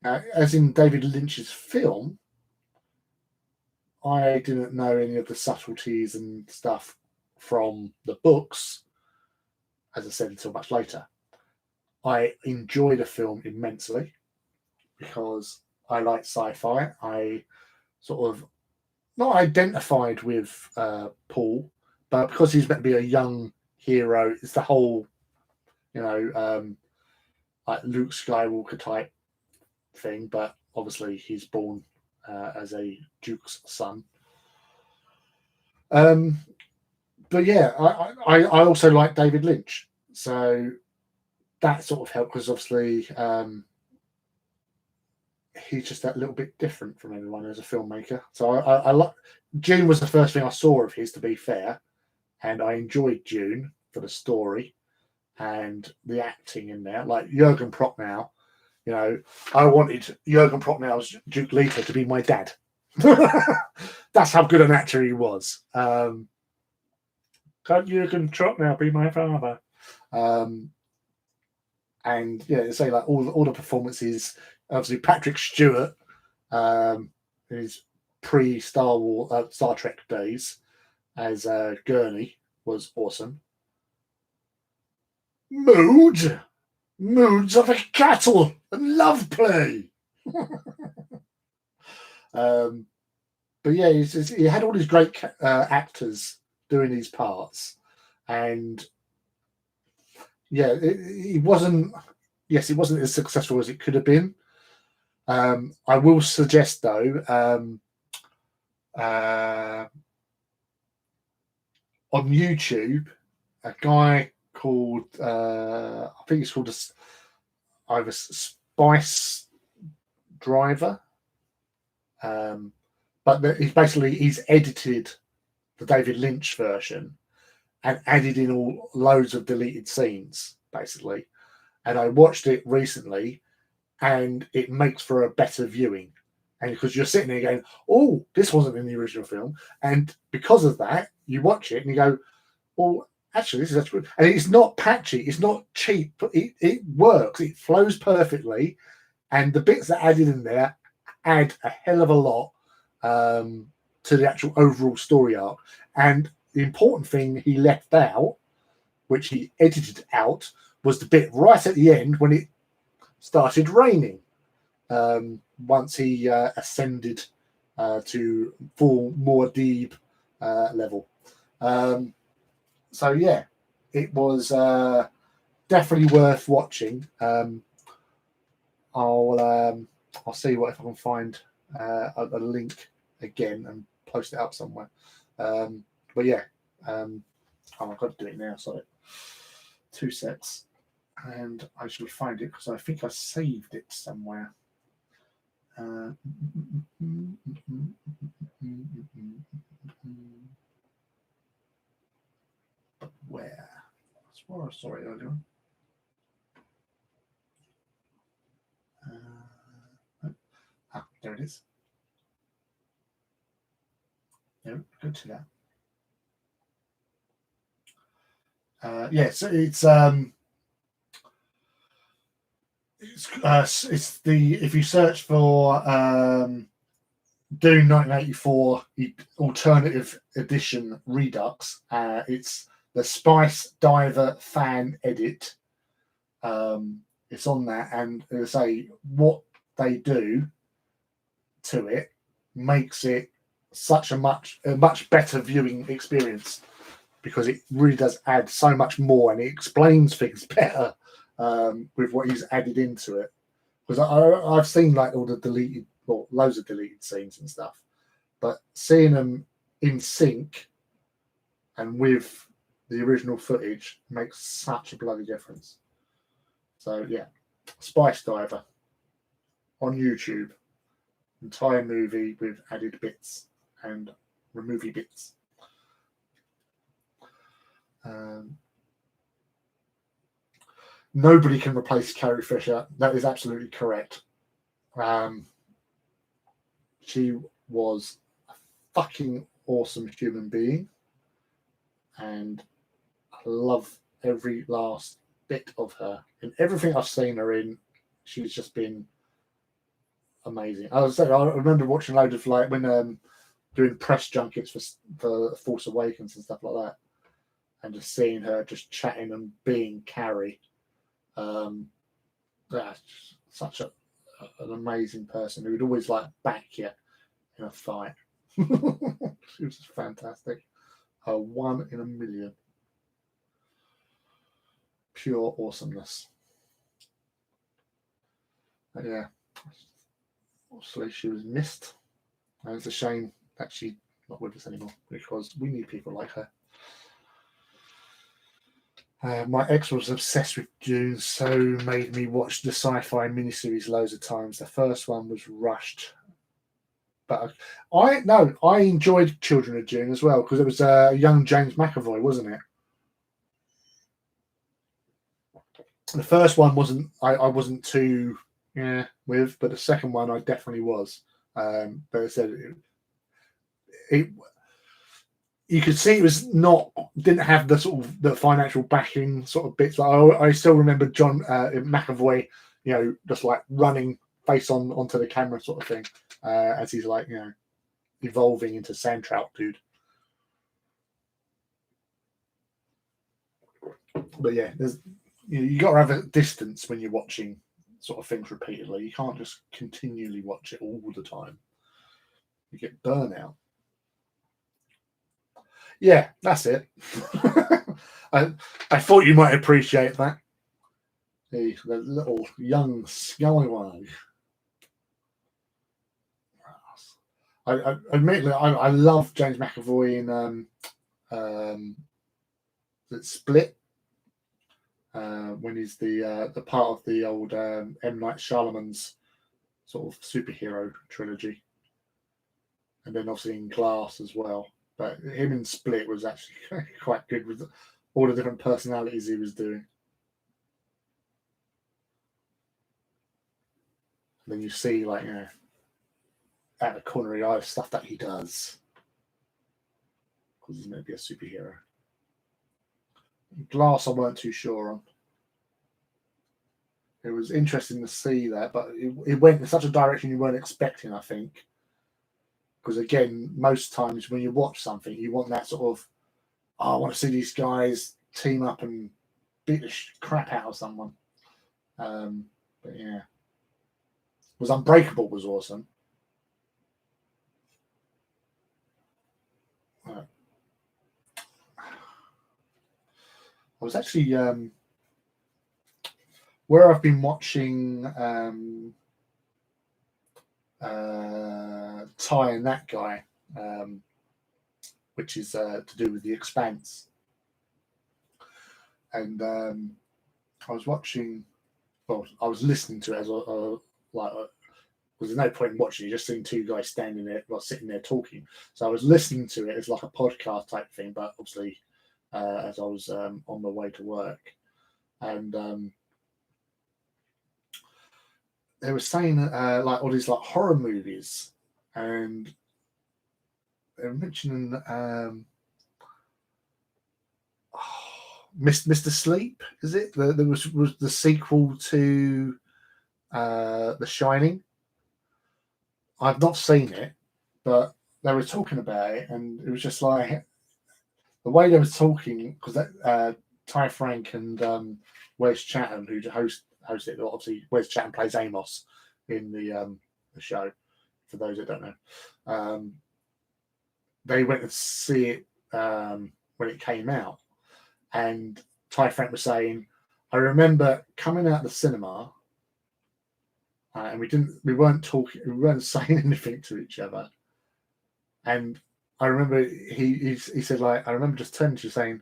As in David Lynch's film, I didn't know any of the subtleties and stuff from the books, as I said, until much later. I enjoyed the film immensely because I like sci-fi. I sort of not identified with Paul, but because he's meant to be a young hero, it's the whole, like Luke Skywalker type thing. But obviously, he's born as a duke's son. But yeah, I also like David Lynch, so that sort of helped because obviously he's just that little bit different from everyone as a filmmaker. So I like June was the first thing I saw of his, to be fair, and I enjoyed June for the story and the acting in there. Like Jurgen Prochnow, I wanted Jurgen Prochnow's Duke Leto to be my dad. That's how good an actor he was. Can't Jurgen Prochnow be my father? And yeah, say like all the performances. Obviously, Patrick Stewart, in his Star Trek days as Gurney was awesome. Moods of a cattle and love play. But yeah, he had all these great actors doing these parts, and yeah, it wasn't. Yes, it wasn't as successful as it could have been. I will suggest though, on YouTube, a guy called I think it's called either Spice Driver, but he's edited the David Lynch version and added in all loads of deleted scenes, basically. And I watched it recently, and it makes for a better viewing. And because you're sitting there going, "Oh, this wasn't in the original film," and because of that, you watch it and you go, "Well, actually, this is actually good." And it's not patchy, it's not cheap. It works. It flows perfectly, and the bits that added in there add a hell of a lot to the actual overall story arc. And the important thing he left out, which he edited out, was the bit right at the end when it started raining. Once he ascended to full Muad'Dib level. So yeah, it was definitely worth watching. I'll see if I can find a link again and post it up somewhere. But yeah, I've got to do it now. Sorry, 2 sets, and I should find it because I think I saved it somewhere. But where? I swore I saw it earlier on. There it is. No, go to that. Yes, it's the if you search for Dune 1984 alternative edition Redux, it's the Spice Diver fan edit. It's on that, and as I say, what they do to it makes it such a much better viewing experience, because it really does add so much more, and it explains things better with what he's added into it. Because I've seen like all the deleted, well, loads of deleted scenes and stuff, but seeing them in sync and with the original footage makes such a bloody difference. So yeah, Spice Diver on YouTube, entire movie with added bits and removey bits. Nobody can replace Carrie Fisher. That is absolutely correct. She was a fucking awesome human being, and I love every last bit of her. In everything I've seen her in, she's just been amazing. I remember watching loads of like when doing press junkets for Force Awakens and stuff like that, and just seeing her just chatting and being Carrie. That's such an amazing person who would always like back you in a fight. She was fantastic. A 1 in a million. Pure awesomeness. But yeah, obviously she was missed, and it's a shame that she's not with us anymore, because we need people like her. My ex was obsessed with Dune, so made me watch the sci-fi miniseries loads of times. The first one was rushed, but I enjoyed Children of Dune as well, because it was young James McAvoy, wasn't it? The first one wasn't. I wasn't too with, but the second one I definitely was. But I said it you could see it was didn't have the sort of the financial backing sort of bits. Like I still remember John McAvoy, just like running face onto the camera sort of thing, as he's like, evolving into sand trout dude. But yeah, there's you got to have a distance when you're watching sort of things repeatedly. You can't just continually watch it all the time. You get burnout. Yeah, that's it. I thought you might appreciate that. The little young scallywag. I admittedly, I love James McAvoy in Split, when he's the part of the old M. Night Shyamalan's sort of superhero trilogy, and then obviously in Glass as well. But him in Split was actually quite good with all the different personalities he was doing. And then you see, like, out of the corner of the eye, stuff that he does, because he's meant to be a superhero. Glass, I weren't too sure on. It was interesting to see that, but it went in such a direction you weren't expecting, I think. Because again, most times when you watch something, you want that sort of, I want to see these guys team up and beat the crap out of someone. But yeah, was Unbreakable was awesome. I was actually where I've been watching Ty and that guy, which is to do with The Expanse. And I was watching, well, I was listening to it as there's no point in watching. You just seeing two guys standing there, sitting there talking. So I was listening to it as like a podcast type thing, but obviously as I was on my way to work, and they were saying like all these like horror movies, and they were mentioning Mr. Sleep. Is it? There was the sequel to The Shining. I've not seen it, but they were talking about it, and it was just like the way they were talking, because Ty Frank and Wes Chatham, who host it, obviously Wes Chatham plays Amos in the show. For those that don't know, they went to see it when it came out, and Ty Frank was saying, "I remember coming out of the cinema, and we weren't talking, we weren't saying anything to each other, and I remember he said, like, I remember just turning to you saying,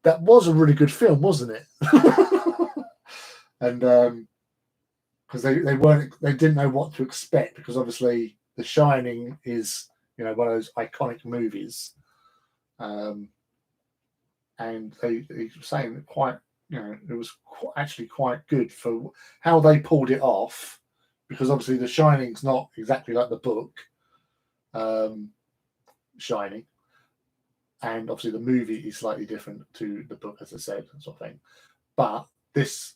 that was a really good film, wasn't it?" And because they didn't know what to expect, because obviously The Shining is, you know, one of those iconic movies, and they were saying quite, you know, it was actually quite good for how they pulled it off, because obviously The Shining's not exactly like the book, Shining, and obviously the movie is slightly different to the book, as I said, sort of thing. But this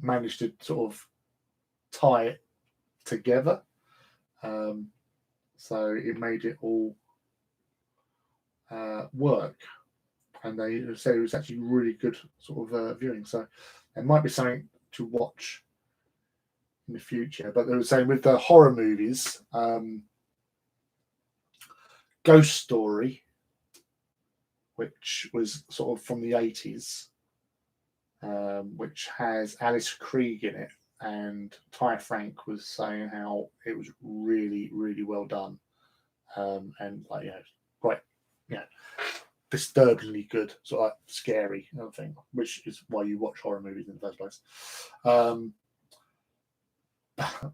managed to sort of tie it together, so it made it all work. And they said it was actually really good sort of viewing. So it might be something to watch in the future. But they were saying with the horror movies, Ghost Story, which was sort of from the 80s, which has Alice Krige in it. And Ty Frank was saying how it was really, really well done. And like, you know, quite, you know, disturbingly good, sort of like scary kind of thing, which is why you watch horror movies in the first place.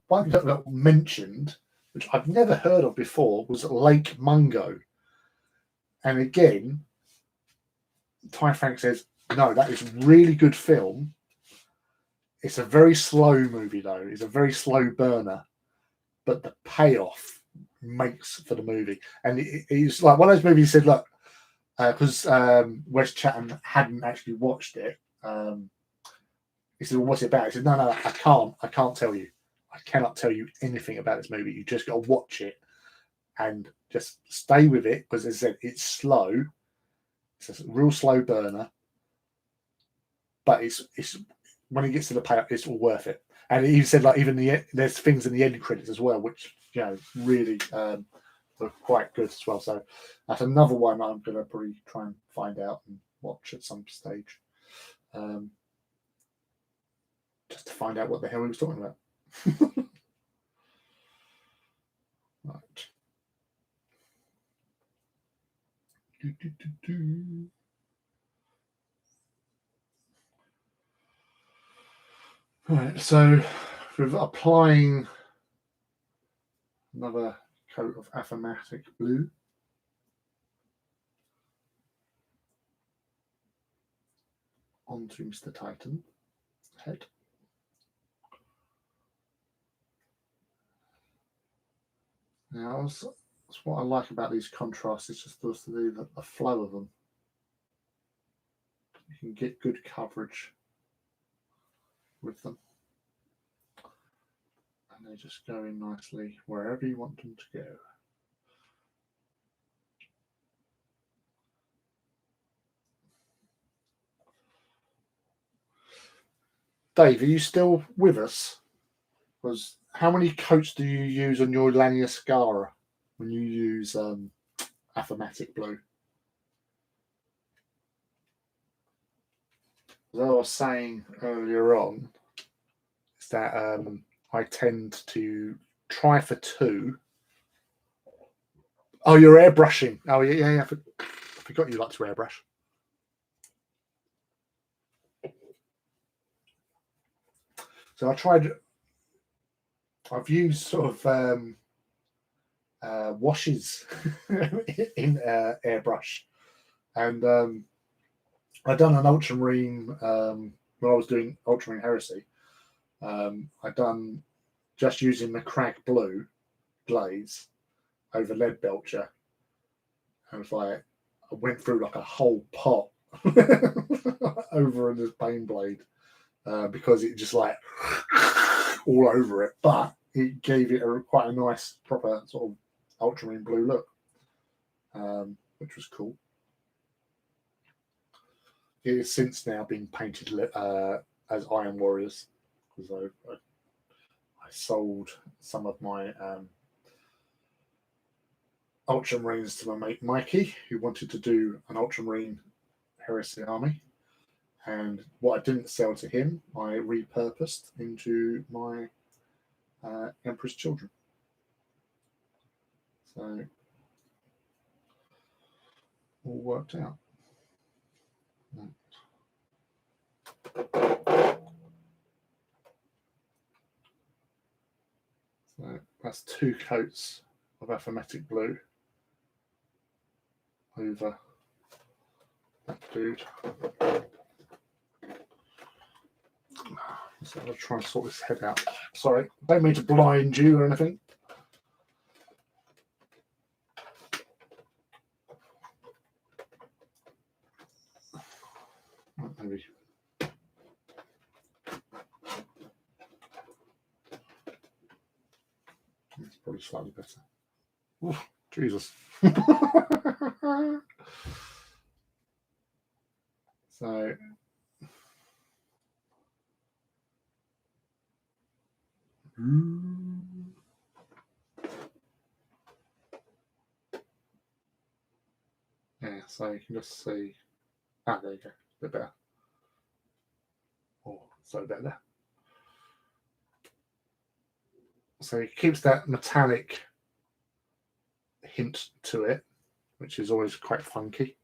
One that mentioned, which I've never heard of before, was Lake Mungo. And again, Ty Frank says, no, that is really good film. It's a very slow movie, though. It's a very slow burner, but the payoff makes for the movie. And it's like one of those movies. He said, look, because Wes Chatham hadn't actually watched it. He said, well, what's it about? He said, no, I can't tell you. I cannot tell you anything about this movie. You just got to watch it and just stay with it, because as I said, it's slow. It's a real slow burner, but it's when it gets to the payoff, it's all worth it. And he said, like, even there's things in the end credits as well, which, you know, really were quite good as well. So that's another one I'm going to probably try and find out and watch at some stage, just to find out what the hell he was talking about. Right. Right, so with applying another coat of aphomatic blue, onto Mr. Titan head. Now, that's what I like about these contrasts, is just the flow of them. You can get good coverage with them, and they just go in nicely wherever you want them to go. Dave, are you still with us? Because how many coats do you use on your Laniuscara when you use aphomatic blue? As I was saying earlier on, is that I tend to try for 2. Oh, you're airbrushing. Oh, yeah. I forgot you like to airbrush. So I've used sort of washes in airbrush, And I'd done an ultramarine when I was doing ultramarine heresy. I'd done just using the Crag Blue glaze over lead belcher. And it's like I went through like a whole pot over this pain blade because it just like all over it, but it gave it quite a nice proper sort of ultramarine blue look, which was cool. It has since now been painted as Iron Warriors because I sold some of my ultramarines to my mate Mikey, who wanted to do an ultramarine heresy army. And what I didn't sell to him, I repurposed into my Emperor's Children. So all worked out. So that's 2 coats of aphomatic blue over that dude. So I'm going to try and sort this head out. Sorry, don't mean to blind you or anything. Maybe. It's probably slightly better. Oof, Jesus. So yeah, so you can just see. There you go, a bit better. Oh, so better. So it keeps that metallic hint to it, which is always quite funky.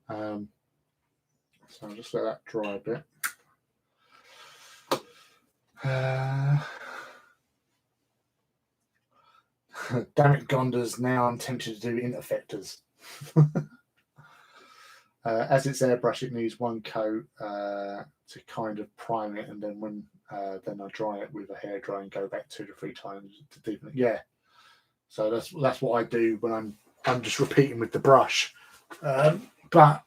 So I'll just let that dry a bit. Damn it, Gonda's now I'm tempted to do interfectors. As it's airbrush, it needs 1 coat to kind of prime it, and then when then I dry it with a hairdryer and go back 2 to 3 times to deepen it. Yeah, so that's what I do when I'm just repeating with the brush. But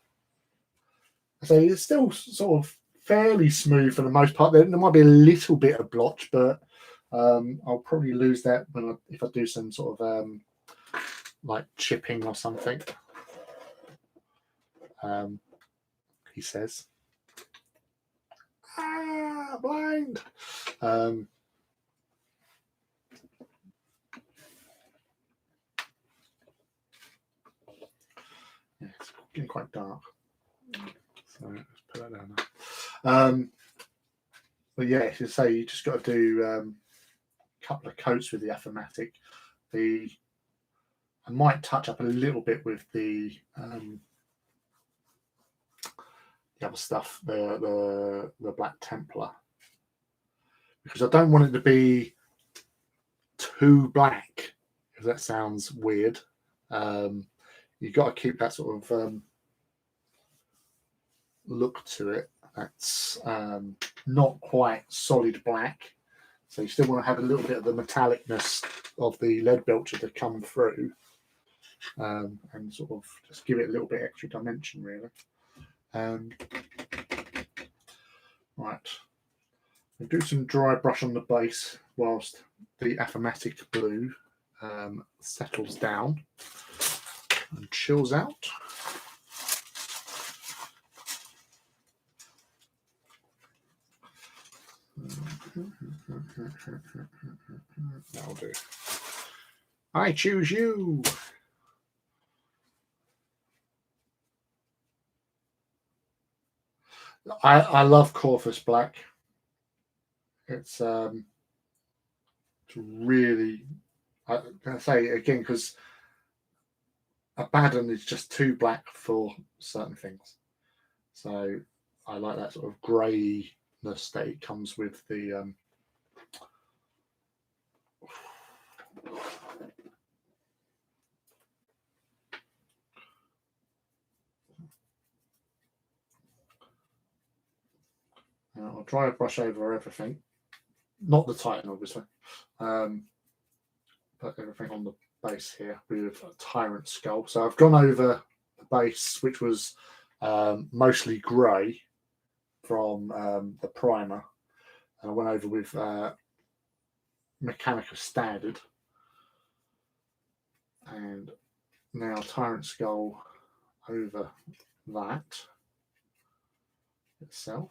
so it's still sort of fairly smooth for the most part. There might be a little bit of blotch, but I'll probably lose that if I do some sort of like chipping or something. He says, blind. Yeah, it's getting quite dark. So let's put that down now. But yeah, as you say, you just got to do a couple of coats with the aphomatic. I might touch up a little bit with the other stuff, the Black Templar, because I don't want it to be too black. If that sounds weird, you've got to keep that sort of look to it. That's not quite solid black, so you still want to have a little bit of the metallicness of the lead belcher to come through, and sort of just give it a little bit extra dimension, really. Right, we'll do some dry brush on the base whilst the aphomatic blue settles down and chills out. That'll do. I choose you. I love Corvus Black. It's really, I'm going to say again, because Abaddon is just too black for certain things. So I like that sort of greyness that it comes with the I'll dry brush over everything, not the Titan, obviously, but everything on the base here with a Tyrant Skull. So I've gone over the base, which was mostly grey from the primer, and I went over with Mechanica Standard, and now Tyrant Skull over that itself.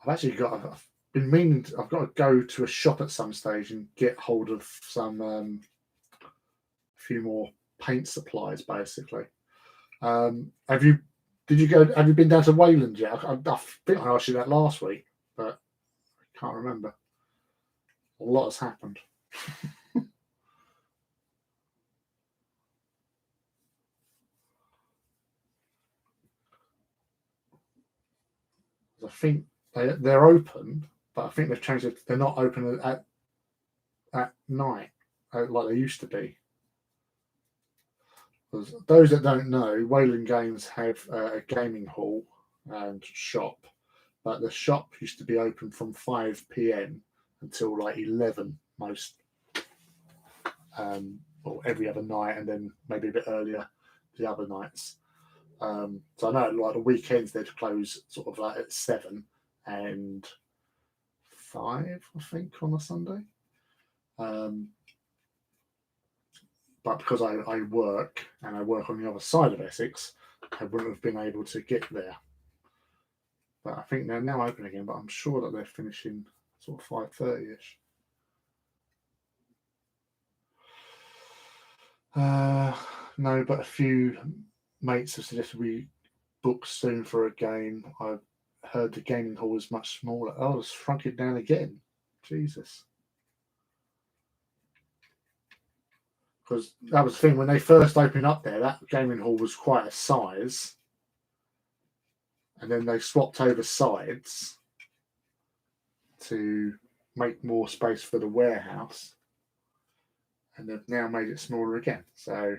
I've been meaning I've got to go to a shop at some stage and get hold of some a few more paint supplies, basically. Have you been down to Wayland yet? I think I asked you that last week, but I can't remember. A lot has happened. I think they're open, but I think they've changed it. They're not open at night like they used to be. Because those that don't know, Wayland Games have a gaming hall and shop, but the shop used to be open from 5 p.m. until like 11 most, or every other night, and then maybe a bit earlier the other nights. So I know like the weekends they'd close sort of like at 7 and 5, I think, on a Sunday. But because I work and I work on the other side of Essex, I wouldn't have been able to get there. But I think they're now open again, but I'm sure that they're finishing sort of 5:30ish. No, but a few mates have suggested we book soon for a game. I've heard the gaming hall is much smaller. Oh, it's shrunk it down again. Jesus. Because that was the thing, when they first opened up there, that gaming hall was quite a size. And then they swapped over sides to make more space for the warehouse. And they've now made it smaller again. So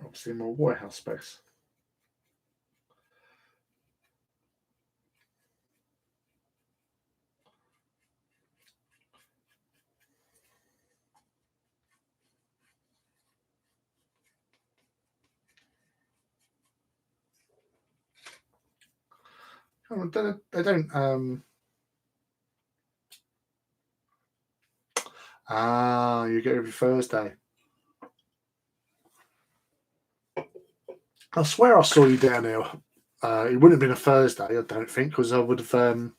obviously more warehouse space. They don't. You get every Thursday. I swear I saw you down there. It wouldn't have been a Thursday, I don't think, because I would have.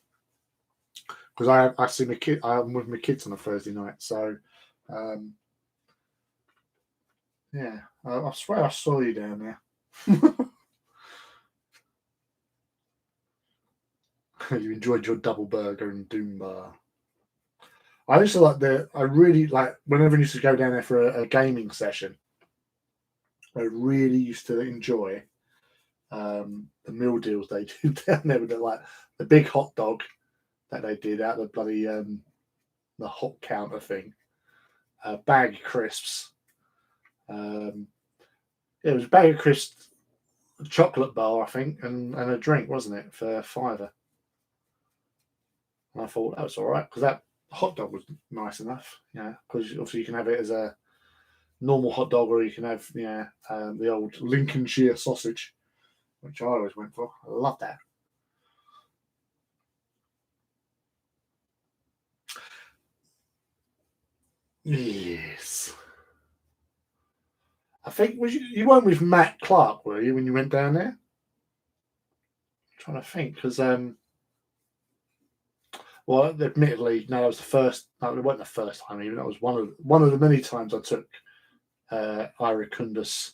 Because I see my kid. I'm with my kids on a Thursday night, so yeah. I swear I saw you down there. You enjoyed your double burger and Doom Bar. I used to like I really like whenever I used to go down there for a gaming session. I really used to enjoy the meal deals they did down there with the big hot dog that they did out of the bloody the hot counter thing, a bag of crisps. It was a bag of crisps, a chocolate bar, I think, and a drink, wasn't it, for £5? And I thought that was all right because that hot dog was nice enough, because obviously you can have it as a normal hot dog, or you can have the old Lincolnshire sausage, which I always went for. I love that. Yes. I think you weren't with Matt Clark, were you, when you went down there? I'm trying to think, because well, admittedly, no, that was the first. No, it wasn't the first time. Even that was one of the many times I took Ira Kundus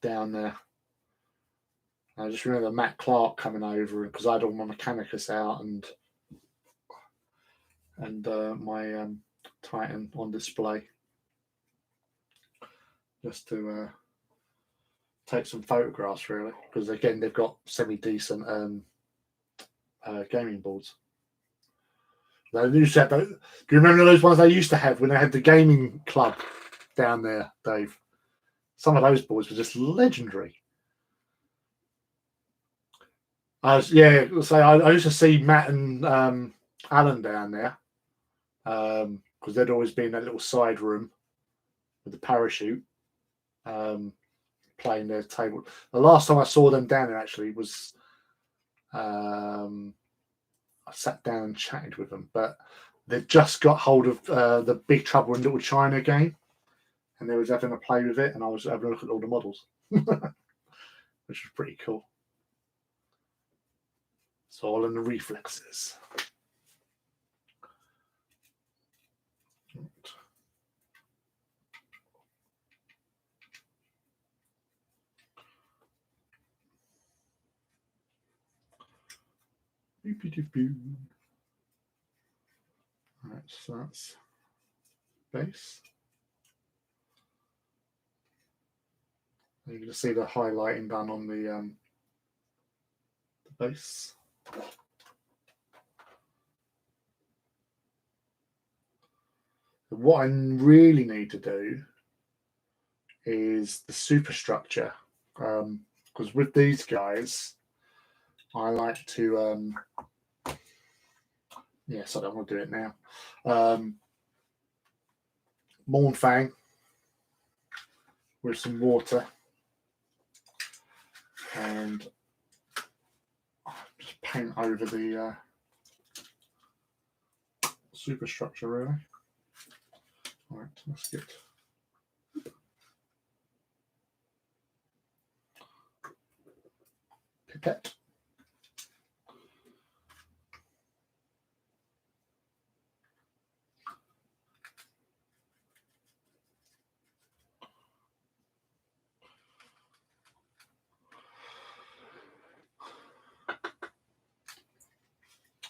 down there. I just remember Matt Clark coming over because I had all my Mechanicus out and my Titan on display, just to take some photographs, really, because again they've got semi-decent gaming boards. They used to have, do you remember those ones they used to have when they had the gaming club down there, Dave. Some of those boys were just legendary. I used to see Matt and Alan down there because there'd always been that little side room with the parachute playing their table. The last time I saw them down there actually was I sat down and chatted with them, but they'd just got hold of the Big Trouble in Little China game, and they was having a play with it, and I was having a look at all the models, which was pretty cool. It's all in the reflexes. Right, so that's base. You can see the highlighting done on the base. What I really need to do is the superstructure, because with these guys, I like to. Yes, I don't want to do it now. Mornfang with some water and just paint over the superstructure, really. All right, let's get pipette.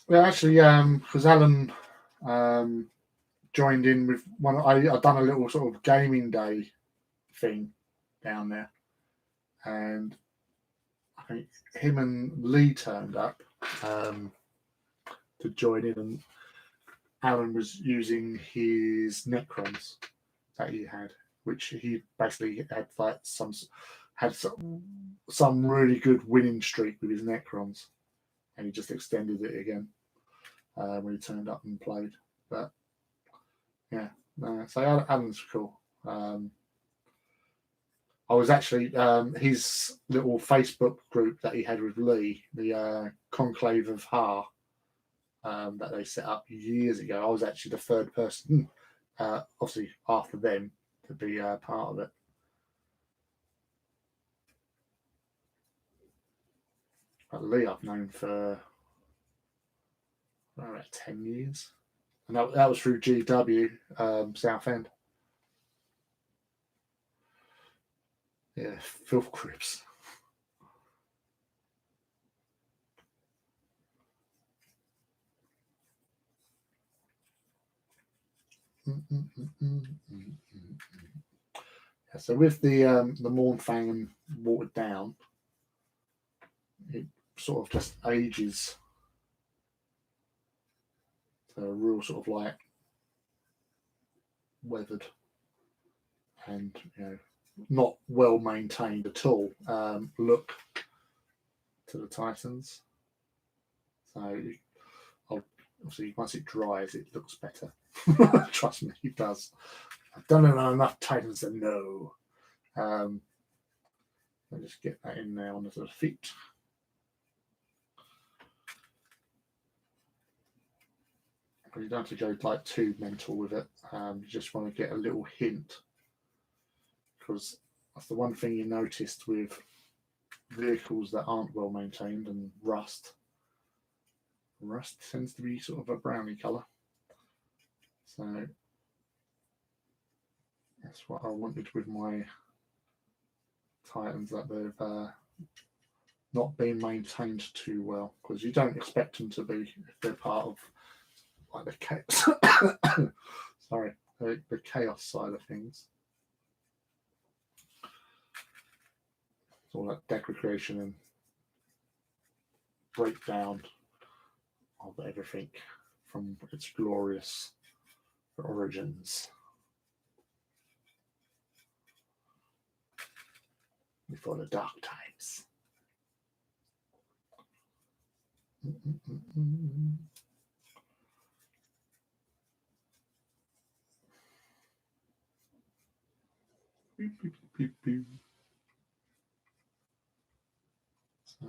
Well, actually, because Alan joined in with one, I done a little sort of gaming day thing down there, and I think him and Lee turned up to join in, and Alan was using his Necrons that he had, which he basically had like some really good winning streak with his Necrons, and he just extended it again when he turned up and played. But yeah, so Alan's cool. I was actually his little Facebook group that he had with Lee, the Conclave of Ha, that they set up years ago. I was actually the third person, obviously after them, to be part of it. But Lee I've known for about 10 years. And that was through GW Southend. Yeah, filth crips. Yeah, so with the Mornfang and watered down, it sort of just ages to a real sort of like weathered and not well maintained at all look to the Titans. So obviously once it dries, it looks better. Trust me, it does. I've done it on enough Titans to know. I'll just get that in there on the feet. You don't have to go like too mental with it. You just want to get a little hint, because that's the one thing you noticed with vehicles that aren't well maintained and rust. Rust tends to be sort of a browny colour. So that's what I wanted with my Titans, that they've not been maintained too well, because you don't expect them to be if they're part of like the chaos. Sorry, the chaos side of things. It's all that degradation and breakdown of everything from its glorious origins. before the dark times. So,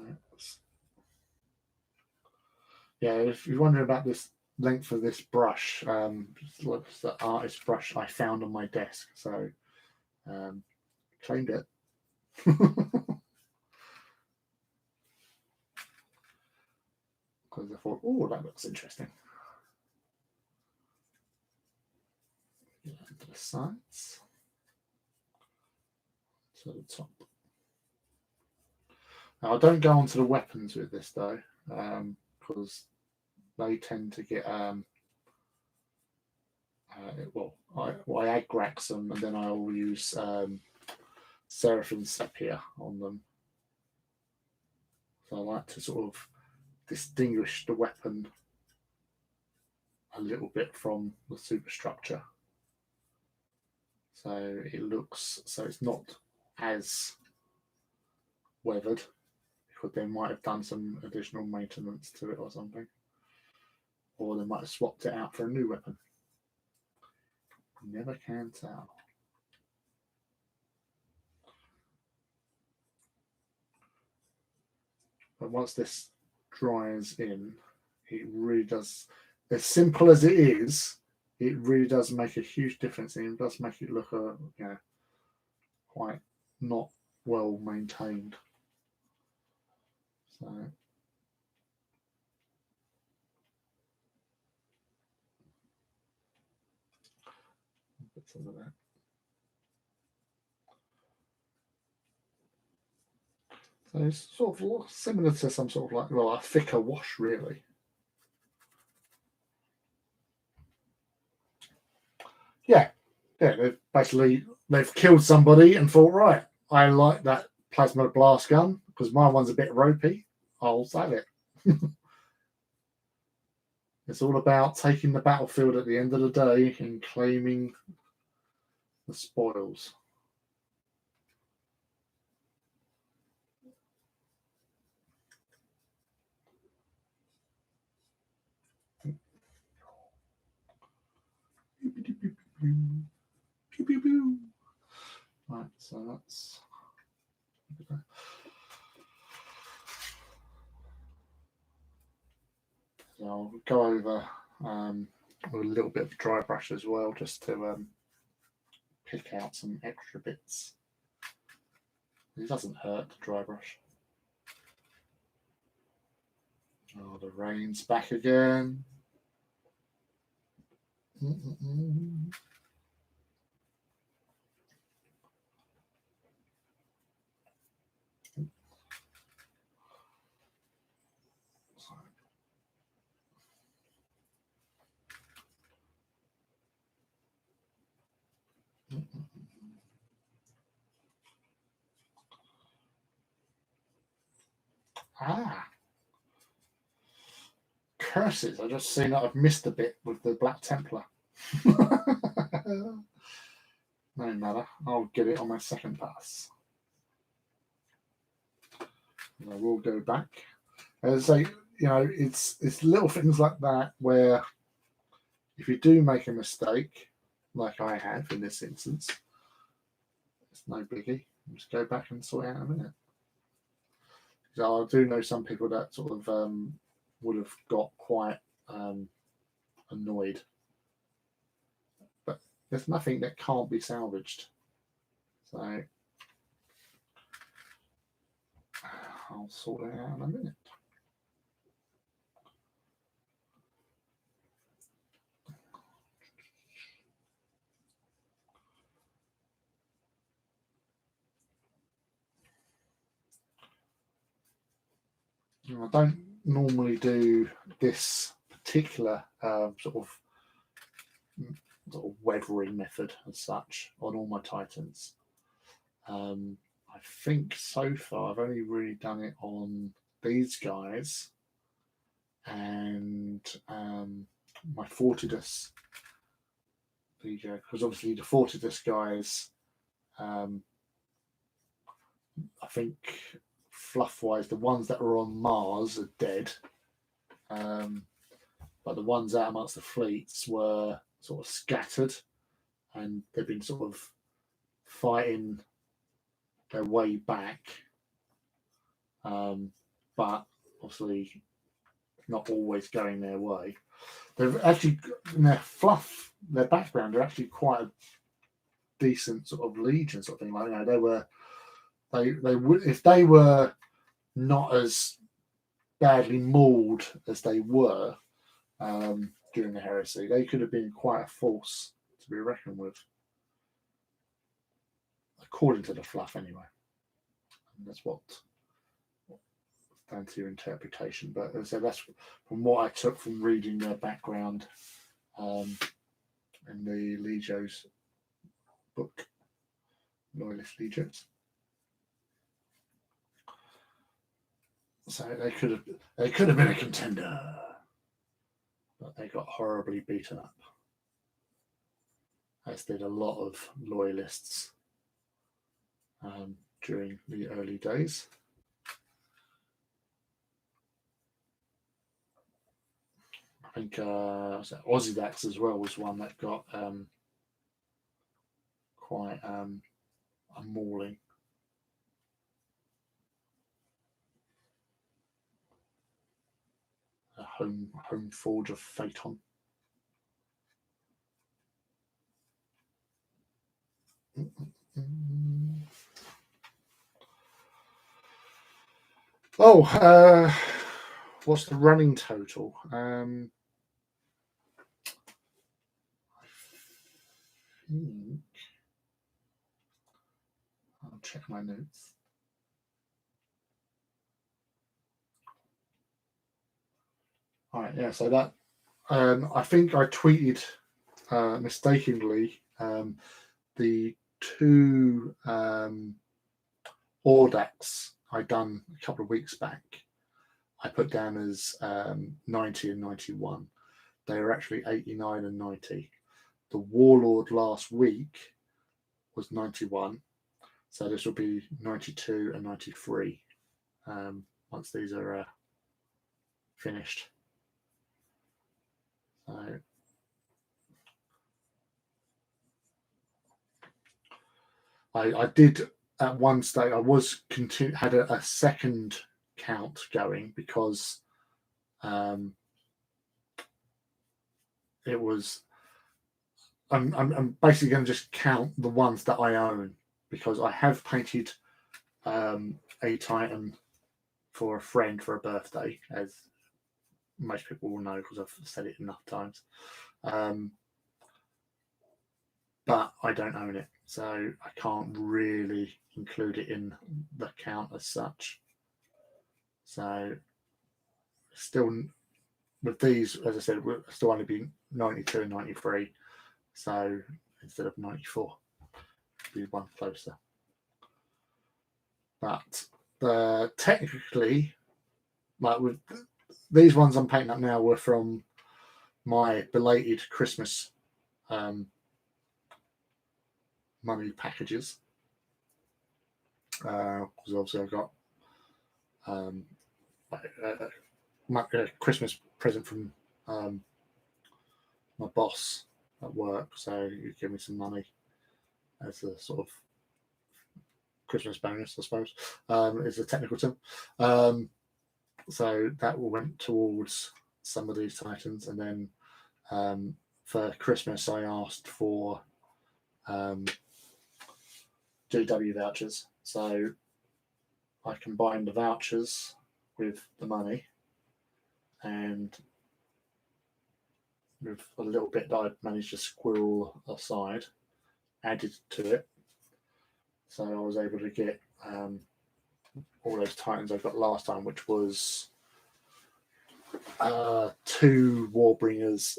yeah, if you're wondering about this length of this brush, it's the artist brush I found on my desk, so claimed it. Because I thought, oh, that looks interesting. To the sides, to the top. Now, I don't go onto the weapons with this though, because they tend to get I agrax them, and then I will use Seraphim Sepia on them. So I like to sort of distinguish the weapon a little bit from the superstructure. So it looks, so it's not as weathered, because they might have done some additional maintenance to it or something. Or they might have swapped it out for a new weapon. Never can tell. But once this dries in, it really does, as simple as it is, it really does make a huge difference, and it does make it look quite not well maintained. So put some of that. So it's sort of similar to some sort of a thicker wash, really. Yeah, they've killed somebody and thought, right, I like that plasma blast gun because my one's a bit ropey. I'll sell it. It's all about taking the battlefield at the end of the day and claiming the spoils. Right, so that's. So I'll go over with a little bit of dry brush as well, just to pick out some extra bits. It doesn't hurt to dry brush. Oh, the rain's back again. Ah, curses! I just seen that I've missed a bit with the Black Templar. No matter, I'll get it on my second pass. And I will go back. As I say, it's little things like that where if you do make a mistake, like I have in this instance, it's no biggie. Just go back and sort it out in a minute. So I do know some people that sort of would have got quite annoyed, but there's nothing that can't be salvaged. So I'll sort it out in a minute. I don't normally do this particular sort of weathering method as such on all my Titans. I think so far I've only really done it on these guys and my Fortidus Legio, because obviously the Fortidus guys think fluff-wise, the ones that are on Mars are dead. But the ones out amongst the fleets were sort of scattered, and they've been sort of fighting their way back. But obviously not always going their way. They've actually, in their fluff, their background, they're actually quite a decent sort of legion sort of thing. Like, you know, they would, if they were not as badly mauled as they were during the heresy, they could have been quite a force to be reckoned with, according to the fluff anyway. And that's what down to your interpretation. But as I said, that's from what I took from reading their background in the Legio's book, Loyalist Legions. So they could have been a contender, but they got horribly beaten up, as did a lot of loyalists during the early days. I think Ozydax as well was one that got quite a mauling. A home forge of Phaeton. Oh, what's the running total? I think I'll check my notes. All right, yeah. So that I think I tweeted mistakenly the two Audax I done a couple of weeks back. I put down as 90 and 91. They were actually 89 and 90. The Warlord last week was 91. So this will be 92 and 93 once these are finished. So I did at one stage. I was had a second count going because it was. I'm basically going to just count the ones that I own, because I have painted a Titan for a friend for a birthday, as most people will know because I've said it enough times. But I don't own it, so I can't really include it in the count as such. So still, with these, as I said, we're still only being 92 and 93. So instead of 94, be one closer. But technically, like with these ones I'm painting up now, were from my belated Christmas money packages. Because obviously I've got a Christmas present from my boss at work, so he gave me some money as a sort of Christmas bonus, I suppose. Is a technical term. So that went towards some of these Titans, and then for Christmas I asked for GW vouchers. So I combined the vouchers with the money, and with a little bit that I'd managed to squirrel aside, added to it. So I was able to get all those Titans I got last time, which was 2 Warbringers,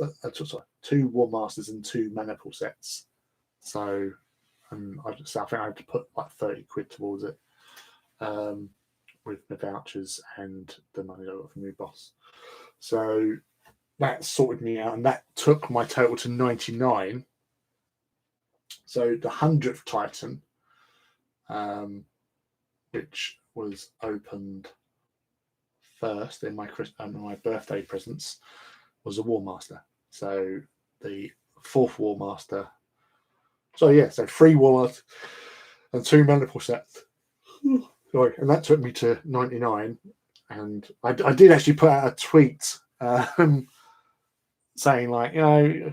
two War Masters and 2 Maniple sets. So I think I had to put like 30 quid towards it with the vouchers and the money I got from my boss. So that sorted me out, and that took my total to 99. So the 100th Titan which was opened first in my birthday presents, was a War Master. So the fourth War Master. So yeah, so 3 War Masters and 2 Manipul sets. Sorry, and that took me to 99. And I did actually put out a tweet saying, like, it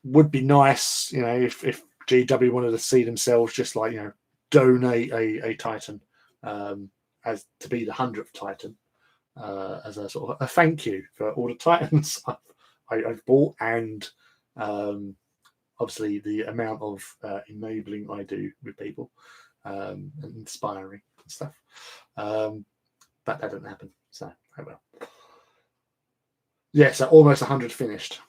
would be nice, if GW wanted to see themselves just like, donate a Titan as to be the 100th Titan as a sort of a thank you for all the Titans I've bought, and obviously the amount of enabling I do with people and inspiring and stuff. But that didn't happen, so oh well. Yeah, so almost 100 finished.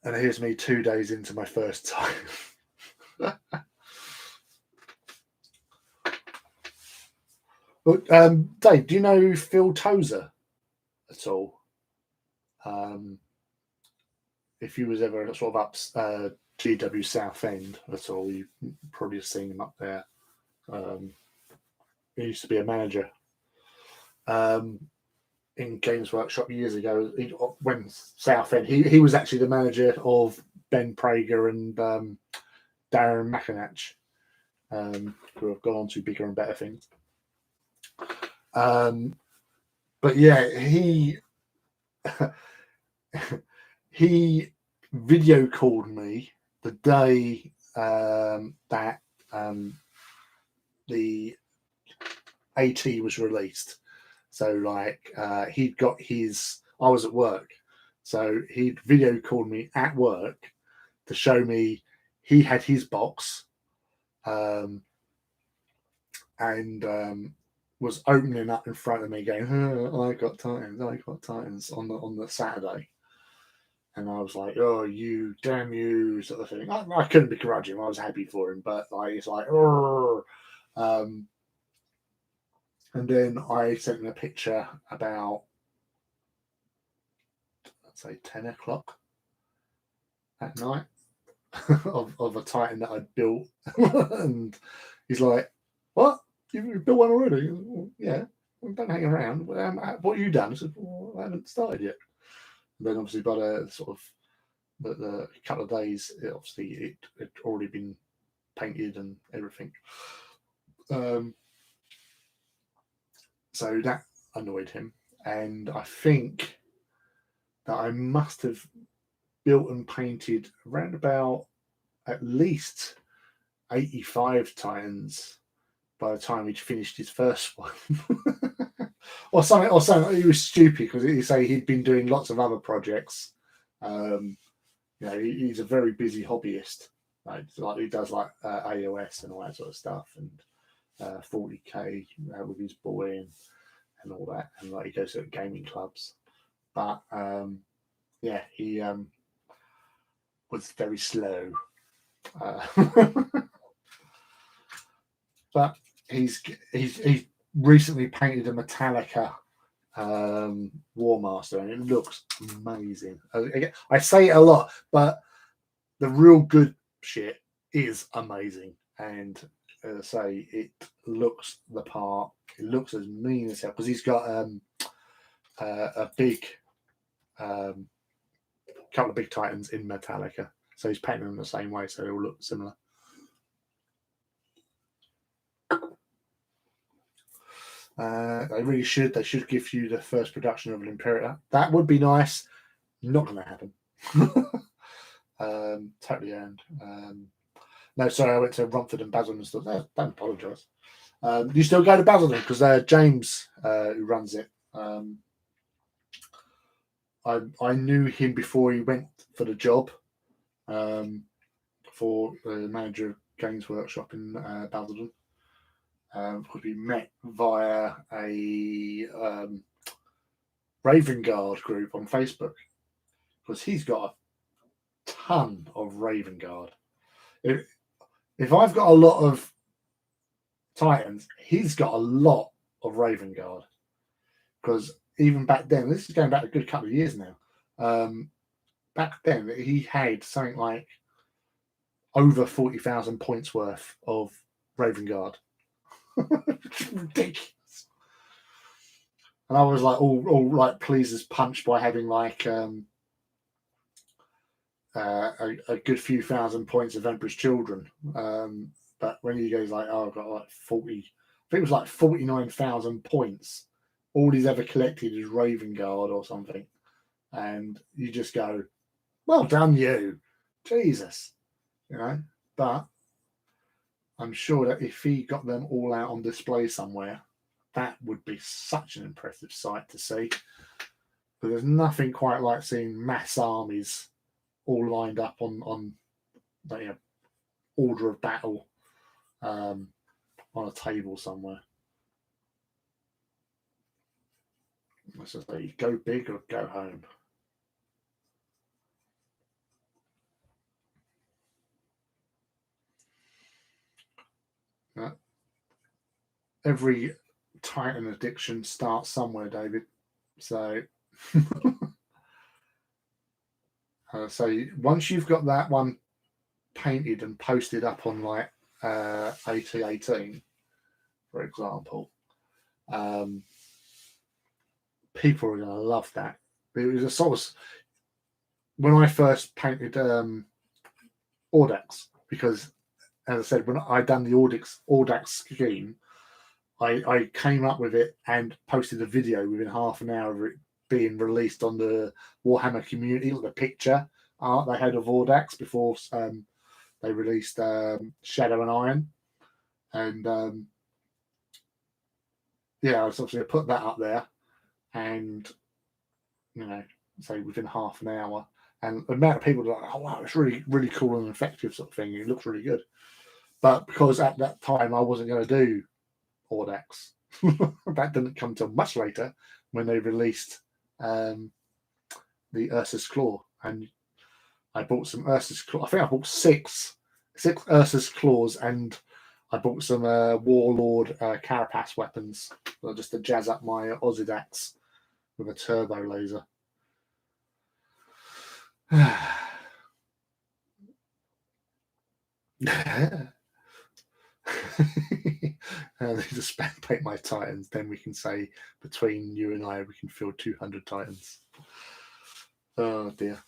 And here's me 2 days into my first time. Dave, do you know Phil Tozer at all? If you was ever sort of up GW Southend at all, you probably have seen him up there. He used to be a manager in Games Workshop years ago. When Southend, he was actually the manager of Ben Prager and Darren McInach, who have gone on to bigger and better things. But yeah, he video called me the day that the AT was released. So like he'd got his, I was at work, so he'd video called me at work to show me he had his box and was opening up in front of me going, I got Titans on the Saturday. And I was like, oh, you, damn you, sort of thing. I couldn't begrudge him. I was happy for him. But like, it's like, and then I sent him a picture about, let's say, 10 o'clock at night of a Titan that I'd built. And he's like, what? You built one already? Yeah. Don't hang around. What have you done? I said, well, I haven't started yet. And then obviously by the sort of the couple of days, it had already been painted and everything. So that annoyed him, and I think that I must have built and painted around about at least 85 Titans by the time he'd finished his first one. or something. He was stupid because he say he'd been doing lots of other projects. He's a very busy hobbyist. Like he does like AOS and all that sort of stuff, and 40k with his boy and all that, and like he goes to gaming clubs. But he was very slow. But he's recently painted a Metallica War Master, and it looks amazing. I say it a lot, but the real good shit is amazing. And as I say, it looks the part. It looks as mean as hell because he's got a big couple of big Titans in Metallica, so he's painting them the same way, so they all look similar. They really should. They should give you the first production of an Imperator. That would be nice. Not going to happen. Totally earned. No, sorry, I went to Romford and Basildon and stuff. No, don't apologise. You still go to Basildon because James, who runs it, I knew him before he went for the job for the manager of Games Workshop in Basildon. Because we met via a Raven Guard group on Facebook, because he's got a ton of Raven Guard. If I've got a lot of Titans, he's got a lot of Raven Guard. Because even back then, this is going back a good couple of years now. Back then, he had something like over 40,000 points worth of Raven Guard. Ridiculous. And I was like all like pleased as punch by having like a good few thousand points of Emperor's Children. But when he goes like, oh, I've got like 40, I think it was like 49,000 points. All he's ever collected is Raven Guard or something. And you just go, well done, you. Jesus. You know, but I'm sure that if he got them all out on display somewhere, that would be such an impressive sight to see. But there's nothing quite like seeing mass armies all lined up on you know, order of battle on a table somewhere. Let's just say, go big or go home. Every Titan addiction starts somewhere, David. So, so once you've got that one painted and posted up on like AT18, for example, people are going to love that. It was a sort of when I first painted Audax, because as I said, when I done the Audax scheme, I came up with it and posted a video within half an hour of it being released on the Warhammer community, like the picture art they had of Audax before they released Shadow and Iron. And yeah, I was obviously put that up there, and you know, say within half an hour, and the amount of people were like, oh wow, it's really, really cool and effective sort of thing. It looks really good. But because at that time I wasn't going to do Audax, that didn't come till much later when they released the Ursus Claw, and I bought some Ursus Claw. I think I bought six Ursus Claws, and I bought some Warlord Carapace weapons, just to jazz up my Ozidax with a turbo laser. I need to spam paint my Titans, then we can say between you and I we can field 200 Titans. Oh dear.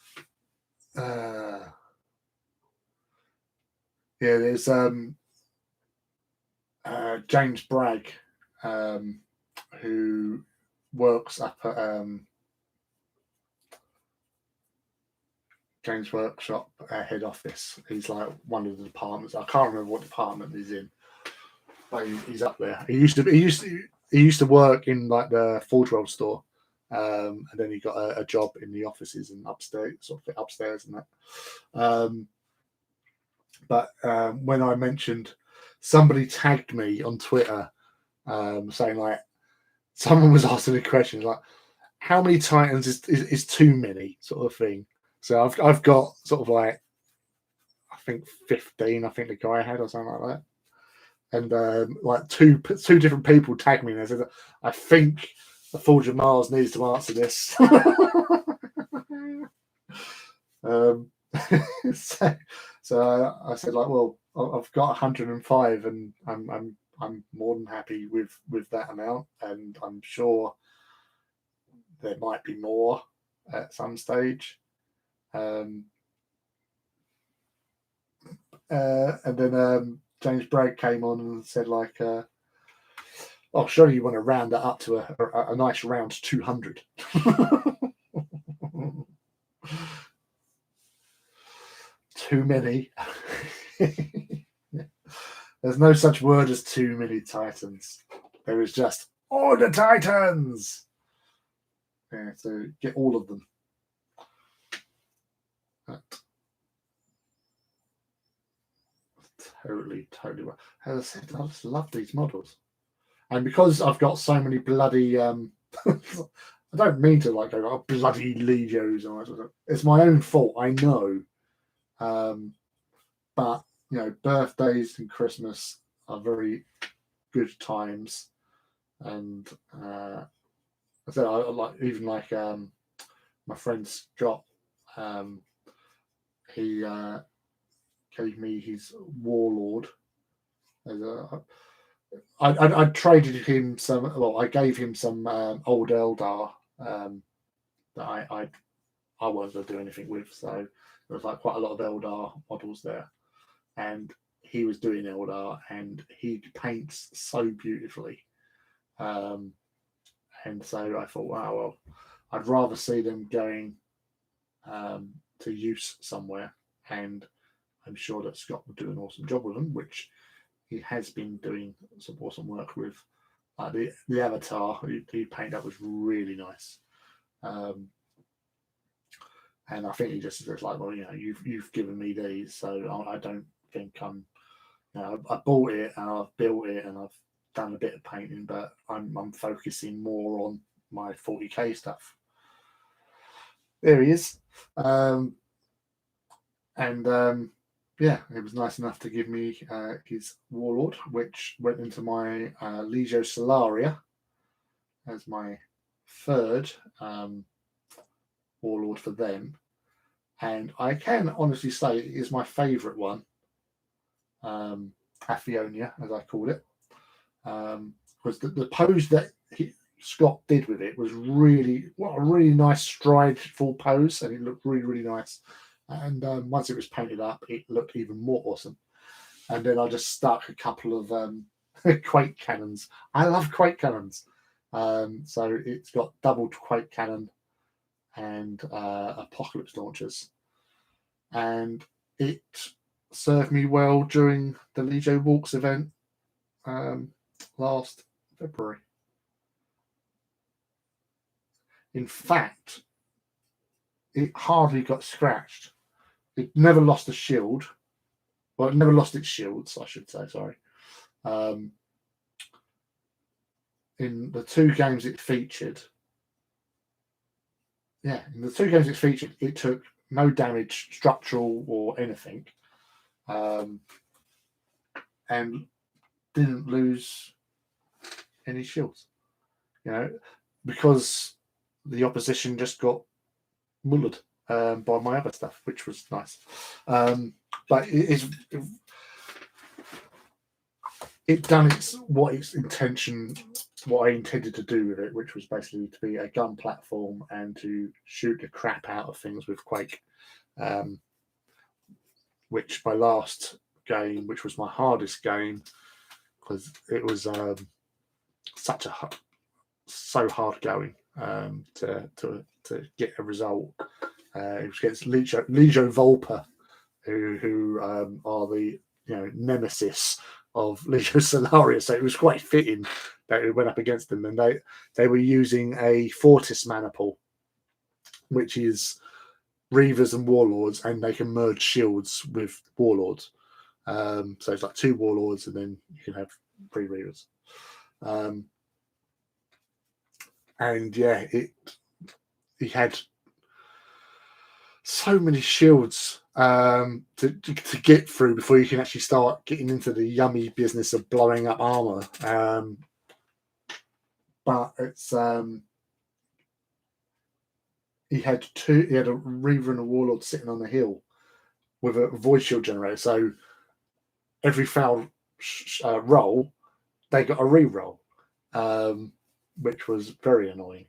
Yeah, there's James Bragg, who works up at Games Workshop head office. He's like one of the departments. I can't remember what department he's in, but he's up there. He used to work in like the Forge World store, and then he got a job in the offices and upstairs and that. But when I mentioned, somebody tagged me on Twitter saying like, someone was asking a question like, how many Titans is too many, sort of thing. So I've got sort of like, I think 15. I think the guy had or something like that. And like two different people tagged me and they said, I think the Forge of Mars needs to answer this. So I said like, well, I've got 105, and I'm more than happy with that amount, and I'm sure there might be more at some stage. And then James Bragg came on and said like, oh, surely you want to round that up to a nice round 200. Too many. There's no such word as too many Titans. There is just all the Titans. Yeah, so get all of them. Totally. As I said, I just love these models, and because I've got so many bloody, I don't mean to like go, oh, bloody Legios, or it's my own fault, I know. But you know, birthdays and Christmas are very good times, and I said I like even like my friend Scott. He gave me his warlord. As I traded him some. Well, I gave him some old Eldar that I wasn't going to do anything with. So there was like quite a lot of Eldar models there, and he was doing Eldar, and he paints so beautifully. And so I thought, wow, well, I'd rather see them going to use somewhere, and I'm sure that Scott would do an awesome job with them, which he has been doing some awesome work with. The avatar he painted up was really nice. And I think he just was like, well, you've given me these, so I don't think I'm. I bought it and I've built it and I've done a bit of painting, but I'm focusing more on my 40k stuff. There he is, and yeah, it was nice enough to give me his warlord, which went into my Legio Solaria as my third warlord for them. And I can honestly say it is my favourite one, Aphionia, as I called it, because the pose that Scott did with it was really a really nice strideful pose, and it looked really, really nice. And once it was painted up, it looked even more awesome. And then I just stuck a couple of quake cannons. I love quake cannons. So it's got double quake cannon and apocalypse launchers. And it served me well during the Legio Walks event last February. In fact, it hardly got scratched. It never lost a shield. Well, it never lost its shields, I should say, sorry. In the two games it featured, it took no damage, structural or anything, and didn't lose any shields. Because the opposition just got mullered by my other stuff, which was nice. But it done what I intended to do with it, which was basically to be a gun platform and to shoot the crap out of things with Quake. Which my last game, which was my hardest game, because it was so hard going to get a result. It was against Legio Volpa, who are the nemesis of Legio Solaria. So it was quite fitting that it went up against them, and they were using a Fortis maniple, which is Reavers and Warlords, and they can merge shields with Warlords. So it's like 2 Warlords, and then you can have 3 Reavers. And yeah, he had so many shields to get through before you can actually start getting into the yummy business of blowing up armor. But it's he had a Reaver and a Warlord sitting on the hill with a void shield generator. So every foul roll, they got a re-roll, which was very annoying.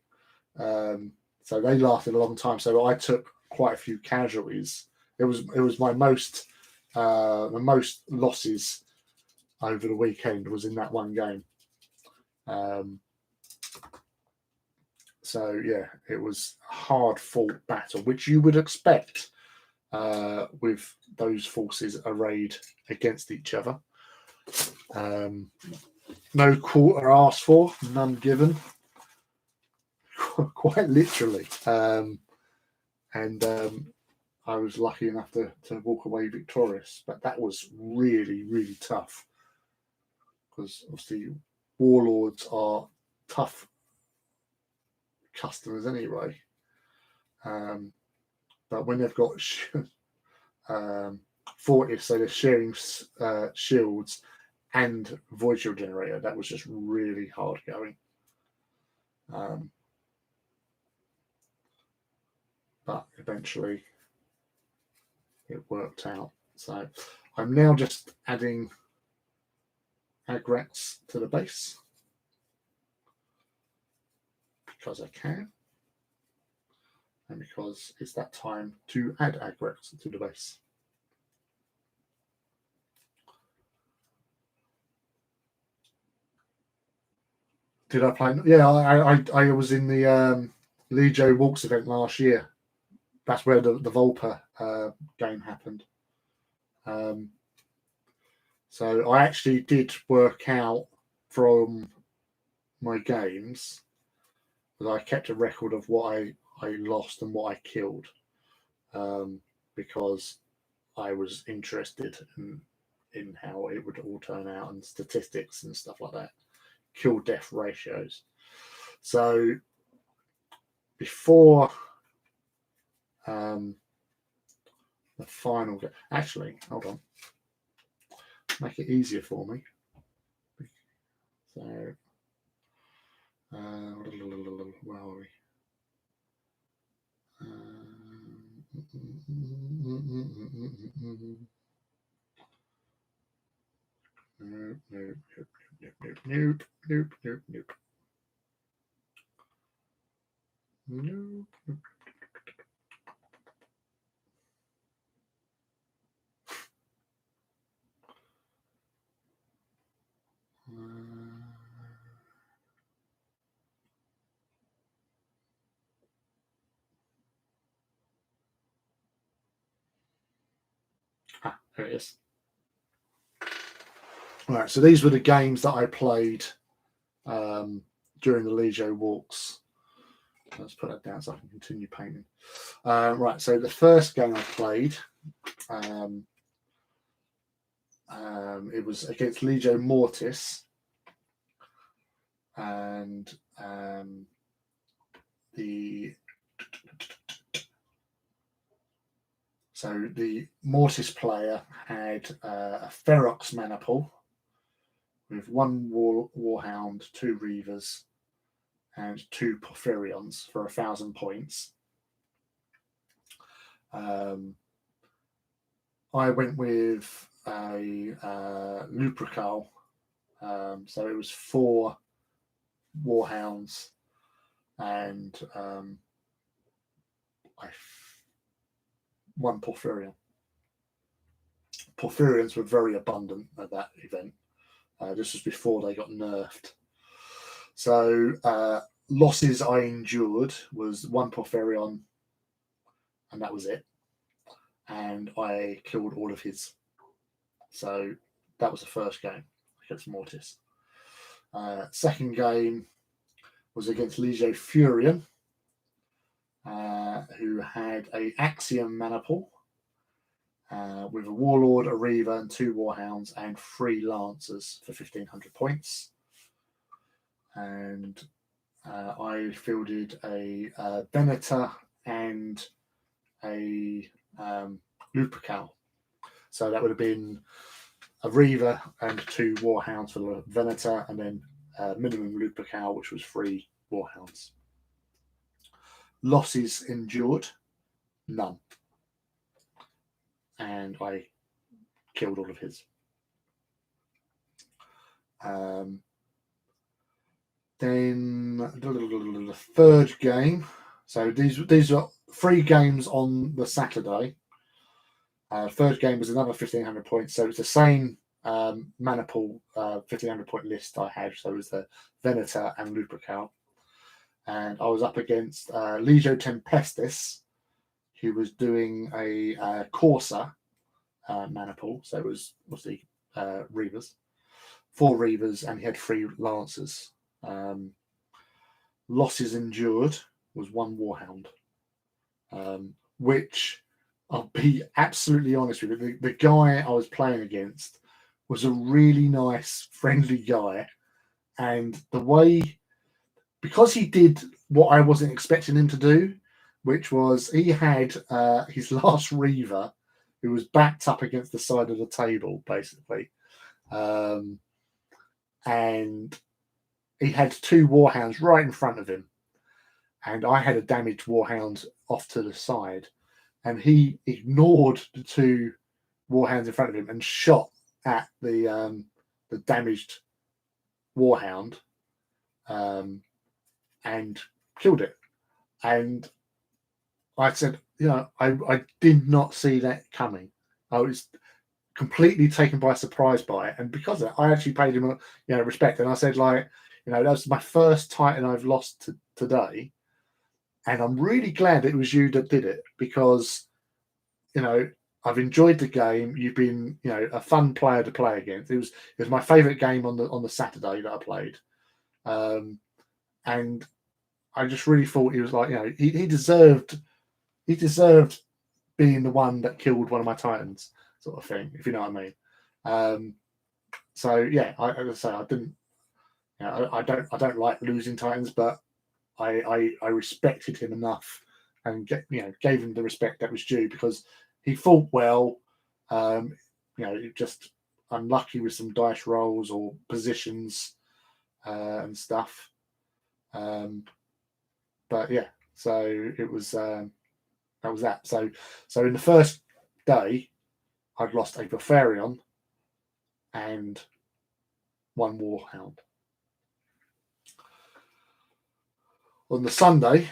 So they lasted a long time. So I took quite a few casualties. It was my most the most losses over the weekend was in that one game. So yeah, it was a hard fought battle, which you would expect with those forces arrayed against each other. No quarter asked for, none given. Quite literally. And I was lucky enough to walk away victorious. But that was really, really tough. Because obviously Warlords are tough customers anyway. But when they've got Fortis, so they're sharing shields and void shield generator, that was just really hard going. But eventually it worked out. So I'm now just adding agrax to the base because I can, and because it's that time to add agrax to the base. Did I play? Yeah, I was in the Legio Walks event last year. That's where the Volpa game happened. So I actually did work out from my games that I kept a record of what I lost and what I killed, because I was interested in how it would all turn out and statistics and stuff like that, kill death ratios. So before the final game, actually, hold on, make it easier for me. So where are we? Nope. There it is. All right, so these were the games that I played during the Legio walks. Let's put that down so I can continue painting. Right, so the first game I played, it was against Legio Mortis, and the Mortis player had a Ferox Maniple with 1 Warhound, 2 Reavers, and 2 Porphyrions for 1,000 points. I went with a Lupercal, so it was 4 Warhounds and 1 Porphyrion. Porphyrions were very abundant at that event. This was before they got nerfed. So losses I endured was 1 Porphyrion, and that was it. And I killed all of his. So that was the first game against Mortis. Second game was against Legio Furion, who had a Axiom Maniple with a Warlord, a Reaver, and 2 Warhounds, and 3 Lancers for 1,500 points. And I fielded a Venator and a Lupercal. So that would have been a Reaver and 2 Warhounds for the Venator, and then minimum Lupercal, which was 3 Warhounds. Losses endured, none. And I killed all of his. Then the third game. So these are 3 games on the Saturday. Third game was another 1,500 points. So it's the same Maniple 1,500 point list I had. So it was the Venator and Lupercal. And I was up against Legio Tempestus, who was doing a Corsa Maniple. So it was mostly Reavers. 4 Reavers, and he had 3 Lancers. Losses endured was 1 Warhound, which I'll be absolutely honest with you. The guy I was playing against was a really nice, friendly guy. And the way, because he did what I wasn't expecting him to do, which was he had his last Reaver, who was backed up against the side of the table, basically. And he had 2 Warhounds right in front of him. And I had a damaged Warhound off to the side. And he ignored the 2 warhounds in front of him and shot at the damaged warhound and killed it. And I said, I did not see that coming. I was completely taken by surprise by it, and because of that, I actually paid him, respect. And I said, that was my first Titan I've lost today, and I'm really glad it was you that did it, because I've enjoyed the game. You've been, a fun player to play against. It was my favourite game on the Saturday that I played, and I just really thought he was he deserved being the one that killed one of my Titans, sort of thing, if you know what I mean. So yeah, as I say, I didn't. I don't like losing Titans, but I respected him enough and gave him the respect that was due, because he fought well. Just unlucky with some dice rolls or positions and stuff. But yeah, so it was that was that. So in the first day, I'd lost a Bufarion and one Warhound. On the Sunday,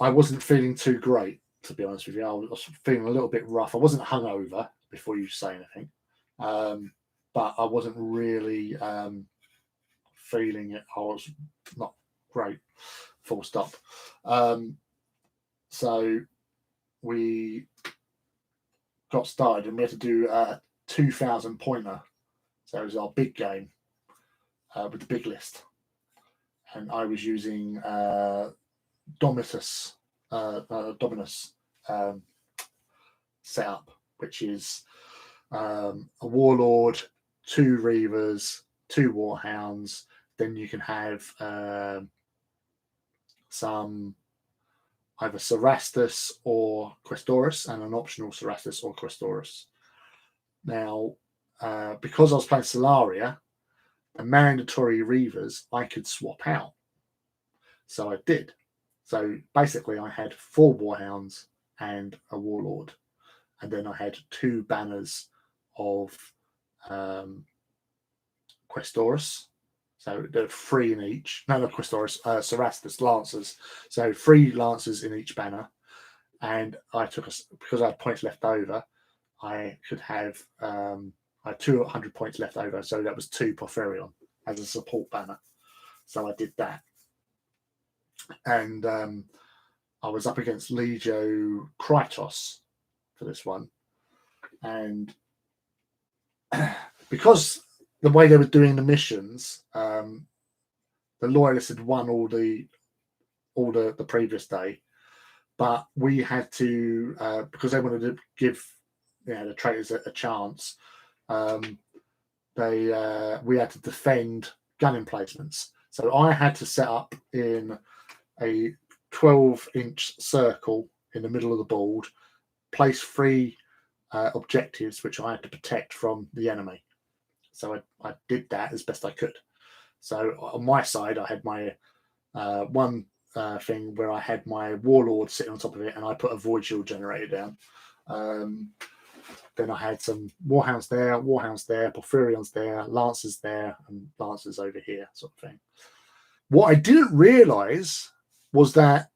I wasn't feeling too great, to be honest with you. I was feeling a little bit rough. I wasn't hungover, before you say anything, but I wasn't really feeling it. I was not great, full stop. So we got started, and we had to do a 2,000 pointer. So it was our big game with the big list, and I was using Dominus setup, which is a Warlord, 2 Reavers, 2 Warhounds. Then you can have some either Cerastus or Questorus, and an optional Cerastus or Questorus. Now, because I was playing Solaria, the mandatory Reavers I could swap out. So I did. So basically, I had 4 Warhounds and a Warlord. And then I had 2 banners of Questorus. So there are 3 in each. No, not Questorus, Cerastus, Lancers. So 3 Lancers in each banner. And I took because I had points left over, I could have I had 200 points left over. So that was 2 Porphyrion as a support banner. So I did that. And I was up against Legio Krytos for this one. And because the way they were doing the missions, the Loyalists had won all the previous day, but we had to because they wanted to give the traitors a chance. We had to defend gun emplacements. So I had to set up in a 12-inch circle in the middle of the board, place 3 objectives which I had to protect from the enemy. So I did that as best I could. So on my side, I had my one thing where I had my Warlord sitting on top of it, and I put a Void Shield generator down. Then I had some Warhounds there, Porphyrions there, Lancers there, and Lancers over here, sort of thing. What I didn't realise was that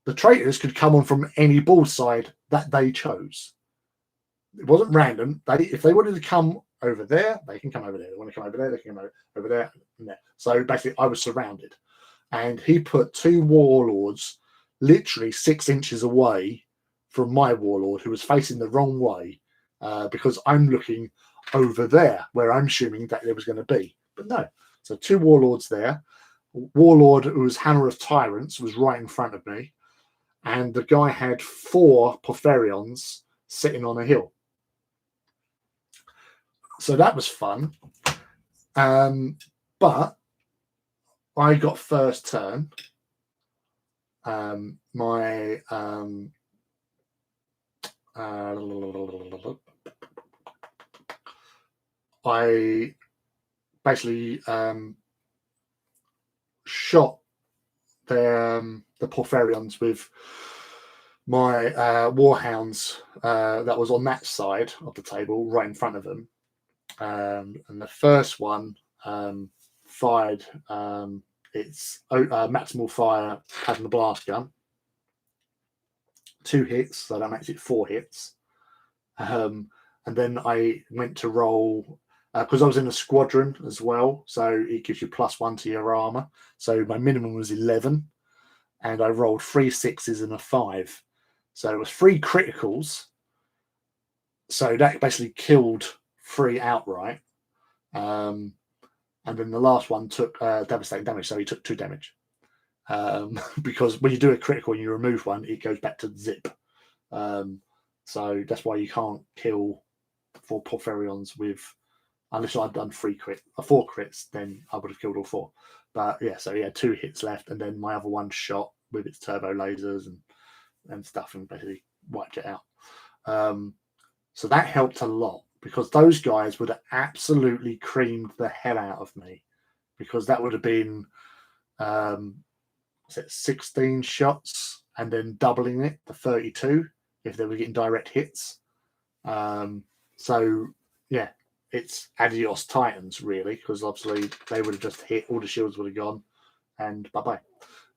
the traitors could come on from any board side that they chose. It wasn't random. If they wanted to come over there, they can come over there. They want to come over there, they can come over there and there. So basically, I was surrounded. And he put 2 Warlords literally 6 inches away from my Warlord, who was facing the wrong way, because I'm looking over there, where I'm assuming that there was going to be. But no. So 2 Warlords there. Warlord, who was Hammer of Tyrants, was right in front of me. And the guy had 4 Porphyrions sitting on a hill. So that was fun. But I got first turn. I basically shot the Porphyrions with my warhounds that was on that side of the table, right in front of them. And the first one fired its maximal fire having the blast gun. 2 hits, so that makes it 4 hits. And then I went to roll because I was in a squadron as well, so it gives you +1 to your armor. So my minimum was 11, and I rolled 3 6s and a 5. So it was 3 criticals. So that basically killed 3 outright. And then the last one took devastating damage, so he took 2 damage. Because when you do a critical and you remove one, it goes back to zip. So that's why you can't kill 4 Porphyrions with, unless I'd done 4 crits, then I would have killed all 4. But yeah, so he had 2 hits left, and then my other one shot with its turbo lasers and stuff, and basically wiped it out. So that helped a lot, because those guys would have absolutely creamed the hell out of me, because that would have been 16 shots and then doubling it to 32 if they were getting direct hits. So yeah, it's adios Titans, really, because obviously they would have just hit, all the shields would have gone, and bye-bye.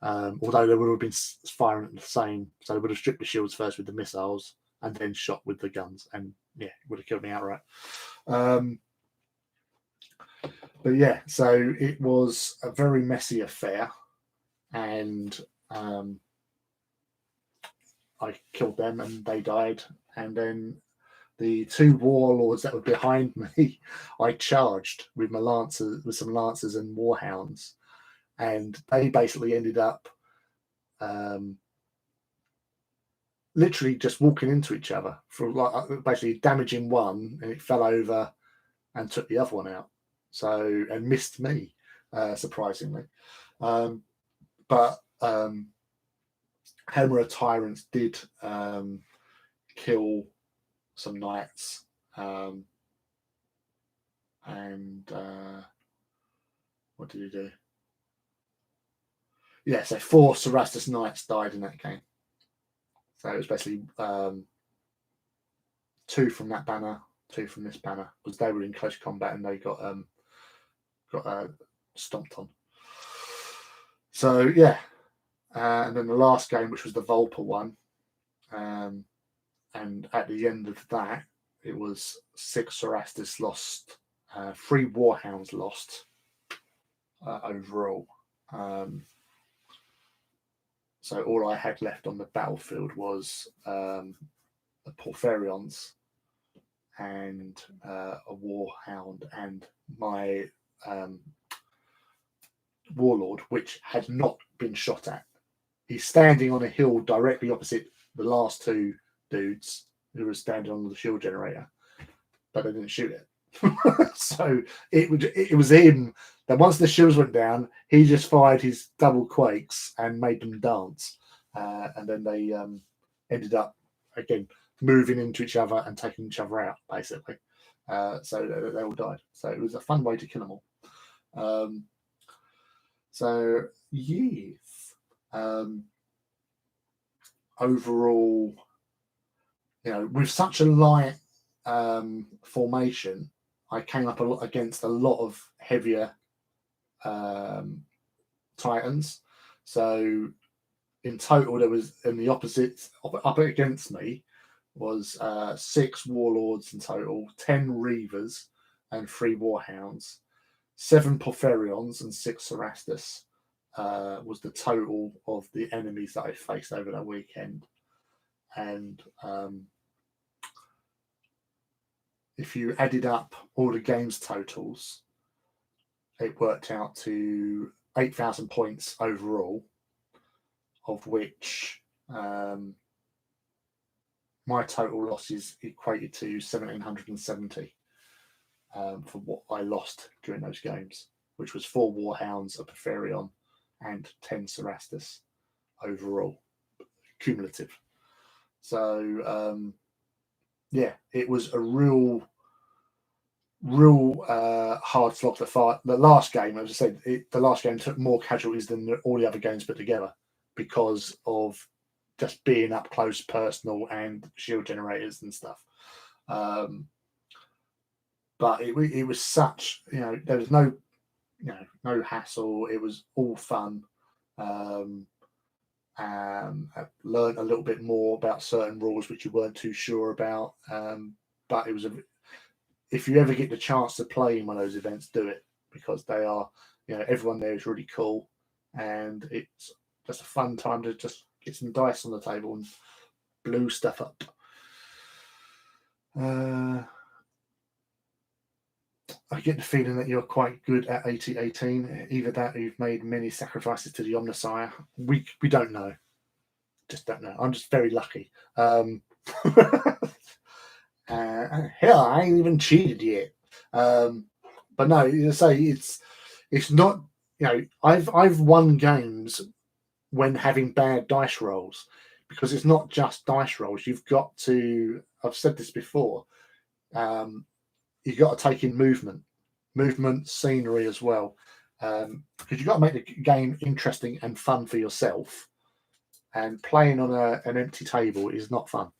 Although they would have been firing at the same, so they would have stripped the shields first with the missiles and then shot with the guns, and yeah, it would have killed me outright. But yeah, so it was a very messy affair, and I killed them and they died, and then the 2 warlords that were behind me, I charged with my lancers, with some lancers and warhounds, and they basically ended up literally just walking into each other, for like basically damaging one, and it fell over and took the other one out. So, and missed me, surprisingly. But Helmer of Tyrants did kill some knights, and what did he do? Yeah, so 4 Cerastus knights died in that game. So it was basically 2 from that banner, 2 from this banner, because they were in close combat and they got stomped on. So yeah, and then the last game, which was the Volpa one, and at the end of that, it was 6 Cerastus lost, 3 Warhounds lost overall. So all I had left on the battlefield was the Porphyrions and a Warhound and my Warlord, which had not been shot at. He's standing on a hill directly opposite the last 2 dudes who were standing on the shield generator, but they didn't shoot it. So it was him that once the shields went down, he just fired his double quakes and made them dance, and then they ended up again moving into each other and taking each other out, basically. So they all died. So it was a fun way to kill them all. So yes, overall, with such a light formation, I came up against a lot of heavier Titans. So in total, there was, in the opposite, up against me was 6 Warlords in total, 10 Reavers and 3 Warhounds, 7 Porphyrions and 6 Cerastus was the total of the enemies that I faced over that weekend. And if you added up all the games totals, it worked out to 8,000 points overall, of which my total losses equated to 1,770 for what I lost during those games, which was 4 Warhounds, a Porphyrion, and 10 Cerastus overall, cumulative. So yeah, it was a real hard slog to fight. The last game, as I said, the last game took more casualties than all the other games put together, because of just being up close, personal, and shield generators and stuff. But it was such, there was no, no hassle. It was all fun. I learned a little bit more about certain rules which you weren't too sure about. But it was if you ever get the chance to play in one of those events, do it, because they are, everyone there is really cool, and it's just a fun time to just get some dice on the table and blow stuff up. I get the feeling that you're quite good at 8018. Either that or you've made many sacrifices to the Omnissiah. We don't know. Just don't know. I'm just very lucky. Hell, I ain't even cheated yet. But no, you say it's not. I've won games when having bad dice rolls, because it's not just dice rolls. You've got to. I've said this before. You've got to take in movement, scenery as well, because you've got to make the game interesting and fun for yourself. And playing on an empty table is not fun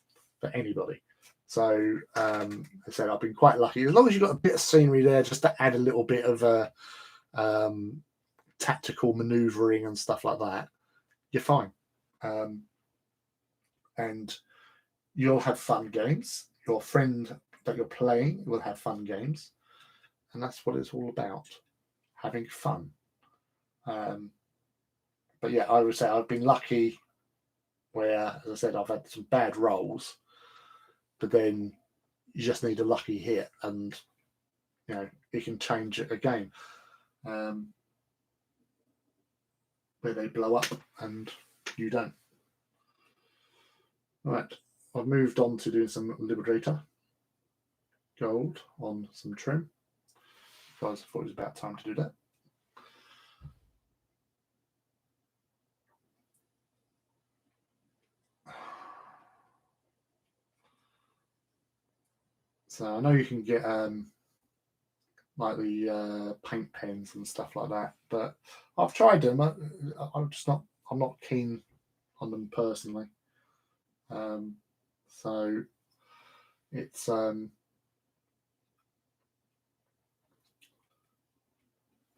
for anybody. So, as I said, I've been quite lucky. As long as you've got a bit of scenery there, just to add a little bit of tactical manoeuvring and stuff like that, you're fine. And you'll have fun games. Your friend that you're playing will have fun games, and that's what it's all about, having fun. But yeah, I would say I've been lucky where, as I said, I've had some bad rolls, but then you just need a lucky hit, and it can change a game where they blow up and you don't. Right, I've moved on to doing some Liberator gold on some trim, because I thought it was about time to do that. So I know you can get like the paint pens and stuff like that, but I've tried them. I'm not keen on them personally. So it's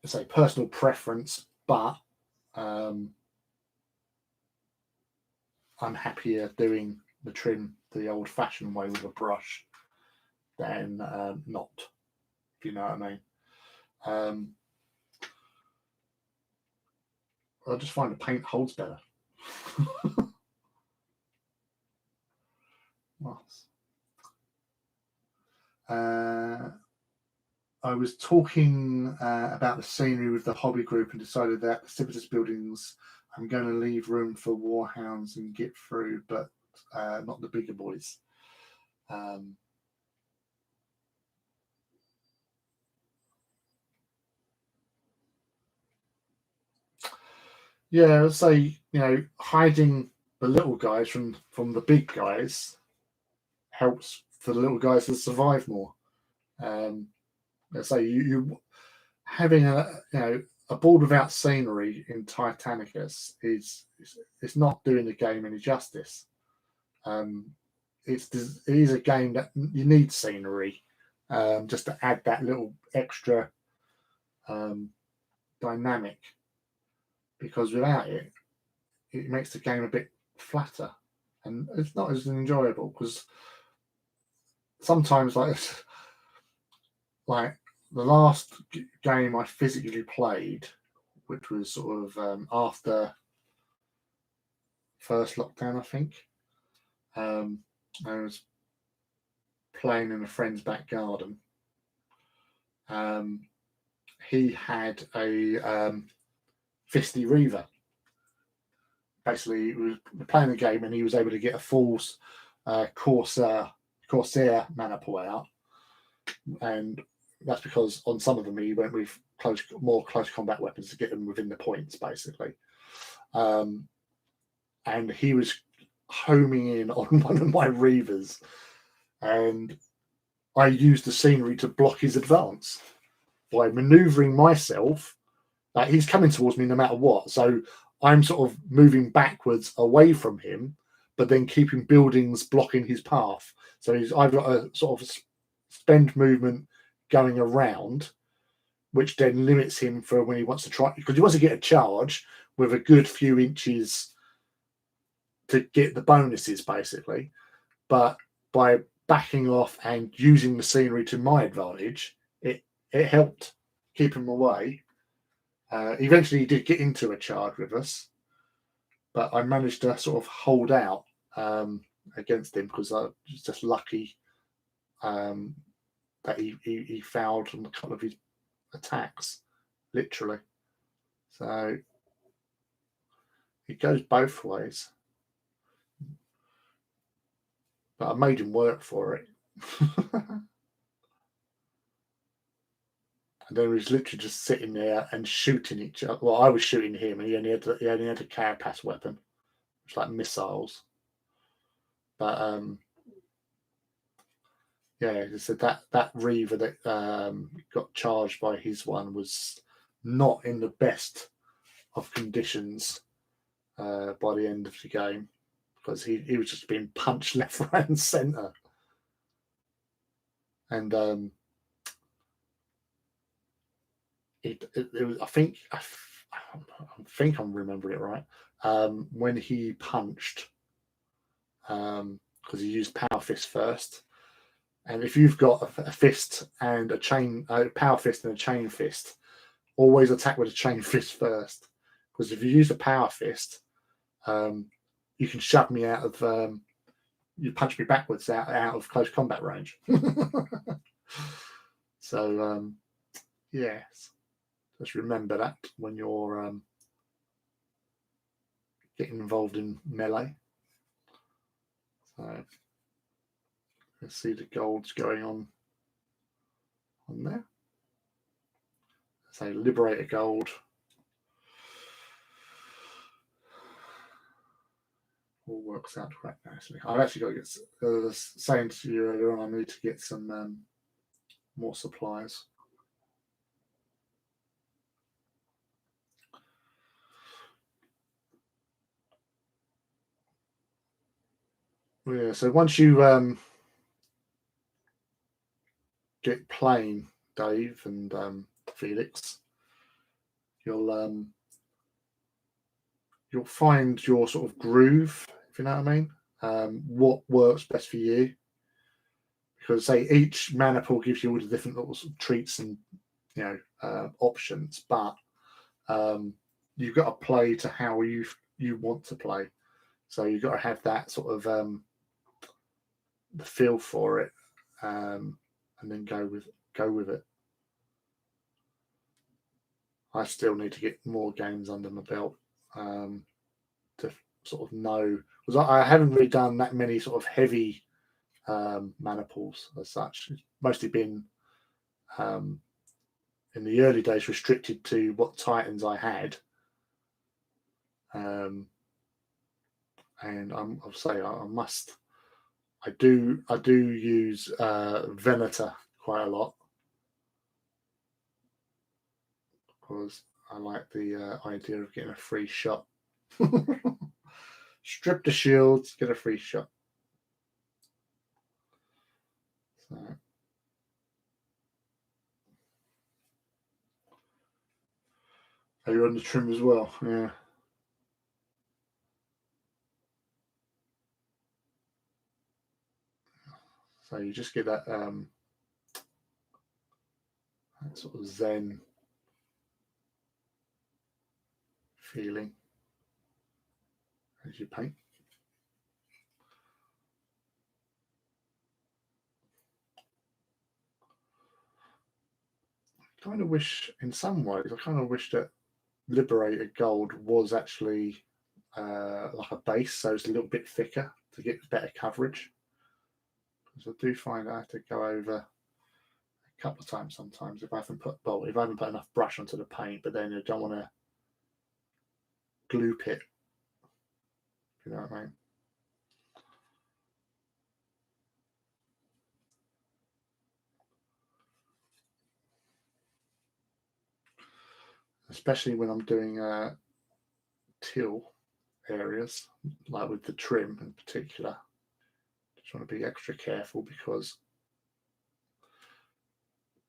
it's a personal preference, but I'm happier doing the trim the old-fashioned way with a brush than not, if you know what I mean. I just find the paint holds better. I was talking about the scenery with the hobby group and decided that the Civitas buildings, I'm going to leave room for warhounds and get through, but not the bigger boys. Yeah, I'd say, hiding the little guys from the big guys helps for the little guys to survive more. Let's say you having a board without scenery in Titanicus is not doing the game any justice. It is a game that you need scenery just to add that little extra dynamic, because without it, it makes the game a bit flatter and it's not as enjoyable, because sometimes like the last game I physically played, which was sort of after first lockdown, I think. I was playing in a friend's back garden. He had a Fisty Reaver. Basically, we were playing the game and he was able to get a full Corsair mana pool out. And that's because on some of them he went with more close combat weapons to get them within the points, basically. And he was homing in on one of my Reavers, and I used the scenery to block his advance by manoeuvring myself. Like, he's coming towards me no matter what, so I'm sort of moving backwards away from him but then keeping buildings blocking his path. So I've got a sort of spend movement going around, which then limits him for when he wants to try, because he wants to get a charge with a good few inches to get the bonuses, basically. But by backing off and using the scenery to my advantage, it helped keep him away. Eventually, he did get into a charge with us, but I managed to sort of hold out against him because I was just lucky that he fouled on a couple of his attacks, literally. So it goes both ways. But I made him work for it. And then he was literally just sitting there and shooting each other. Well, I was shooting him, and he only had a carapace weapon, which like missiles. But yeah, so that Reaver that got charged by his one was not in the best of conditions by the end of the game, because he was just being punched left, right, and centre. And it was, I think I'm remembering it right. When he punched, because he used power fist first, and if you've got a fist and a power fist and a chain fist, always attack with a chain fist first, because if you use a power fist, you can shove me out of you punch me backwards out of close combat range. So yes, just remember that when you're getting involved in melee. So let's see the golds going on there. So liberate a gold. All works out quite nicely. I've actually got to get, saying to you earlier on, I need to get some more supplies. Yeah, so once you get playing, Dave and Felix, you'll find your sort of groove, if you know what I mean. What works best for you, because say each mana pool gives you all the different little sort of treats and options, but you've got to play to how you want to play. So you've got to have that sort of the feel for it, and then go with it. I still need to get more games under my belt to sort of know, because I haven't really done that many sort of heavy mana pools as such. It's mostly been in the early days restricted to what Titans I had. And I'll say I do use Venator quite a lot, because I like the idea of getting a free shot. Strip the shields, get a free shot. So. Are you on the trim as well? Yeah. So you just get that sort of zen feeling as you paint. I kind of wish, in some ways, that Liberated Gold was actually like a base, so it's a little bit thicker to get better coverage. Because I do find I have to go over a couple of times sometimes if I haven't put enough brush onto the paint, but then I don't want to gloop it. You know what I mean? Especially when I'm doing teal areas, like with the trim in particular. Just want to be extra careful because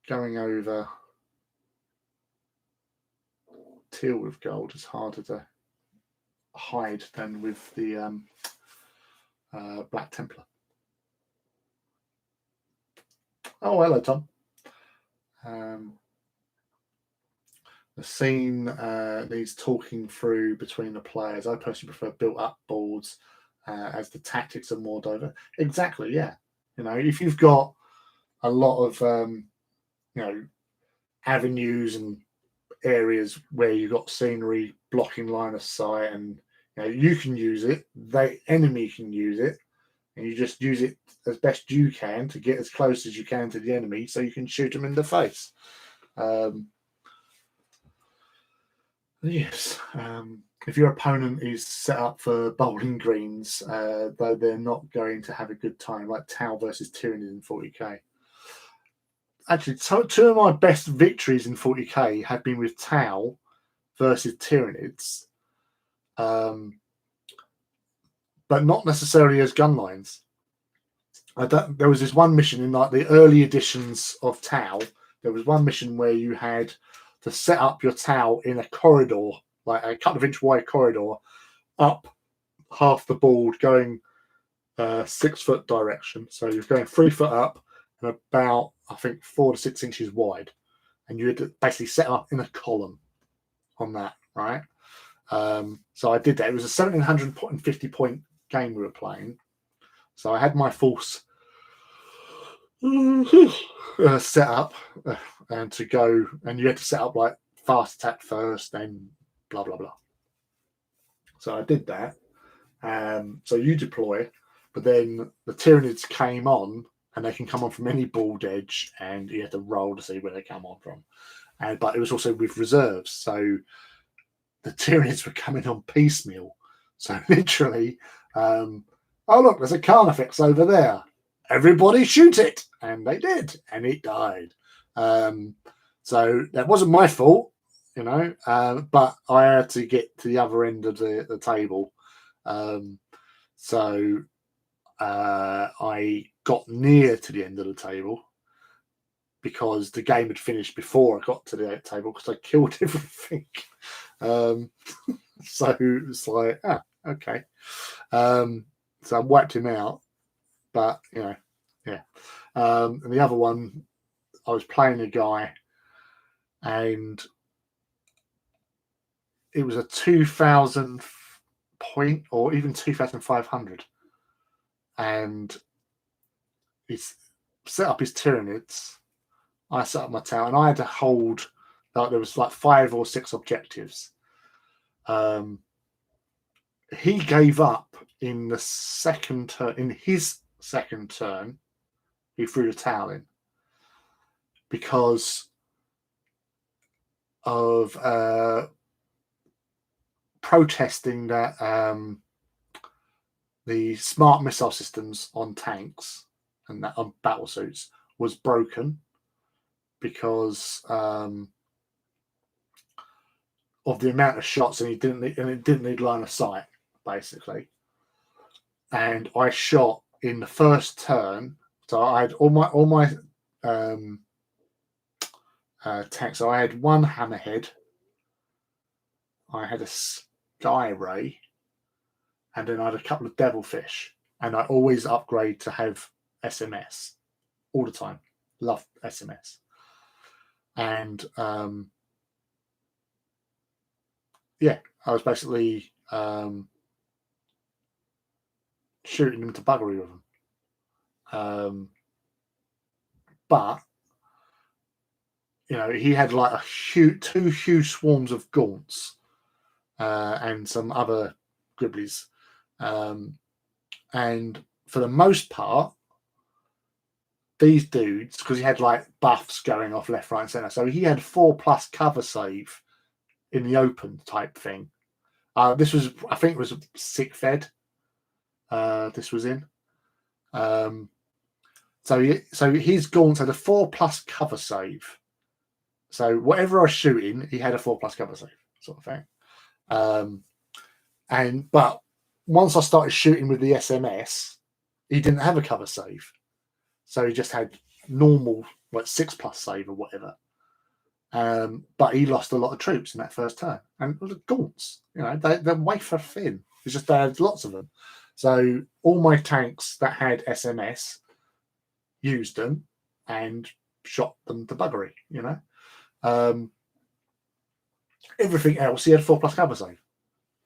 going over teal with gold is harder to hide than with the Black Templar. Oh, hello, Tom. The scene needs talking through between the players. I personally prefer built-up boards as the tactics are more diverse. Exactly, yeah. You know, if you've got a lot of avenues and areas where you've got scenery blocking line of sight, and you can use it, the enemy can use it, and you just use it as best you can to get as close as you can to the enemy so you can shoot them in the face. Yes. If your opponent is set up for bowling greens, though they're not going to have a good time, like Tau versus Tyranid in 40k. Actually, two of my best victories in 40k have been with Tau versus Tyranids, but not necessarily as gun lines. There was this one mission in like the early editions of Tau. There was one mission where you had to set up your Tau in a corridor, like a couple of inch wide corridor, up half the board, going 6 foot direction. So you're going 3 foot up and about, I think, 4 to 6 inches wide, and you had to basically set up in a column on that, right? So I did that. It was a 1750 point game we were playing. So I had my force set up and to go, and you had to set up like fast attack first, then blah blah blah. So I did that. So you deploy, but then the Tyranids came on, and they can come on from any board edge, and you have to roll to see where they come on from. But it was also with reserves, so the Tyranids were coming on piecemeal. So literally, oh look, there's a Carnifex over there. Everybody shoot it, and they did, and it died. So that wasn't my fault, but I had to get to the other end of the table. So I got near to the end of the table because the game had finished before I got to the table because I killed everything. So it's like, okay. So I wiped him out, but yeah. And the other one, I was playing a guy, and it was a 2,000 point or even 2,500, and he's set up his Tyranids. I set up my tower, and I had to hold. Like, there was like 5 or 6 objectives. He gave up in the second turn. In his second turn, he threw the towel in because of protesting that the smart missile systems on tanks and that on battle suits was broken because of the amount of shots, and it didn't need line of sight, basically. And I shot in the first turn, so I had all my tanks. So I had one hammerhead, I had a sky ray, and then I had a couple of devilfish. And I always upgrade to have SMS all the time. Love SMS. And I was basically shooting them to buggery with them. But he had like two huge swarms of gaunts and some other gribblies. And for the most part, these dudes, because he had like buffs going off left, right, and centre, so he had 4+ cover save in the open type thing. This was, I think, it was sick fed. This was in. So his gaunts had a 4+ cover save. So whatever I was shooting, he had a 4+ cover save, sort of thing. But once I started shooting with the SMS, he didn't have a cover save, so he just had normal like 6+ save or whatever. But he lost a lot of troops in that first turn, and the gaunts, they're wafer thin. It's just they had lots of them. So all my tanks that had SMS used them and shot them to buggery. Everything else he had 4+ cover save,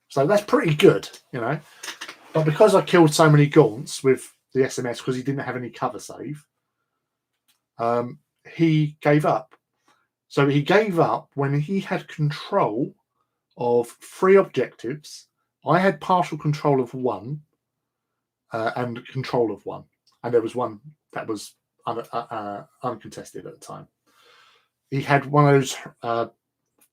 so that's pretty good. But because I killed so many gaunts with the SMS because he didn't have any cover save, he gave up. So he gave up when he had control of 3 objectives. I had partial control of 1 and control of 1. And there was 1 that was uncontested at the time. He had one of those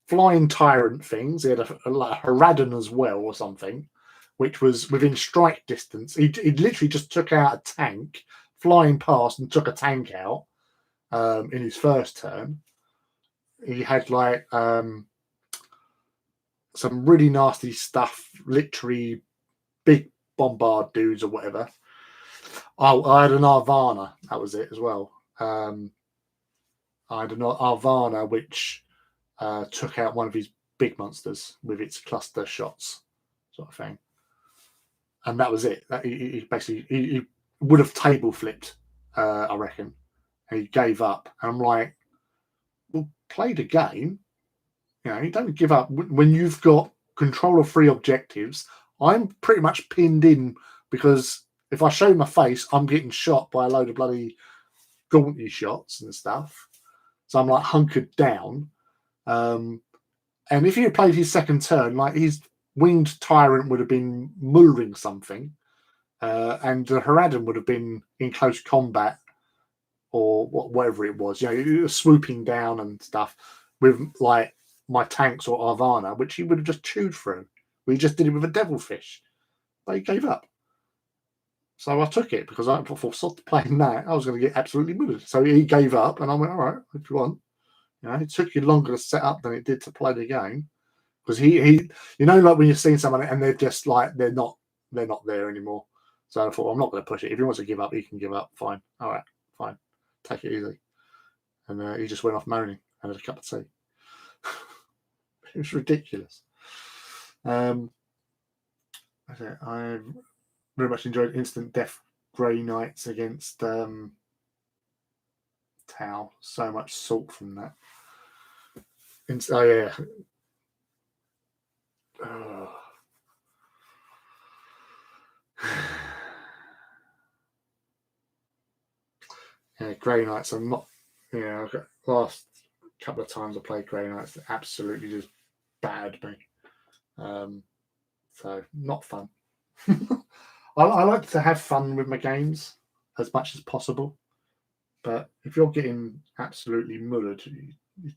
flying tyrant things. He had a Haradon as well or something, which was within strike distance. He literally just took out a tank, flying past and took a tank out in his first turn. He had like some really nasty stuff, literally big bombard dudes or whatever. Oh, I had an Arvana, that was it as well. I had an Arvana which took out one of his big monsters with its cluster shots, sort of thing. And that was it. He basically he would have table flipped, I reckon. And he gave up. And I'm like, well, play the game. You don't give up when you've got control of 3 objectives. I'm pretty much pinned in because if I show my face, I'm getting shot by a load of bloody gaunty shots and stuff. So I'm like hunkered down. And if he had played his second turn, like his winged tyrant would have been mooring something, and the Haradon would have been in close combat or whatever it was, swooping down and stuff with like my tanks or Arvana, which he would have just chewed through. We just did it with a devilfish, but he gave up. So I took it because I thought playing that I was going to get absolutely murdered. So he gave up, and I went, all right, if you want. It took you longer to set up than it did to play the game because he like when you're seeing someone and they're just like they're not there anymore. So I thought, I'm not going to push it. If he wants to give up, he can give up. Fine, all right, fine, take it easy. And he just went off moaning and had a cup of tea. It was ridiculous. I very much enjoyed instant death Grey Knights against Tau. So much salt from that. Oh yeah. Yeah, Grey Knights. I'm not. Last couple of times I played Grey Knights, absolutely just battered me. So not fun. I like to have fun with my games as much as possible, but if you're getting absolutely mullered, it's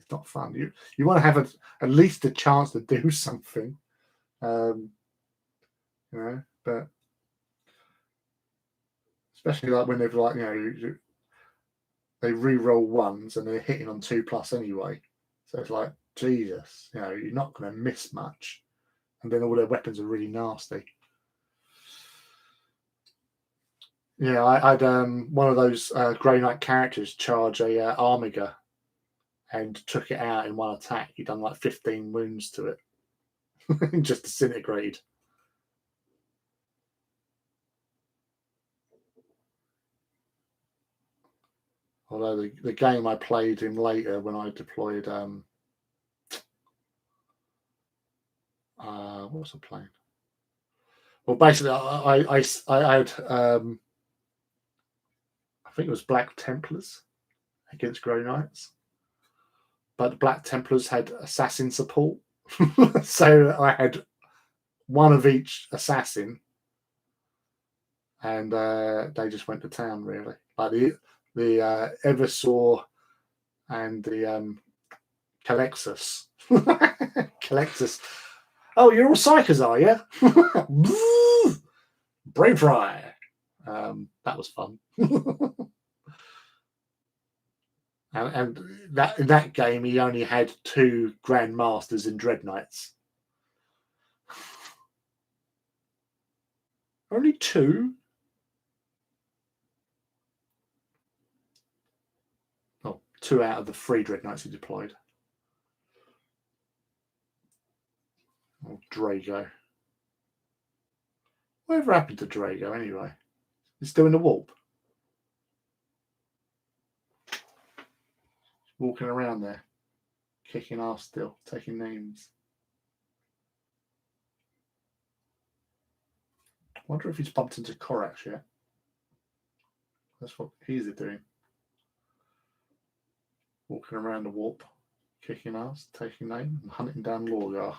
not fun. You want to have at least a chance to do something, but especially like when they've like they re-roll 1s and they're hitting on 2+ anyway, so it's like Jesus, you're not going to miss much, and then all their weapons are really nasty. Yeah, I had one of those Grey Knight characters charge a Armiger and took it out in one attack. He done like 15 wounds to it. Just disintegrated. Although the game I played him later when I deployed what was I playing? Well, basically, I had I think it was Black Templars against Grey Knights, but the Black Templars had assassin support, so I had one of each assassin, and they just went to town really. Like the Eversaw and the Calexus. Calexus. Oh, you're all psychers, are you? Brave Fry. That was fun. and that in that game, he only had 2 Grandmasters and Dread Knights. Only 2? Oh, 2 out of the 3 dreadnoughts he deployed. Oh, Drago. Whatever happened to Drago anyway? He's still in the warp. Walking around there, kicking ass still, taking names. I wonder if he's bumped into Korax yet. That's what he's doing. Walking around the warp, kicking ass, taking name, and hunting down Lorgar.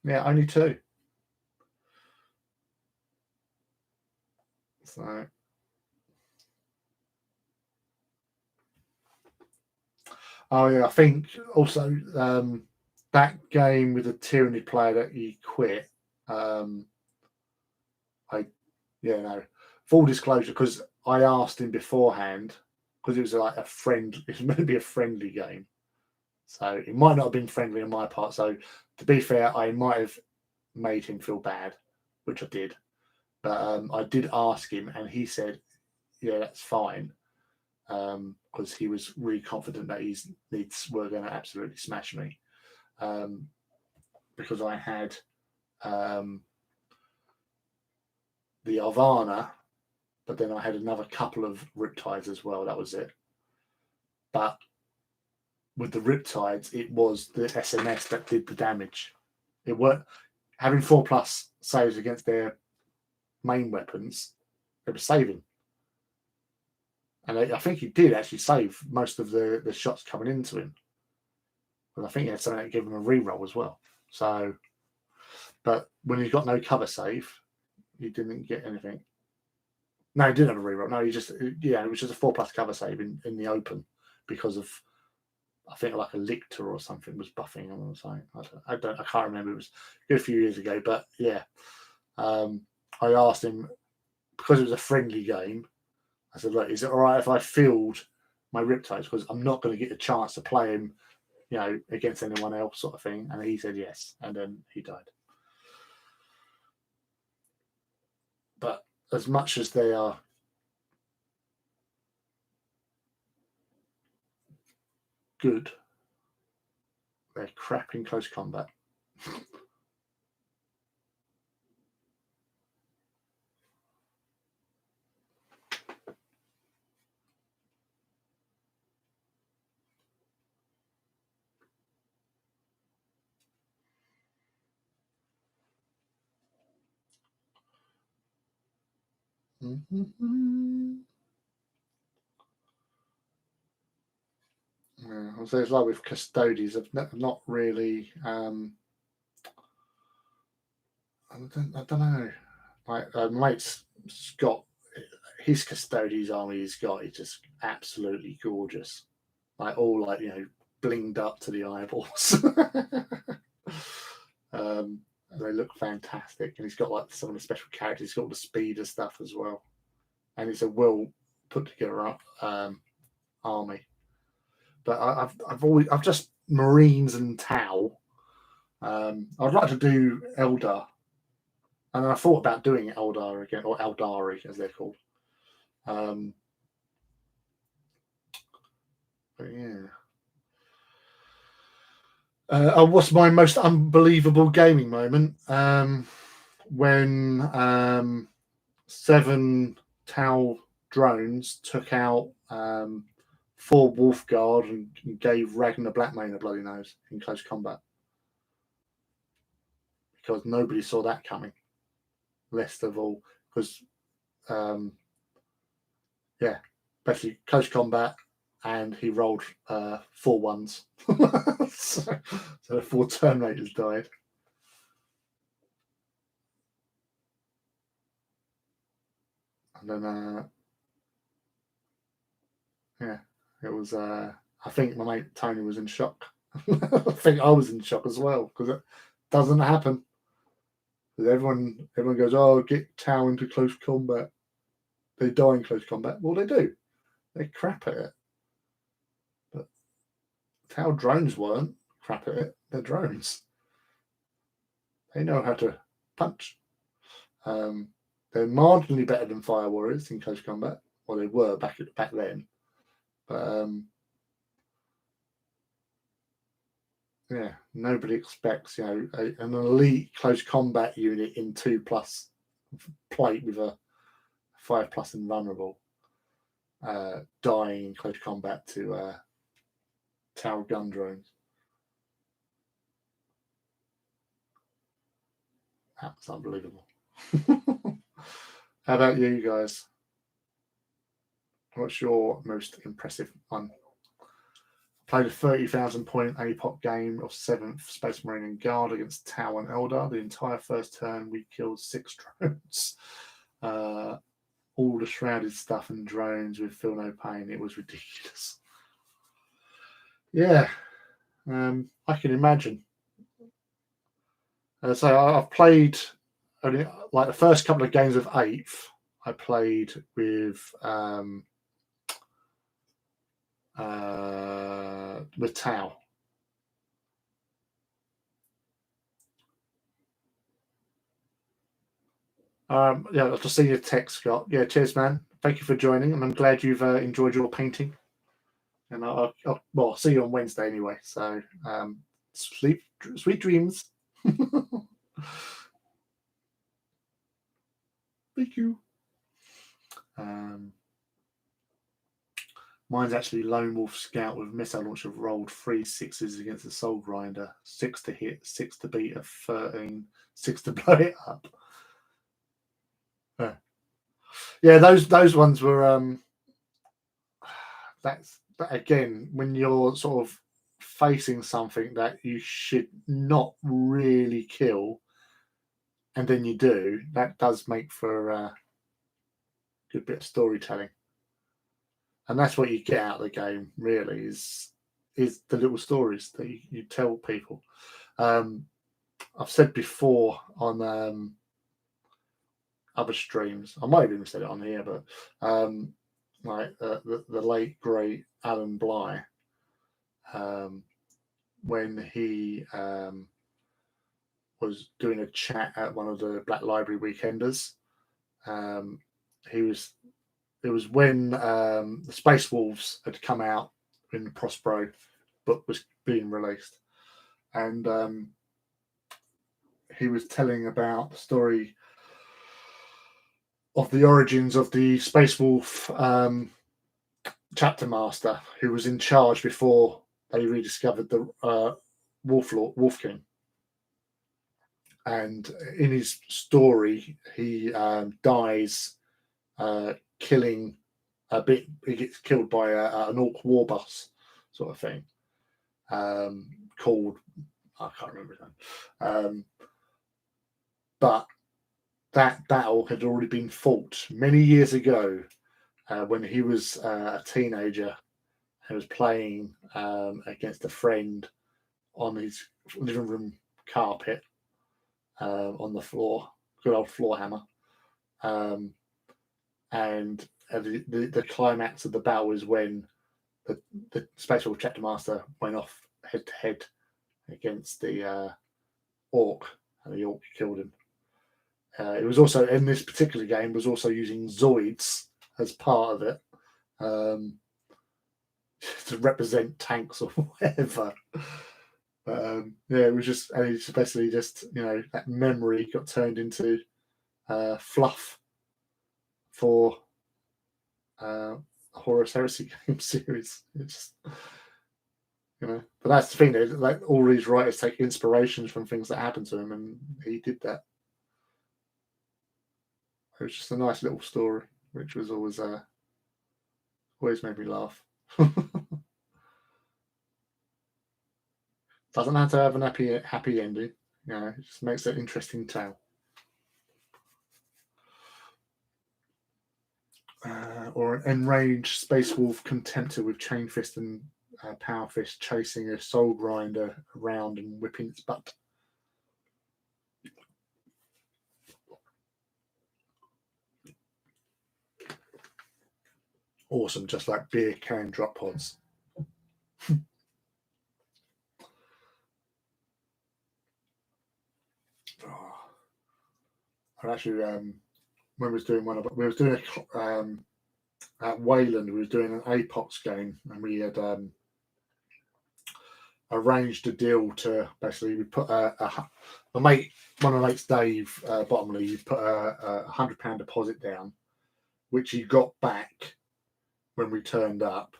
Yeah, only 2. So oh yeah, I think also that game with the Tyranny player that he quit. Full disclosure, because I asked him beforehand, because it was like a friend. It was meant to be a friendly game, so it might not have been friendly on my part. So to be fair, I might have made him feel bad, which I did. But I did ask him, and he said, "Yeah, that's fine," because he was really confident that his needs were going to absolutely smash me. Because I had the Alvana, but then I had another couple of Riptides as well. That was it. But with the Riptides, it was the SMS that did the damage. It weren't having 4+ saves against their main weapons. They were saving, and I think he did actually save most of the shots coming into him. But I think he had something that gave him a reroll as well. So, but when he got no cover save, he didn't get anything. No, he didn't have a reroll. No, he just it was just a 4+ cover save in the open because of, I think, like a lictor or something was buffing him or something. I can't remember. It was a few years ago, but yeah. I asked him, because it was a friendly game. I said, "Look, is it all right if I field my Riptides, because I'm not going to get a chance to play him, against anyone else," sort of thing." And he said yes, and then he died. But as much as they are good, they're crap in close combat. Mm-hmm. Yeah, so it's like with Custodies, I've not really. I don't know. My mate's got his Custodies army he's got. It's just absolutely gorgeous. Like all blinged up to the eyeballs. They look fantastic, and he's got like some of the special characters. He's got all the speeder stuff as well, and it's a well put together army. But I've just Marines and Tau. I'd like to do Eldar, and I thought about doing Eldar again, or Eldari as they're called. But yeah. What's my most unbelievable gaming moment? When 7 Tau drones took out 4 Wolf Guard and gave Ragnar Blackmane a bloody nose in close combat. Because nobody saw that coming. Least of all, because basically close combat, and he rolled 4 1s. so 4 Terminators died. And then, it was. I think my mate Tony was in shock. I think I was in shock as well, because it doesn't happen. Everyone goes, "Oh, get Tau into close combat." They die in close combat. Well, they do. They crap at it. But Tau drones weren't crap at it. They're drones. They know how to punch. They're marginally better than Fire Warriors in close combat. Well, they were back then. But yeah, nobody expects an elite close combat unit in 2+ plate with a 5+ invulnerable dying in close combat to tower gun drones. That's unbelievable. How about you guys? What's your most impressive one? Played a 30,000 point APOC game of 7th Space Marine and Guard against Tau and Eldar. The entire first turn, we killed 6 drones. All the shrouded stuff and drones with Feel No Pain. It was ridiculous. Yeah, I can imagine. So I've played only like the first couple of games of 8th. I played with Tau. Yeah, I'll just see your text, Scott. Yeah, cheers, man. Thank you for joining, and I'm glad you've enjoyed your painting. And I'll see you on Wednesday anyway. So sweet dreams. Thank you. Mine's actually Lone Wolf Scout with missile launcher rolled 3 6s against the Soul Grinder. 6 to hit, 6 to beat a 13, 6 to blow it up. Yeah, those ones were but again, when you're sort of facing something that you should not really kill, and then you do, that does make for a good bit of storytelling. And that's what you get out of the game, really, is the little stories that you tell people. I've said before on other streams, I might have even said it on here, but like the late great Alan Bly, when he was doing a chat at one of the Black Library Weekenders, it was when the Space Wolves had come out when the Prospero book was being released, and he was telling about the story of the origins of the Space Wolf chapter master, who was in charge before they rediscovered the Wolf King. And in his story, he dies killing a bit. He gets killed by an orc war boss, sort of thing, called, I can't remember his name. But that battle had already been fought many years ago when he was a teenager and was playing against a friend on his living room carpet on the floor, good old floor hammer. And the climax of the battle is when the Space Wolf Chapter Master went off head to head against the orc, and the orc killed him. It was also, in this particular game, was also using Zoids as part of it to represent tanks or whatever. But yeah, it was just, and it's basically just, that memory got turned into fluff for a Horus Heresy game series. It's but that's the thing. Like, all these writers take inspirations from things that happened to him, and he did that. It was just a nice little story, which was always made me laugh. Doesn't have to have an happy ending. It just makes it an interesting tale. Or an enraged Space Wolf Contemptor with Chain Fist and Power Fist chasing a Soul Grinder around and whipping its butt. Awesome, just like beer can drop pods. I actually when we was doing we was doing at Wayland, we was doing an Apox game, and we had arranged a deal to basically we put my mate, one of my mates, Dave Bottomley, you put a £100 deposit down, which he got back when we turned up.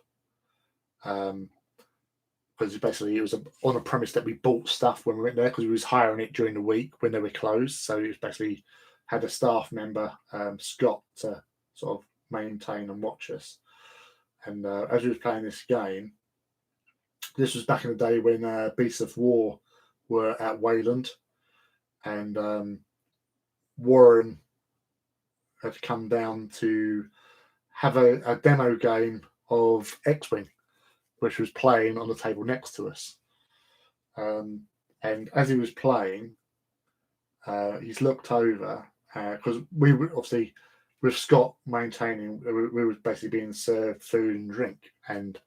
Because basically it was on a premise that we bought stuff when we went there because we was hiring it during the week when they were closed. So it was basically had a staff member, Scott, to sort of maintain and watch us. And as we was playing this game, this was back in the day when Beasts of War were at Wayland, and Warren had come down to have a demo game of X-Wing, which was playing on the table next to us. And as he was playing, he's looked over because we were obviously with Scott maintaining, we were basically being served food and drink. And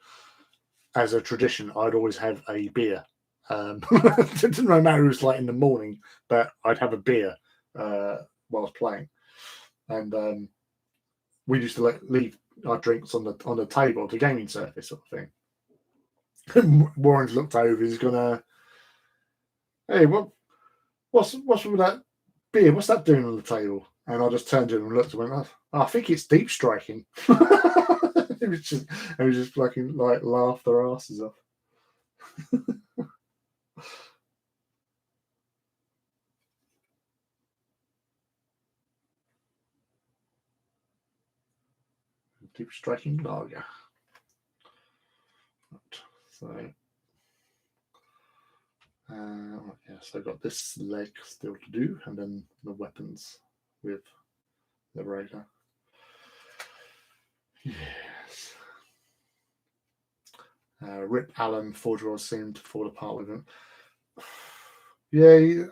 as a tradition, I'd always have a beer. It didn't really matter if it was like in the morning, but I'd have a beer while I was playing. And we used to leave our drinks on the table, the gaming surface sort of thing. Warren's looked over. He's gonna, hey, what's with that beer? What's that doing on the table? And I just turned to him and looked and went, oh, I think it's deep striking. it was just fucking like laughed their asses off. Deep striking lager. So. So I've got this leg still to do, and then the weapons with the Raider. Yes. Rip Allen, Forge World seemed to fall apart with him. Yeah.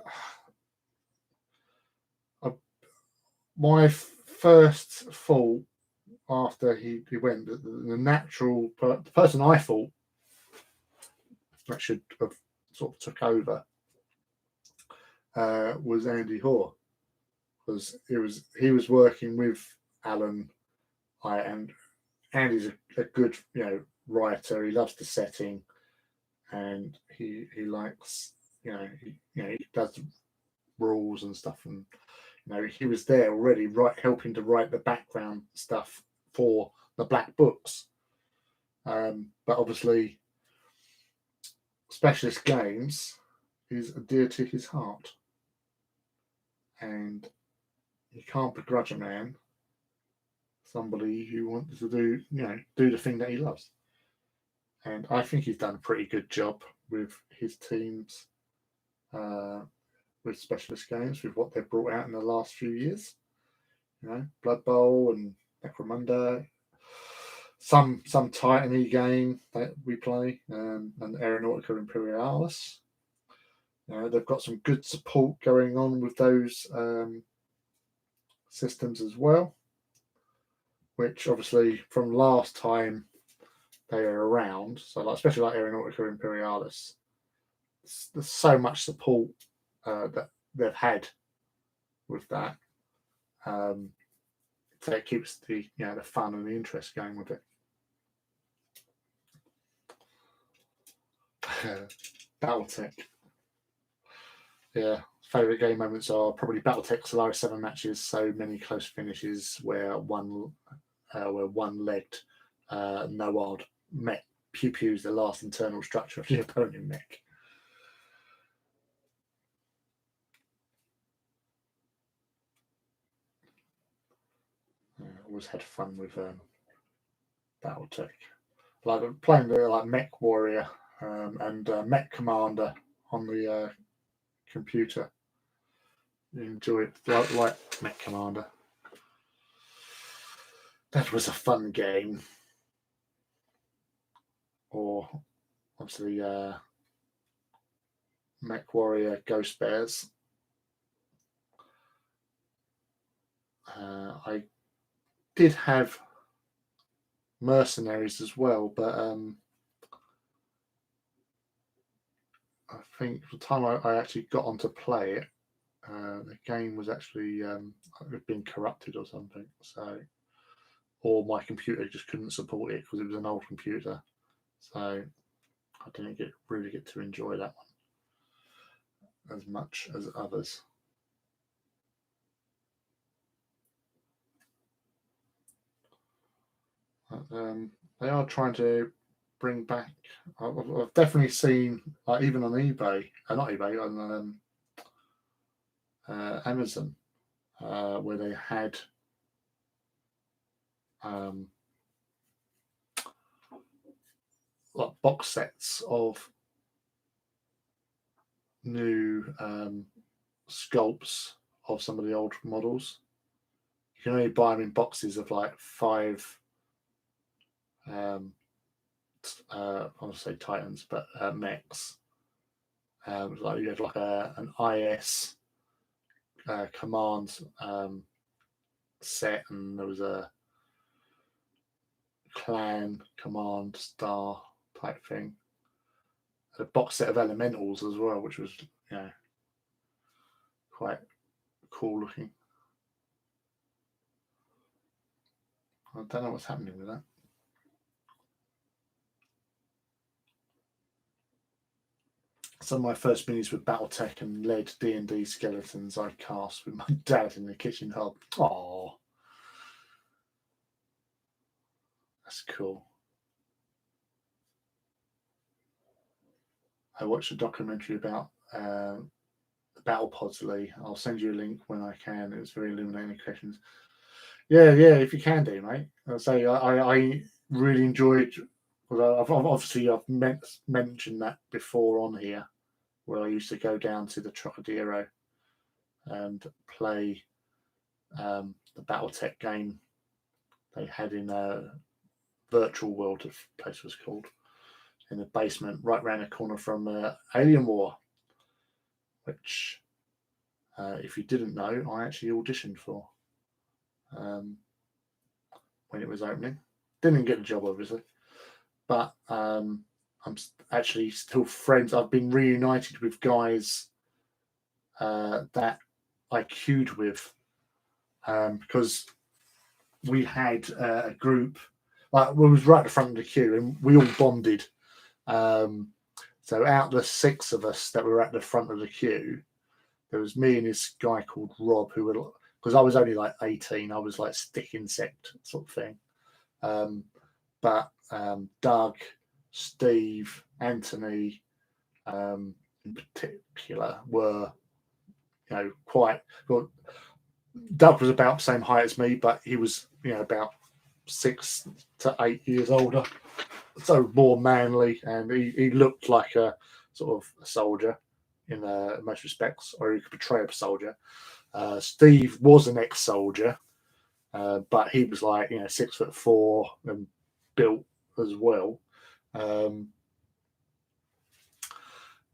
My first thought after he went, the natural the person I thought that should have sort of took over was Andy Hoare, because he was working with Alan, and Andy's a good writer. He loves the setting, and he likes he does rules and stuff, and he was there already, helping to write the background stuff for the Black Books. But obviously, Specialist Games is dear to his heart, and you can't begrudge a man somebody who wants to do the thing that he loves. And I think he's done a pretty good job with his teams, with Specialist Games, with what they've brought out in the last few years. Blood Bowl and Necromunda, some Titan game that we play, and Aeronautica Imperialis. They've got some good support going on with those systems as well, which obviously from last time they are around, so especially like Aeronautica Imperialis, there's so much support that they've had with that. So it keeps the the fun and the interest going with it. Battletech. Yeah, favourite game moments are probably Battletech Solaris 7 matches. So many close finishes where one-legged Noard mech pews the last internal structure of the opponent mech. Always had fun with Battletech. Like playing like Mech Warrior and Mech Commander on the computer. You enjoy it like Mech Commander. That was a fun game. Or obviously Mech Warrior Ghost Bears. I did have Mercenaries as well, but I think the time I actually got on to play it, the game was actually been corrupted or something. So, or my computer just couldn't support it because it was an old computer. So I didn't really get to enjoy that one as much as others. They are trying to bring back. I've definitely seen, like, even on eBay, not eBay, on Amazon, where they had like box sets of new sculpts of some of the old models. You can only buy them in boxes of like 5. I want to say Titans, but mechs. Like you had like an IS command set, and there was a clan command star type thing. A box set of elementals as well, which was quite cool looking. I don't know what's happening with that. Some of my first minis with BattleTech and lead D&D skeletons I cast with my dad in the kitchen hob. Oh, that's cool. I watched a documentary about the battle pods, Lee. I'll send you a link when I can. It was very illuminating questions. Yeah, if you can do, mate. I'll say I really enjoyed. Well, I've mentioned that before on here, where I used to go down to the Trocadero and play the BattleTech game they had in a virtual world, the place was called, in the basement right round the corner from Alien War, which, if you didn't know, I actually auditioned for when it was opening. Didn't get the job, obviously, but I'm actually still friends. I've been reunited with guys that I queued with because we had a group. Like, we was right at the front of the queue, and we all bonded. So out of the 6 of us that were at the front of the queue, there was me and this guy called Rob, who were, because I was only like 18, I was like stick insect sort of thing. But Doug, Steve, Anthony, in particular, were quite well. Doug was about the same height as me, but he was about 6 to 8 years older, so more manly, and he looked like a sort of a soldier in most respects, or he could portray a soldier. Steve was an ex-soldier, but he was like 6'4" and built as well.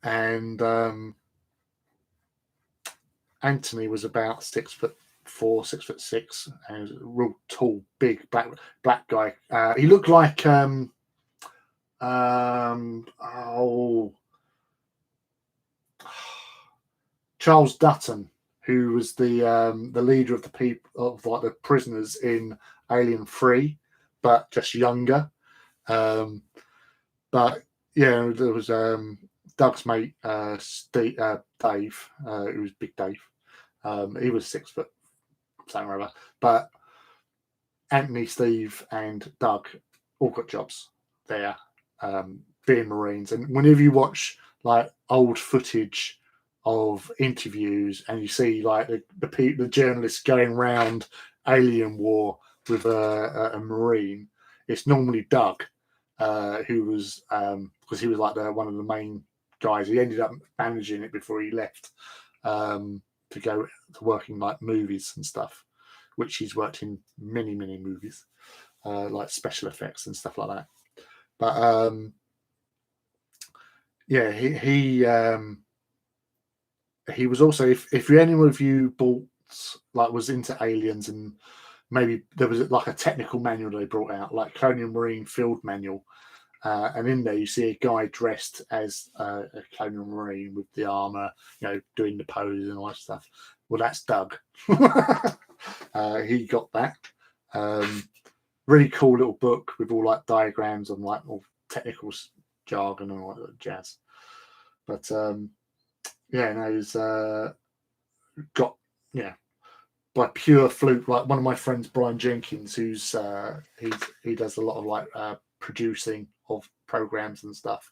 And Anthony was about 6'4", 6'6", and was a real tall, big black guy. He looked like Charles Dutton, who was the leader of the people of like the prisoners in Alien 3, but just younger. But yeah, there was Doug's mate, Dave, who was Big Dave. He was 6 foot, something or other. But Anthony, Steve, and Doug all got jobs there, being Marines. And whenever you watch like old footage of interviews, and you see like the journalists going around Alien War with a Marine, it's normally Doug, who was because he was like one of the main guys. He ended up managing it before he left to go to work in like movies and stuff, which he's worked in many movies, like special effects and stuff like that. But yeah, he was also, if any of you bought, like, was into Aliens, and maybe there was like a technical manual they brought out, like Colonial Marine Field Manual, And in there you see a guy dressed as a colonial marine with the armor, doing the pose and all that stuff. Well, that's Doug. He got that. Really cool little book with all like diagrams and like all technical jargon and all that jazz. But he's got by pure fluke. Like one of my friends, Brian Jenkins, who's he does a lot of like producing of programs and stuff,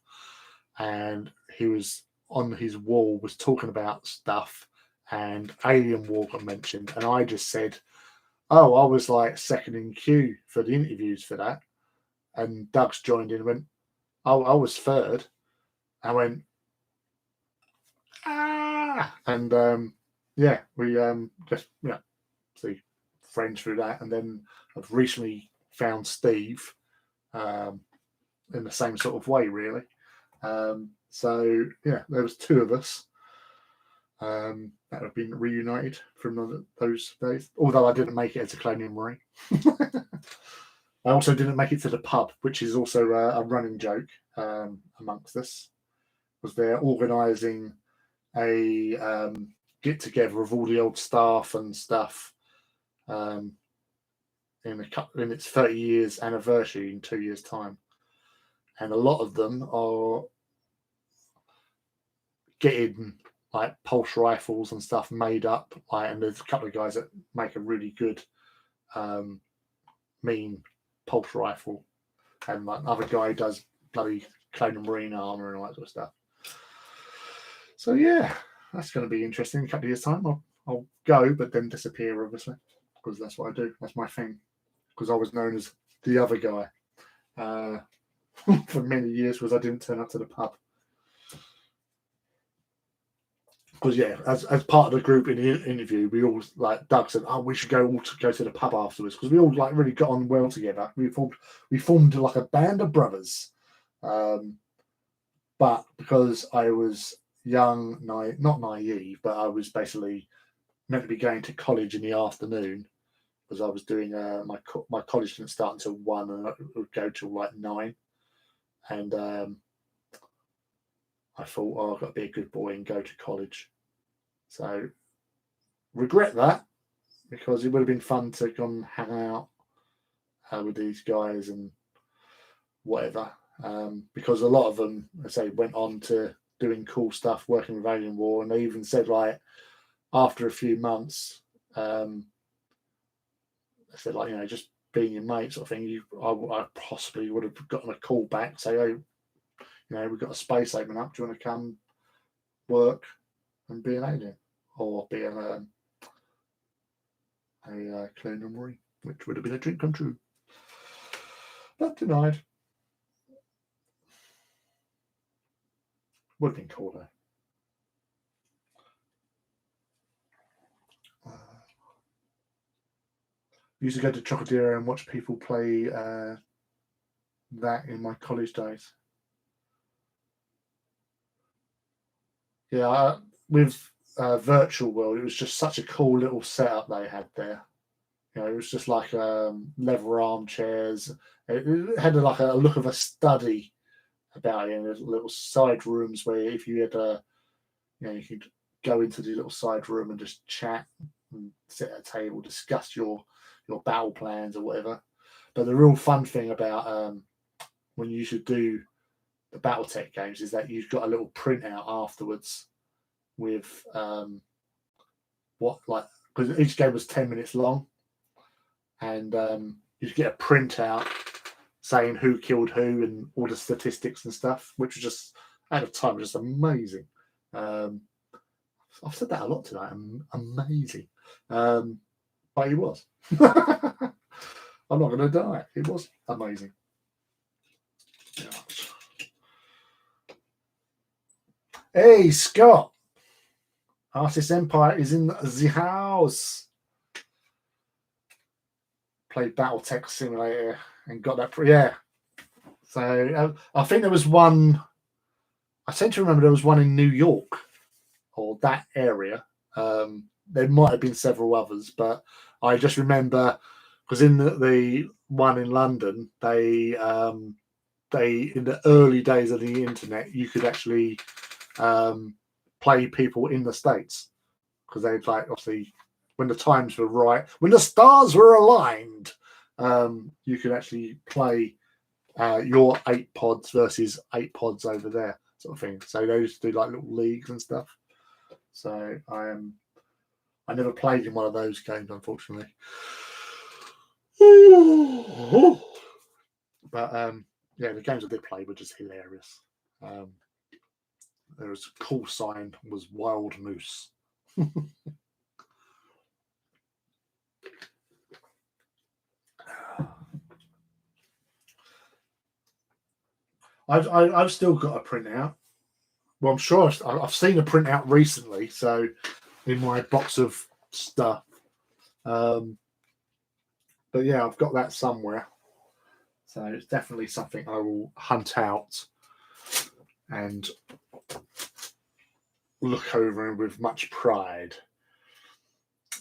and he was on his wall was talking about stuff, and Alien War got mentioned, and I just said, "Oh, I was like second in queue for the interviews for that," and Doug's joined in and went, "Oh, I was third." I went, "Ah," and we just see friends through that, and then I've recently found Steve in the same sort of way, really. So there was two of us that have been reunited from those days. Although I didn't make it as a colonial marine. I also didn't make it to the pub, which is also a running joke amongst us, because they're organising a get together of all the old staff and stuff in its 30 years anniversary in 2 years' time, and a lot of them are getting like pulse rifles and stuff made up. And there's a couple of guys that make a really good mean pulse rifle, and like another guy does bloody colonial marine armor and all that sort of stuff. So that's going to be interesting. In a couple of years' time, I'll go, but then disappear, obviously, because that's what I do. That's my thing. Because I was known as the other guy for many years, because I didn't turn up to the pub. Because as part of the group in the interview, we all like Doug said, "Oh, we should go to the pub afterwards," because we all like really got on well together. We formed like a band of brothers, but because I was young, not naive, but I was basically meant to be going to college in the afternoon, because I was doing my college didn't start until 1, and it would go till like 9, and I thought, I've got to be a good boy and go to college. So regret that, because it would have been fun to go and hang out with these guys and whatever. Because a lot of them, I say, went on to doing cool stuff, working with Alien War, and they even said like after a few months, they said like just being your mate sort of thing. I possibly would have gotten a call back, say, "Oh, we've got a space opening up. Do you want to come work and be an alien or be a colonial marine?" Which would have been a dream come true, but denied. Would have been cool though. Used to go to Chocodero and watch people play that in my college days. With Virtual World, it was just such a cool little setup they had there. It was just like leather armchairs. It had like a look of a study about it, and there's little side rooms where if you had you could go into the little side room and just chat and sit at a table, discuss your battle plans or whatever. But the real fun thing about when you should do the BattleTech games is that you've got a little printout afterwards with because each game was 10 minutes long, and you get a printout saying who killed who and all the statistics and stuff, which was just at the time just amazing. I've said that a lot tonight. Amazing, but it was. I'm not going to deny it. It was amazing. Hey, Scott. Artist Empire is in the house. Played BattleTech Simulator and got that. So I think there was one. I seem to remember there was one in New York or that area. There might have been several others, but I just remember because in the one in London, they in the early days of the internet, you could actually play people in the States, because they'd like, obviously, when the times were right, when the stars were aligned, you could actually play your 8 pods versus 8 pods over there, sort of thing. So they used to do like little leagues and stuff. So I never played in one of those games, unfortunately. But yeah, the games I did play were just hilarious. There was a call sign was Wild Moose. I've still got a printout. Well, I'm sure I've seen a printout recently. So in my box of stuff. But yeah, I've got that somewhere. So it's definitely something I will hunt out and look over with much pride.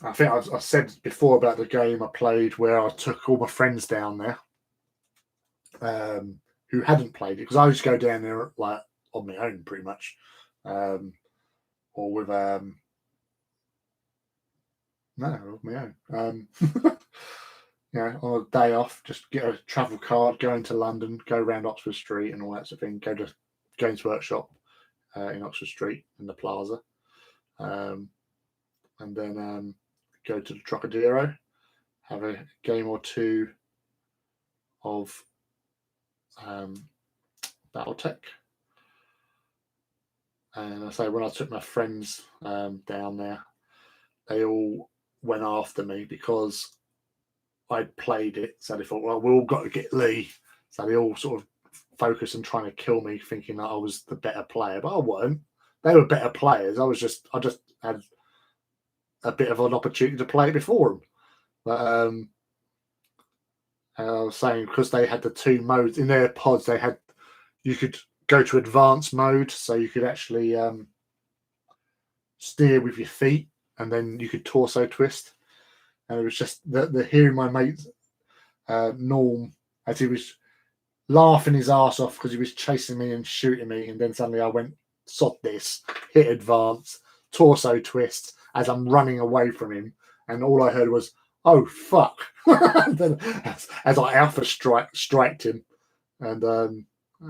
I think I've said before about the game I played where I took all my friends down there who hadn't played it, because I used to go down there like on my own pretty much, or with no, on my own. On a day off, just get a travel card, go into London, go around Oxford Street and all that sort of thing. Go to Games Workshop in Oxford Street in the Plaza, and then go to the Trocadero, have a game or two of BattleTech. And I say, when I took my friends down there, they all went after me because I'd played it. So they thought, well, we all got to get Lee. So they all sort of focused on trying to kill me, thinking that I was the better player. But I weren't. They were better players. I just had a bit of an opportunity to play it before them. But I was saying, because they had the 2 modes in their pods, you could go to advanced mode, so you could actually steer with your feet, and then you could torso twist. And it was just the hearing my mate Norm, as he was laughing his ass off because he was chasing me and shooting me, and then suddenly I went, sod this, hit advance, torso twist as I'm running away from him, and all I heard was, oh fuck. Then as I alpha striked him, and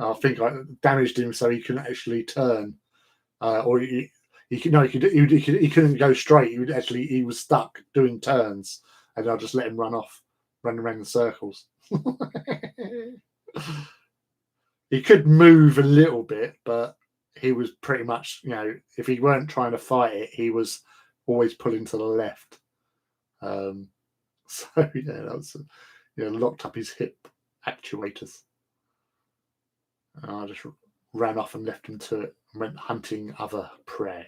I think I damaged him so he couldn't actually turn, or he couldn't go straight. He was stuck doing turns, and I just let him run around in circles. He could move a little bit, but he was pretty much, if he weren't trying to fight it, he was always pulling to the left. So yeah, that was locked up his hip actuators. And I just ran off and left him to it and went hunting other prey.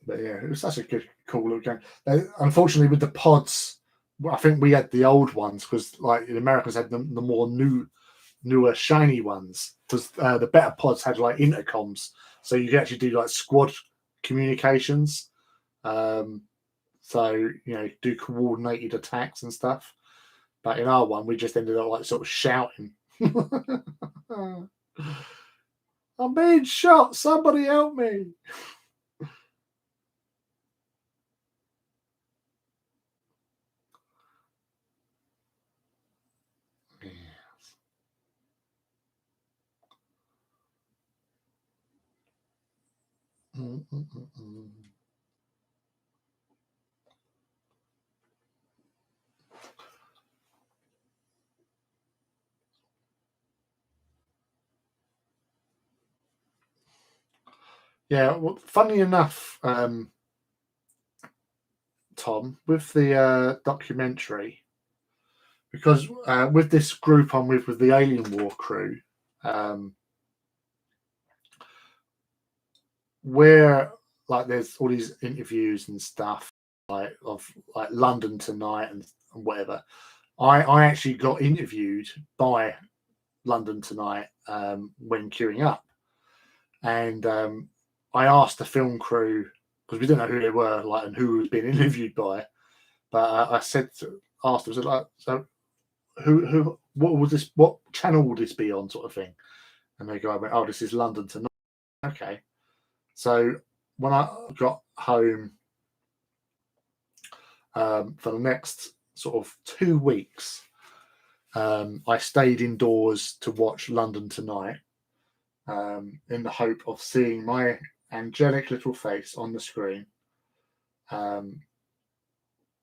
But yeah, it was such a good, cool little game. Unfortunately, with the pods, I think we had the old ones, because like the Americans had the more newer, shiny ones. Because the better pods had like intercoms, so you could actually do like squad communications. So do coordinated attacks and stuff. But in our one, we just ended up like sort of shouting. I'm being shot. Somebody help me. Yeah, well, funny enough, Tom, with the documentary, because with this group I'm with the Alien War crew, where like there's all these interviews and stuff of London Tonight and whatever. I actually got interviewed by London Tonight when queuing up, and I asked the film crew, because we didn't know who they were, and who was being interviewed by. But I said asked them, like, so what channel will this be on, sort of thing? And they go, oh, this is London Tonight. Okay. So when I got home for the next sort of 2 weeks, I stayed indoors to watch London Tonight, in the hope of seeing my angelic little face on the screen, and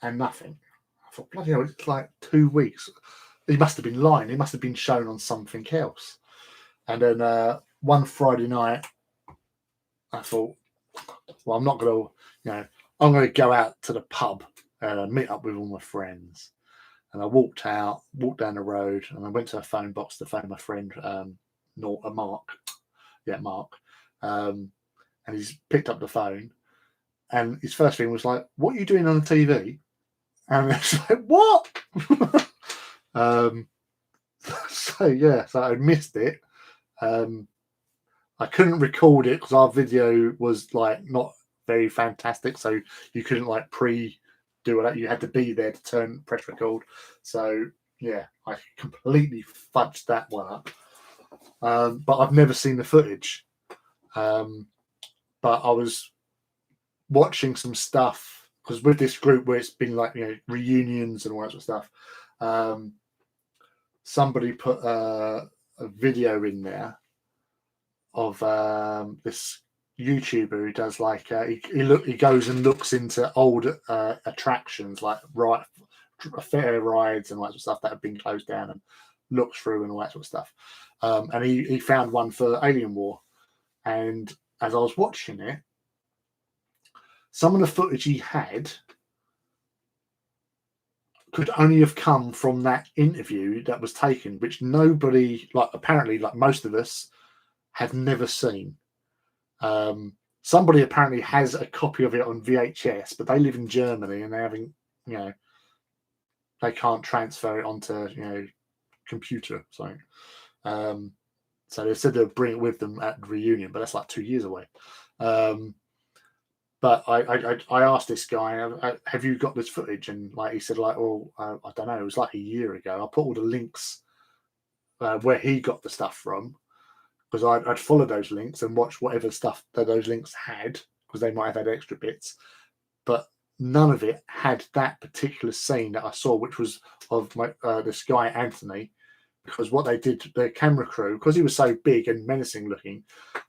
nothing. I thought, bloody hell, it's like 2 weeks. He must have been lying. He must have been shown on something else. And then one Friday night, I thought, well, I'm not going to, I'm going to go out to the pub and meet up with all my friends. And I walked down the road, and I went to a phone box to phone my friend, Mark. Yeah, Mark. And he's picked up the phone, and his first thing was like, "What are you doing on the TV?" And it's like, "What?" So I missed it. I couldn't record it because our video was like not very fantastic, so you couldn't like do that. You had to be there to press record. So yeah, I completely fudged that one up. But I've never seen the footage. But I was watching some stuff because with this group where it's been like reunions and all that sort of stuff. Somebody put a video in there of this YouTuber who does like he goes and looks into old attractions like fair rides and all that sort of stuff that have been closed down, and looks through and all that sort of stuff. And he found one for Alien War, and as I was watching it, some of the footage he had could only have come from that interview that was taken, which nobody, like apparently, like most of us, had never seen. Somebody apparently has a copy of it on VHS, but they live in Germany and they haven't, they can't transfer it onto, computer. So they said they'll bring it with them at the reunion, but that's like 2 years away. But I asked this guy, have you got this footage? And like he said, like, well, I don't know. It was like a year ago. I put all the links where he got the stuff from, because I'd followed those links and watched whatever stuff that those links had, because they might have had extra bits. But none of it had that particular scene that I saw, which was of this guy, Anthony. Because what they did, the camera crew, because he was so big and menacing looking,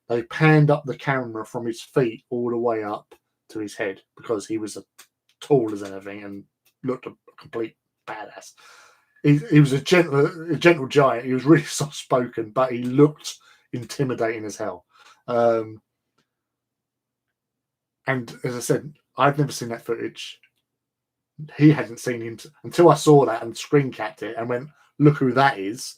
they panned up the camera from his feet all the way up to his head, because he was tall as anything and looked a complete badass. He was a gentle giant. He was really soft spoken, but he looked intimidating as hell. And as I said, I'd never seen that footage. He hadn't seen him until I saw that and screen capped it and went, "Look who that is."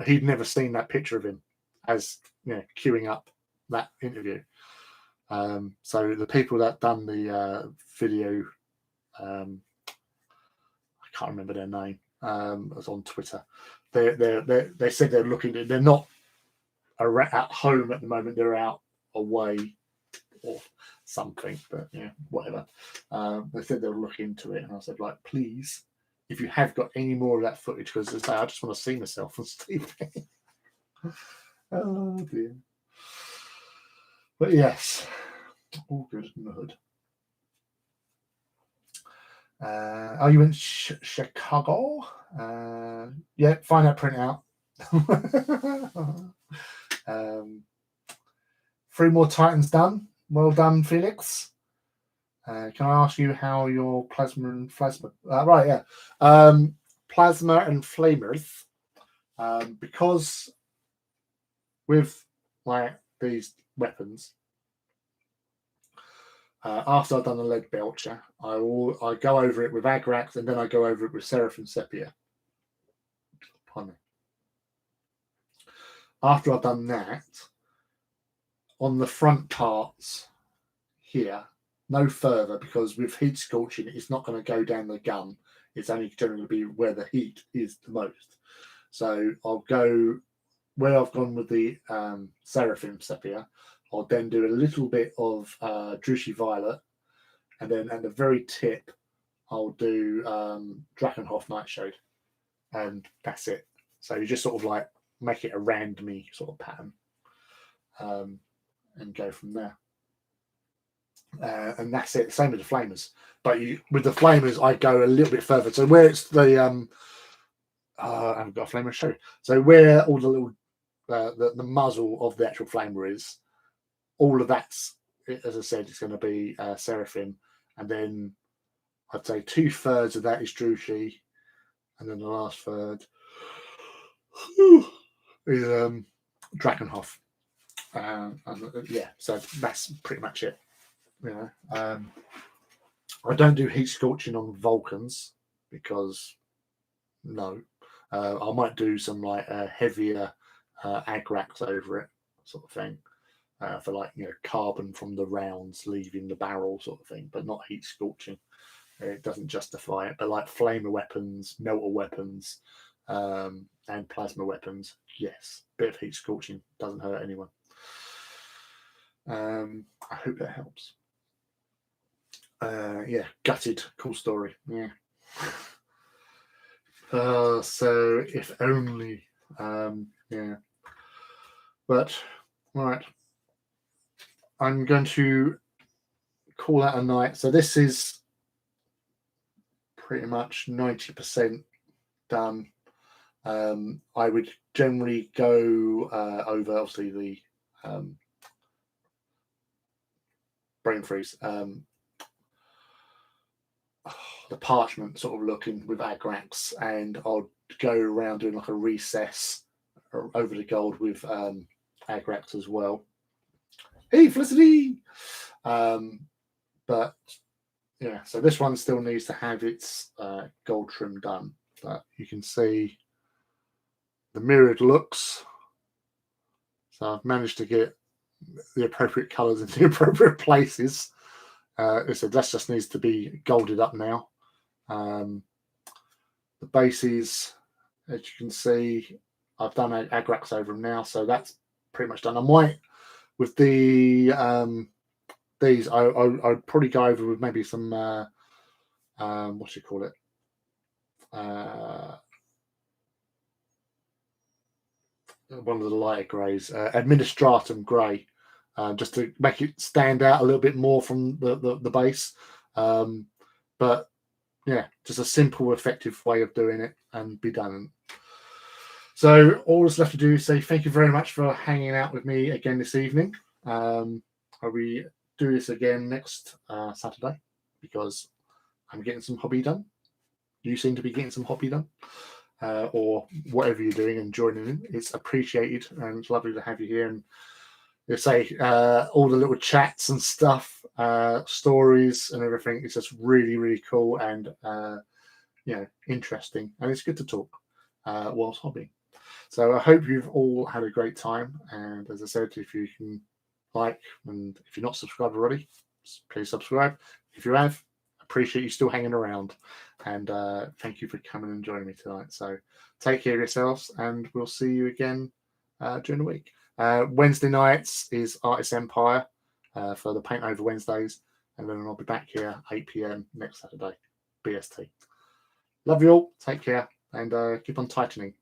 He'd never seen that picture of him as queuing up that interview. So the people that done the video, I can't remember their name. It was on Twitter. They said they're looking. They're not at home at the moment. They're out away or something. But whatever. They said they'll look into it, and I said, like, please, if you have got any more of that footage, because I just want to see myself on TV. Oh dear. But yes, all good in the hood. You in Chicago? Yeah, find that printout. 3 more Titans done. Well done, Felix. Can I ask you how your plasma and plasma? Right, yeah. Plasma and flamers. Because with like these weapons, after I've done the lead belcher, I go over it with Agrax, and then I go over it with Seraphim Sepia. Pardon me. After I've done that, on the front parts here, no further, because with heat scorching, it's not going to go down the gun. It's only generally be where the heat is the most. So I'll go where I've gone with the Seraphim Sepia. I'll then do a little bit of Drushi Violet, and then at the very tip, I'll do Drakenhof Nightshade, and that's it. So you just sort of like make it a randomy sort of pattern, and go from there. And that's it. Same with the flamers, but with the flamers, I go a little bit further. So where it's the I haven't got a flamer to show you. So where all the little the muzzle of the actual flamer is, all of that's, as I said, it's going to be Seraphim, and then I'd say 2/3 of that is Drushi, and then the last third is Drakenhof. And yeah, so that's pretty much it. You know, I don't do heat scorching on Vulcans because no, I might do some like heavier agrax over it, sort of thing, for like, you know, carbon from the rounds leaving the barrel, sort of thing, but not heat scorching. It doesn't justify it. But like flamer weapons, melter weapons, and plasma weapons, yes, bit of heat scorching doesn't hurt anyone. I hope that helps. Yeah, gutted, cool story. Yeah. So if only, yeah. But right, I'm going to call that a night. So this is pretty much 90% done. I would generally go over, obviously, the brain freeze, the parchment sort of looking with agrax, and I'll go around doing like a recess over the gold with agrax as well. Hey, Felicity! But yeah, so this one still needs to have its gold trim done, but you can see the mirrored looks. So I've managed to get the appropriate colours in the appropriate places. So that just needs to be golded up now. The bases, as you can see, I've done agrax over them now, so that's pretty much done. I might, with the these, I'd probably go over with maybe some what do you call it? One of the lighter greys, Administratum grey, just to make it stand out a little bit more from the base. But yeah, just a simple, effective way of doing it and be done. So all that's left to do is say thank you very much for hanging out with me again this evening. I'll be doing this again next Saturday because I'm getting some hobby done. You seem to be getting some hobby done. Or whatever you're doing and joining in. It's appreciated, and it's lovely to have you here. And you say all the little chats and stuff, stories and everything. It's just really, really cool and you know, interesting, and it's good to talk whilst hobbying. So I hope you've all had a great time. And as I said, if you can like, and if you're not subscribed already, please subscribe. If you have, appreciate you still hanging around, and thank you for coming and joining me tonight. So take care of yourselves, and we'll see you again during the week. Wednesday nights is Artist Empire for the Paint Over Wednesdays, and then I'll be back here 8 p.m. next Saturday, BST. Love you all, take care, and keep on tightening.